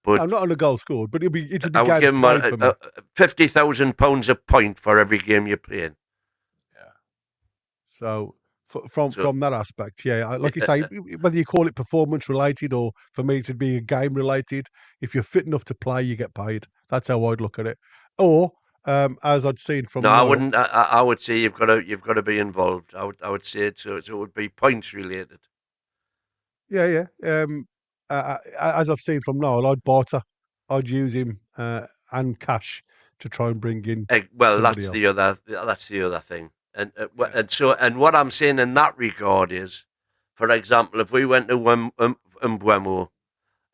No, But not on a goal scored, but it'll be I would games give him played for me. £50,000 a point for every game you're playing. Yeah. So from So from that aspect, yeah, like you say, whether you call it performance related or for me to be a game related, if you're fit enough to play, you get paid. That's how I'd look at it. Or as I'd seen no, from I Niall, wouldn't. I would say you've got to be involved. I would say it. So it would be points related. yeah, yeah. As I've seen from Niall, I'd barter. I'd use him and cash to try and bring in Well, somebody that's the else. other. That's the other thing. And Yeah. what I'm saying in that regard is, for example, if we went to Mbwemo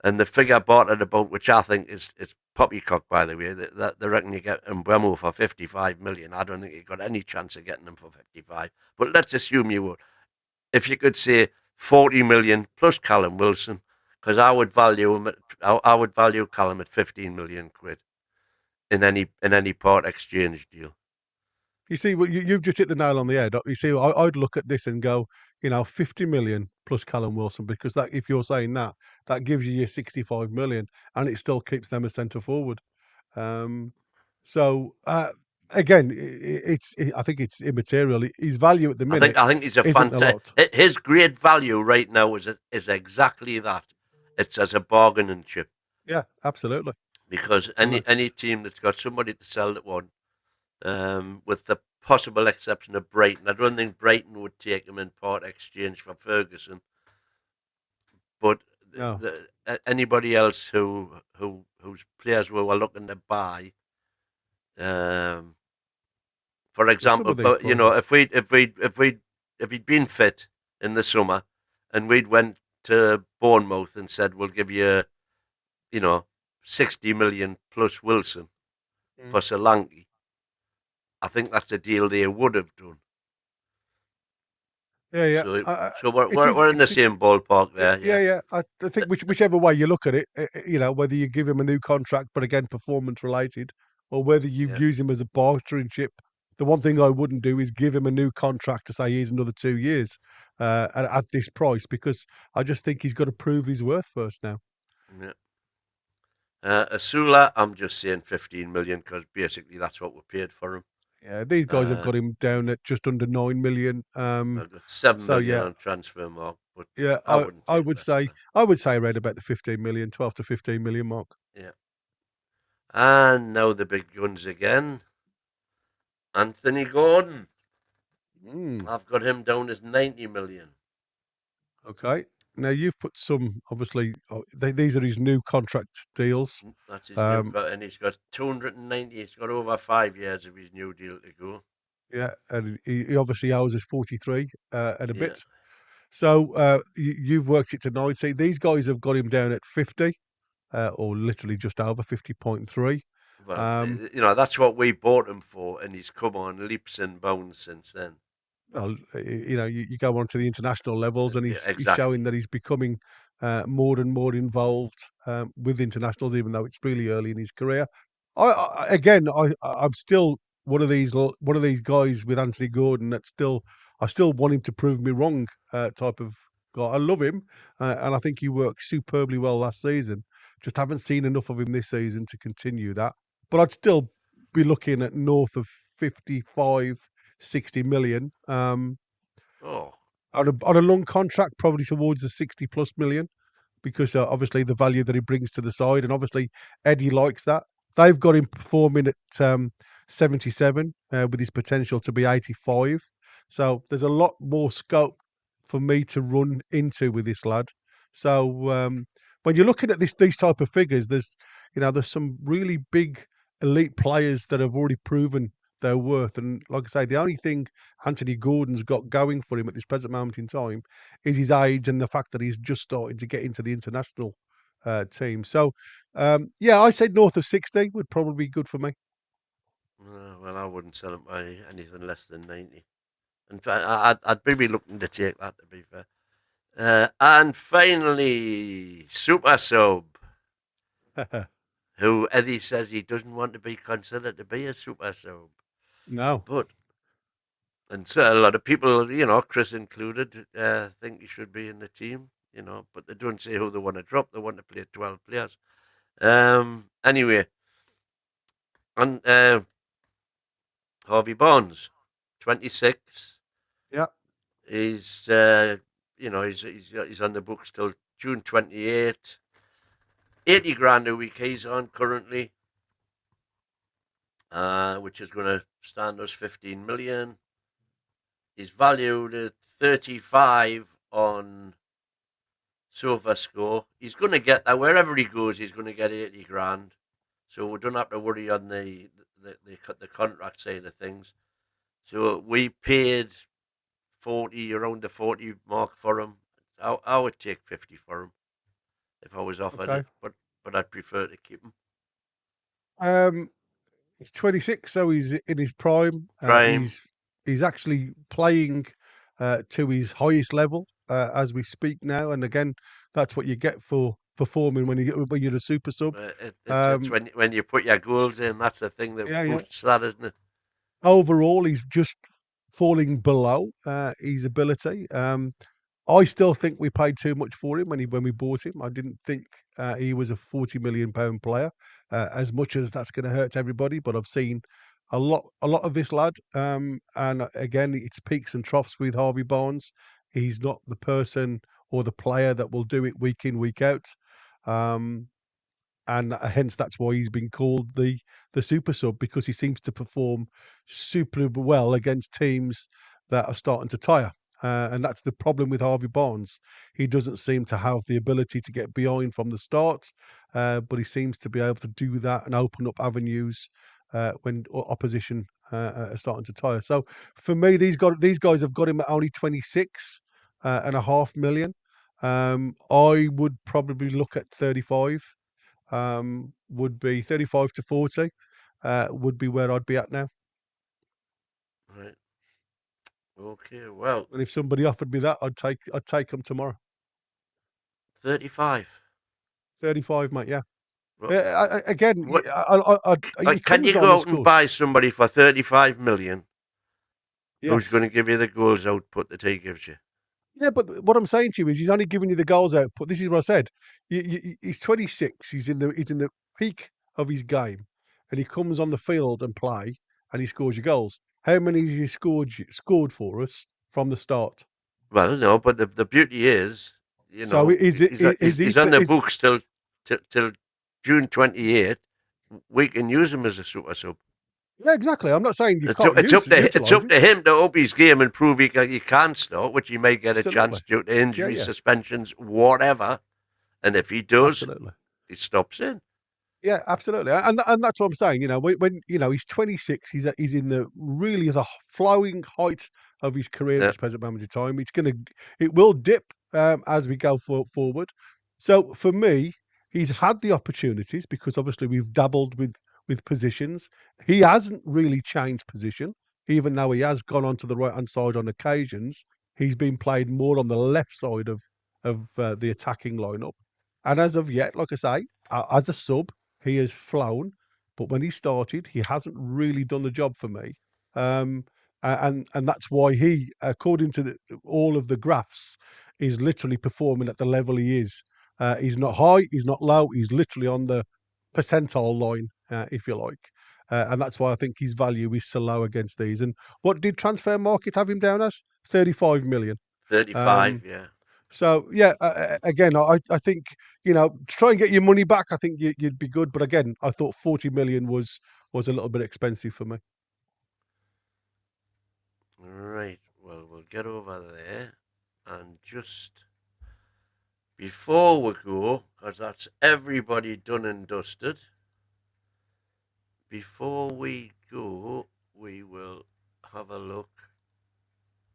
and the figure bartered about, which I think is poppycock, by the way, that they reckon you get Mbwemo for 55 million. I don't think you got any chance of getting them for 55. But let's assume you would. If you could say 40 million plus Callum Wilson, because I would value him I would value Callum at 15 million quid in any part exchange deal. You see, well, you've just hit the nail on the head. You see, I'd look at this and go, 50 million plus Callum Wilson, because that, if you're saying that, that gives you your 65 million, and it still keeps them as centre forward. Um, so again, I think it's immaterial. His value at the I think minute I think he's a isn't a fantastic. lot. His great value right now is exactly that. It's as a bargaining chip, Yeah, absolutely. because And any that's team that's got somebody to sell that one, with the possible exception of Brighton, I don't think Brighton would take him in part exchange for Ferguson. But no. anybody else whose players we were looking to buy, um, for Well, some example, of these but prizes. if he'd been fit in the summer, and we'd went to Bournemouth and said we'll give you, you know 60 million plus Wilson Mm. for Solanke, I think that's a deal they would have done. Yeah, yeah. So we're It we're, is. we're in the same ballpark there, Yeah, yeah. yeah. I think whichever way you look at it, whether you give him a new contract, but again, performance related, or whether you Yeah, use him as a bartering chip. The one thing I wouldn't do is give him a new contract to say here's another 2 years at this price, because I just think he's got to prove his worth first now. yeah. Asula, I'm just saying 15 million because basically that's what we paid for him. Yeah, these guys have got him down at just under 9 million. I got 7 So million yeah, on transfer mark, but yeah, I wouldn't I take would less than say that. around about the 15 million, 12 to 15 million mark. Yeah. And now the big guns again. Anthony Gordon. Mm, I've got him down as 90 million. okay. Now you've put some, obviously, these are his new contract deals. That's his new Um, cut, and he's got 290. He's got over 5 years of his new deal to go. yeah, and he obviously owes us 43 and a Yeah. bit. So you've worked it to 90. These guys have got him down at 50, or literally just over 50.3. Well, that's what we bought him for, and he's come on leaps and bounds since then. Well, you go on to the international levels, and Yeah, he's showing exactly. that he's becoming more and more involved with internationals, even though it's really early in his career. I'm still one of these guys with Anthony Gordon that I still want him to prove me wrong type of guy. I love him, and I think he worked superbly well last season. Just haven't seen enough of him this season to continue that. But I'd still be looking at north of 55, 60 million. Oh, On a long contract, probably towards the 60 plus million, because obviously the value that he brings to the side, and obviously Eddie likes that. They've got him performing at 77 with his potential to be 85. So there's a lot more scope for me to run into with this lad. So when you're looking at these type of figures, there's some really big elite players that have already proven their worth. And like I say, the only thing Anthony Gordon's got going for him at this present moment in time is his age and the fact that he's just starting to get into the international team. So, yeah, I said north of 60 would probably be good for me. well, I wouldn't sell him by anything less than 90. In fact, I'd be looking to take that, to be fair. And finally, Super Sub, who Eddie says he doesn't want to be considered to be a Super Sub. No. But, and so a lot of people, Chris included, think he should be in the team, but they don't say who they want to drop. They want to play 12 players. Anyway, and Harvey Barnes, 26. Yeah. He's he's on the books till June 28. 80 grand a week he's on currently, which is going to stand us 15 million. He's valued at 35 on SofaScore. He's going to get that wherever he goes. He's going to get 80 grand. So we don't have to worry on the contract side of things. So we paid 40, around the 40 mark for him. I would take 50 for him if I was offered Okay. it, but I'd prefer to keep him. He's 26, so he's in his prime. Prime. He's actually playing to his highest level as we speak now. And again, that's what you get for performing when you're a super sub. It's when you put your goals in, that's the thing that Yeah, yeah. boosts that, isn't it? Overall, he's just falling below his ability. I still think we paid too much for him when we bought him. I didn't think he was a £40 million player. As much as that's going to hurt everybody, but I've seen a lot of this lad. And again, it's peaks and troughs with Harvey Barnes. He's not the person or the player that will do it week in, week out. And hence that's why he's been called the super sub, because he seems to perform super well against teams that are starting to tire. And that's the problem with Harvey Barnes. He doesn't seem to have the ability to get behind from the start, but he seems to be able to do that and open up avenues when opposition are starting to tire. So for me, these guys have got him at only 26.5 million. I would probably look at 35. Would be 35 to 40 would be where I'd be at now. Right. Okay. Well, And if somebody offered me that, I'd take them tomorrow. 35. 35, mate. Yeah. Well, Again, what it can you comes on go as out and good. buy somebody for 35 million who's Yes. going to give you the goals output that he gives you? Yeah, but what I'm saying to you is, he's only giving you the goals output. This is what I said. He's 26. He's in the peak of his game, and he comes on the field and play, and he scores your goals. How many has he scored for us from the start? Well, no, but the beauty is, So is it he's on the books till June 28th. We can use him as a super sub. yeah, exactly. I'm not saying you It's can't it's utilize up him. to him to up his game and prove he can start, which he may get a Absolutely. chance due to Yeah, injury, yeah, suspensions, whatever. And if he does, absolutely. he stops in. Yeah, absolutely, and that's what I'm saying. You know, when he's 26, he's in the really the flowing height of his career at Yeah, this present moment in time. It will dip as we go forward. So for me, he's had the opportunities because obviously we've dabbled with positions. He hasn't really changed position, even though he has gone onto the right hand side on occasions. He's been played more on the left side of the attacking lineup, and as of yet, like I say, as a sub he has flown, but when he started, he hasn't really done the job for me. Um, and that's why he, according to all of the graphs, is literally performing at the level he is. He's not high, he's not low, he's literally on the percentile line, if you like. And that's why I think his value is so low against these. And what did transfer market have him down as? 35 million. 35, Um, yeah. so yeah, again, I think to try and get your money back, I think you'd be good. But again, I thought 40 million was a little bit expensive for me. Right, well, we'll get over there. And just before we go, because that's everybody done and dusted, before we go, we will have a look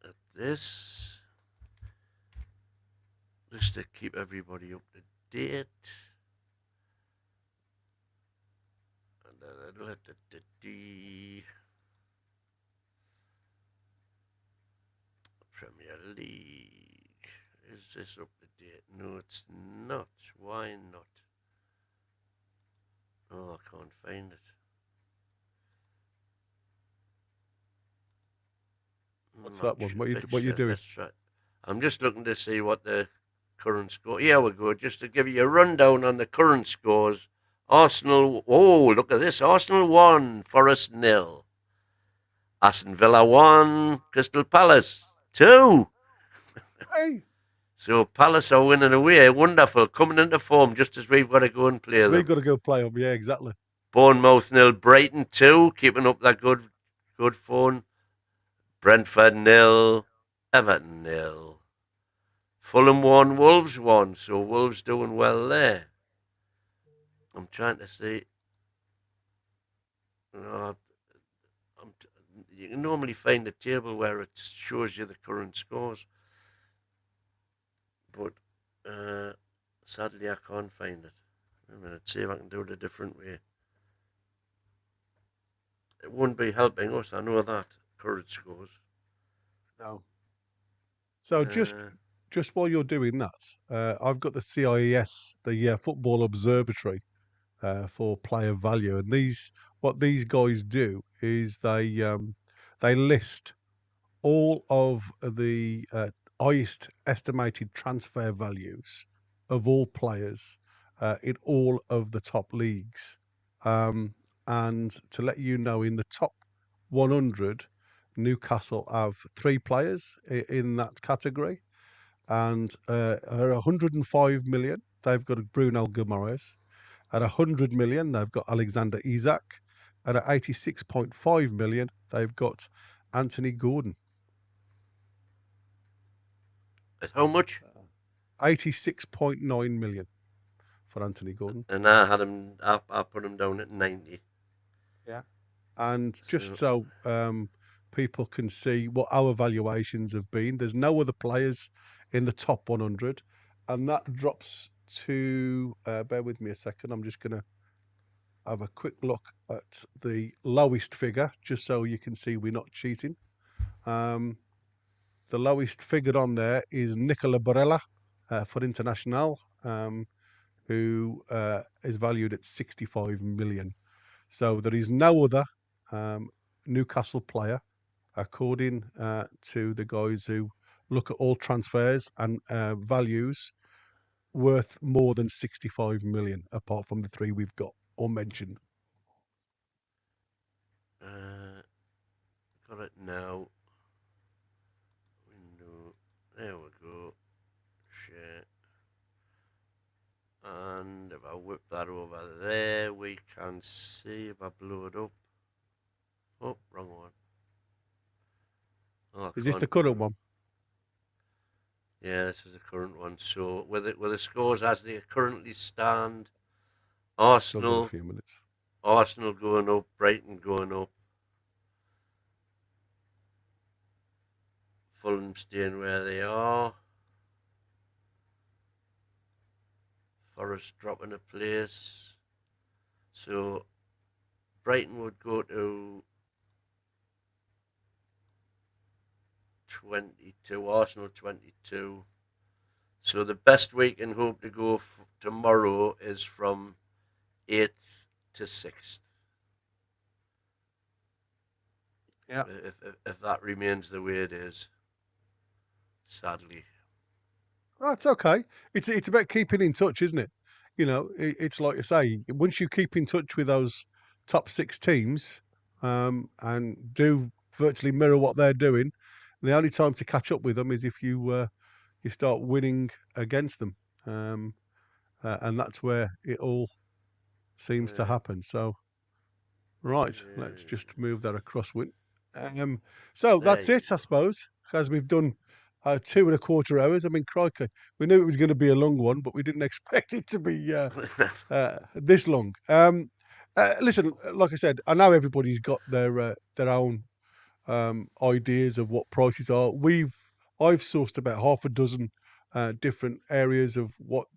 at this, just to keep everybody up to date. Premier League. Is this up to date? No, it's not. Why not? Oh, I can't find it. What's that one? Match What you fixture. doing? Let's try. I'm just looking to see what the current score. Here we go. Just to give you a rundown on the current scores. Arsenal. Oh, look at this. Arsenal 1, Forest 0. Aston Villa 1, Crystal Palace 2. Hey, So Palace are winning away. Wonderful. Coming into form just as we've got to go and play so we them. got to go play them. Yeah, exactly. Bournemouth 0, Brighton 2. Keeping up that good form. Brentford 0, Everton 0. Fulham 1, Wolves 1. So Wolves doing well there. I'm trying to see. Uh, you can normally find a table where it shows you the current scores. But sadly, I can't find it. Wait a minute, see if I can do it a different way. It wouldn't be helping us, I know that, current scores. No. So Uh, just while you're doing that, I've got the CIES, the Football Observatory, for player value, and what these guys do is they list all of the highest estimated transfer values of all players in all of the top leagues. Um, and to let you know, in the top 100, Newcastle have three players in that category, and at 105 million, they've got Bruno Guimaraes. At 100 million, they've got Alexander Isak. And at 86.5 million, they've got Anthony Gordon. at how much? 86.9 million for Anthony Gordon. And I had him, I put him down at 90. Yeah. And just So, so people can see what our valuations have been, there's no other players in the top 100. And that drops to, bear with me a second, I'm just going to have a quick look at the lowest figure, just so you can see we're not cheating. The lowest figured on there is Nicola Barella for International, who is valued at 65 million. So there is no other Newcastle player, according to the guys who look at all transfers and values, worth more than 65 million, apart from the three we've got or mention? Got it now. Window. There we go. Share. And if I whip that over there, we can see if I blow it up. Oh, wrong one. Oh, Is this the current one? Yeah, this is the current one. So with the scores as they currently stand, Arsenal, a few minutes. Arsenal going up, Brighton going up, Fulham staying where they are, Forest dropping a place. So Brighton would go to 22, Arsenal 22. So the best we can hope to go tomorrow is from 8th to 6th. Yeah. If that remains the way it is, sadly. Oh, it's okay. It's about keeping in touch, isn't it? It's like you say, once you keep in touch with those top 6 teams, and do virtually mirror what they're doing, the only time to catch up with them is if you start winning against them, and that's where it all seems to happen. So, right, let's just move that across. So that's it, I suppose, as we've done 2.25 hours. I mean, crikey, we knew it was going to be a long one, but we didn't expect it to be this long. Listen, like I said, I know everybody's got their own ideas of what prices are. I've sourced about half a dozen different areas of what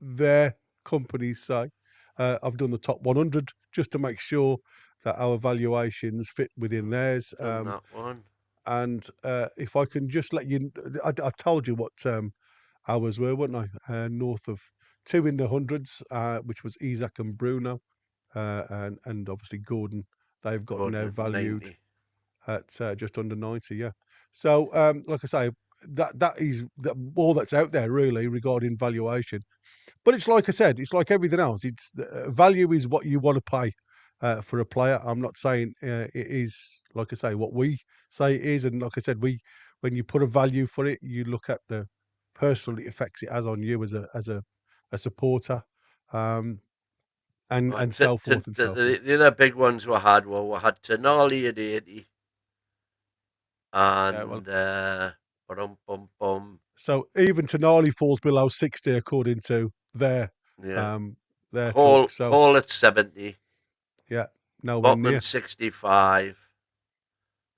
their companies say. I've done the top 100 just to make sure that our valuations fit within theirs. Done that one. And if I can just let you, I told you what ours were, weren't I? North of 2 in the hundreds, which was Isak and Bruno, and obviously Gordon. They've got Gordon now at valued 90. at just under 90. Yeah. So, like I say, that is all that's out there really regarding valuation. But it's like I said, it's like everything else. It's value is what you want to pay for a player. I'm not saying it is, like I say, what we say it is. And like I said, when you put a value for it, you look at the personal effects it has on you as a supporter, and so forth and so forth. The other big ones we had Tonali at 80 Well, and so even Tonali falls below 60 according to yeah, um, their Hall talk. So Hall at 70, yeah, nowhere Botman near. 65,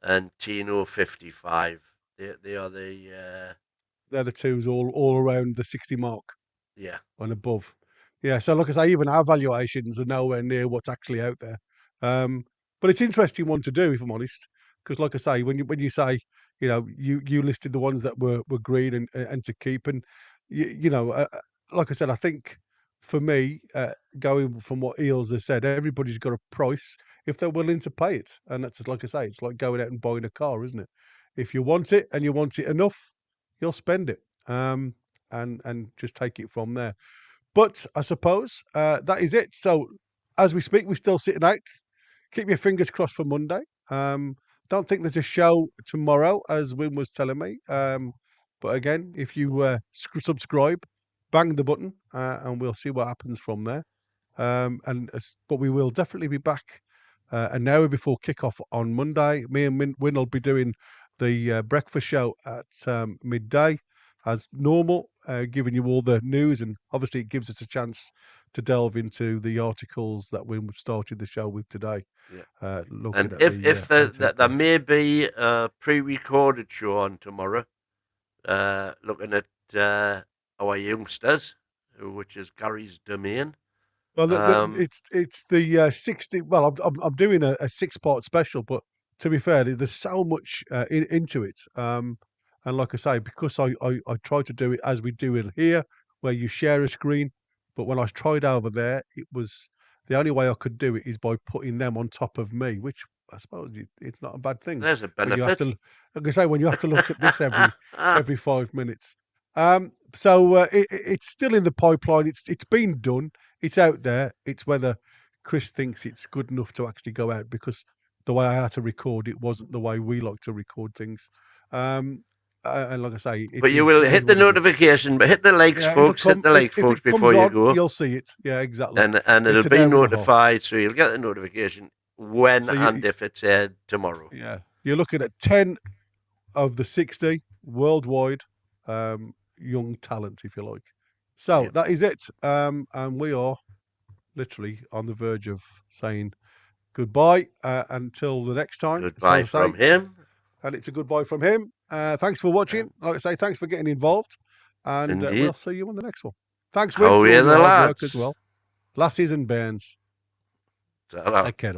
and Tino 55. They are They're the twos all around the 60 mark yeah. and above. Yeah, so like I say, even our valuations are nowhere near what's actually out there. But it's an interesting one to do, if I'm honest, because like I say, when you say, you listed the ones that were green and to keep, and like I said, I think for me, going from what Eels has said, everybody's got a price if they're willing to pay it, and that's just like I say, it's like going out and buying a car, isn't it? If you want it and you want it enough, you'll spend it, and just take it from there. But I suppose that is it. So as we speak, we're still sitting out. Keep your fingers crossed for Monday. Don't think there's a show tomorrow, as Wim was telling me. But again, if you subscribe, bang the button, and we'll see what happens from there. But we will definitely be back an hour before kickoff on Monday. Me and Win will be doing the breakfast show at midday as normal, giving you all the news, and obviously it gives us a chance to delve into the articles that we started the show with today. Yeah. Looking And at if there antiques. may be a pre-recorded show on tomorrow, looking at our youngsters, which is Gary's domain. Well, it's the 60. Well, I'm doing a 6-part special, but to be fair, there's so much into it. And like I say, because I try to do it as we do it here, where you share a screen. But when I tried over there, it was the only way I could do it is by putting them on top of me, which I suppose it's not a bad thing. There's a When you have benefit. to, like I say, when you have to look at this every 5 minutes. So it's still in the pipeline. It's been done. It's out there. It's whether Chris thinks it's good enough to actually go out because the way I had to record it wasn't the way we like to record things. And like I say, But you will it is hit the what it is. notification, but hit the likes, Yeah, it'll folks. come Hit the likes, if folks, it comes before you on. go. You'll see it. Yeah, exactly. And it'll It's an be hour and a half. notified, so you'll get the notification when So and if it's aired tomorrow. Yeah, you're looking at 10 of the 60 worldwide young talent, if you like. So Yep. that is it. And we are literally on the verge of saying goodbye until the next time. Goodbye from him. And it's a goodbye from him. Thanks for watching. Like I say, thanks for getting involved. And we'll see you on the next one. Thanks, Wim, for all your hard work as well. Lassies and bairns. Ta-ra. Take care.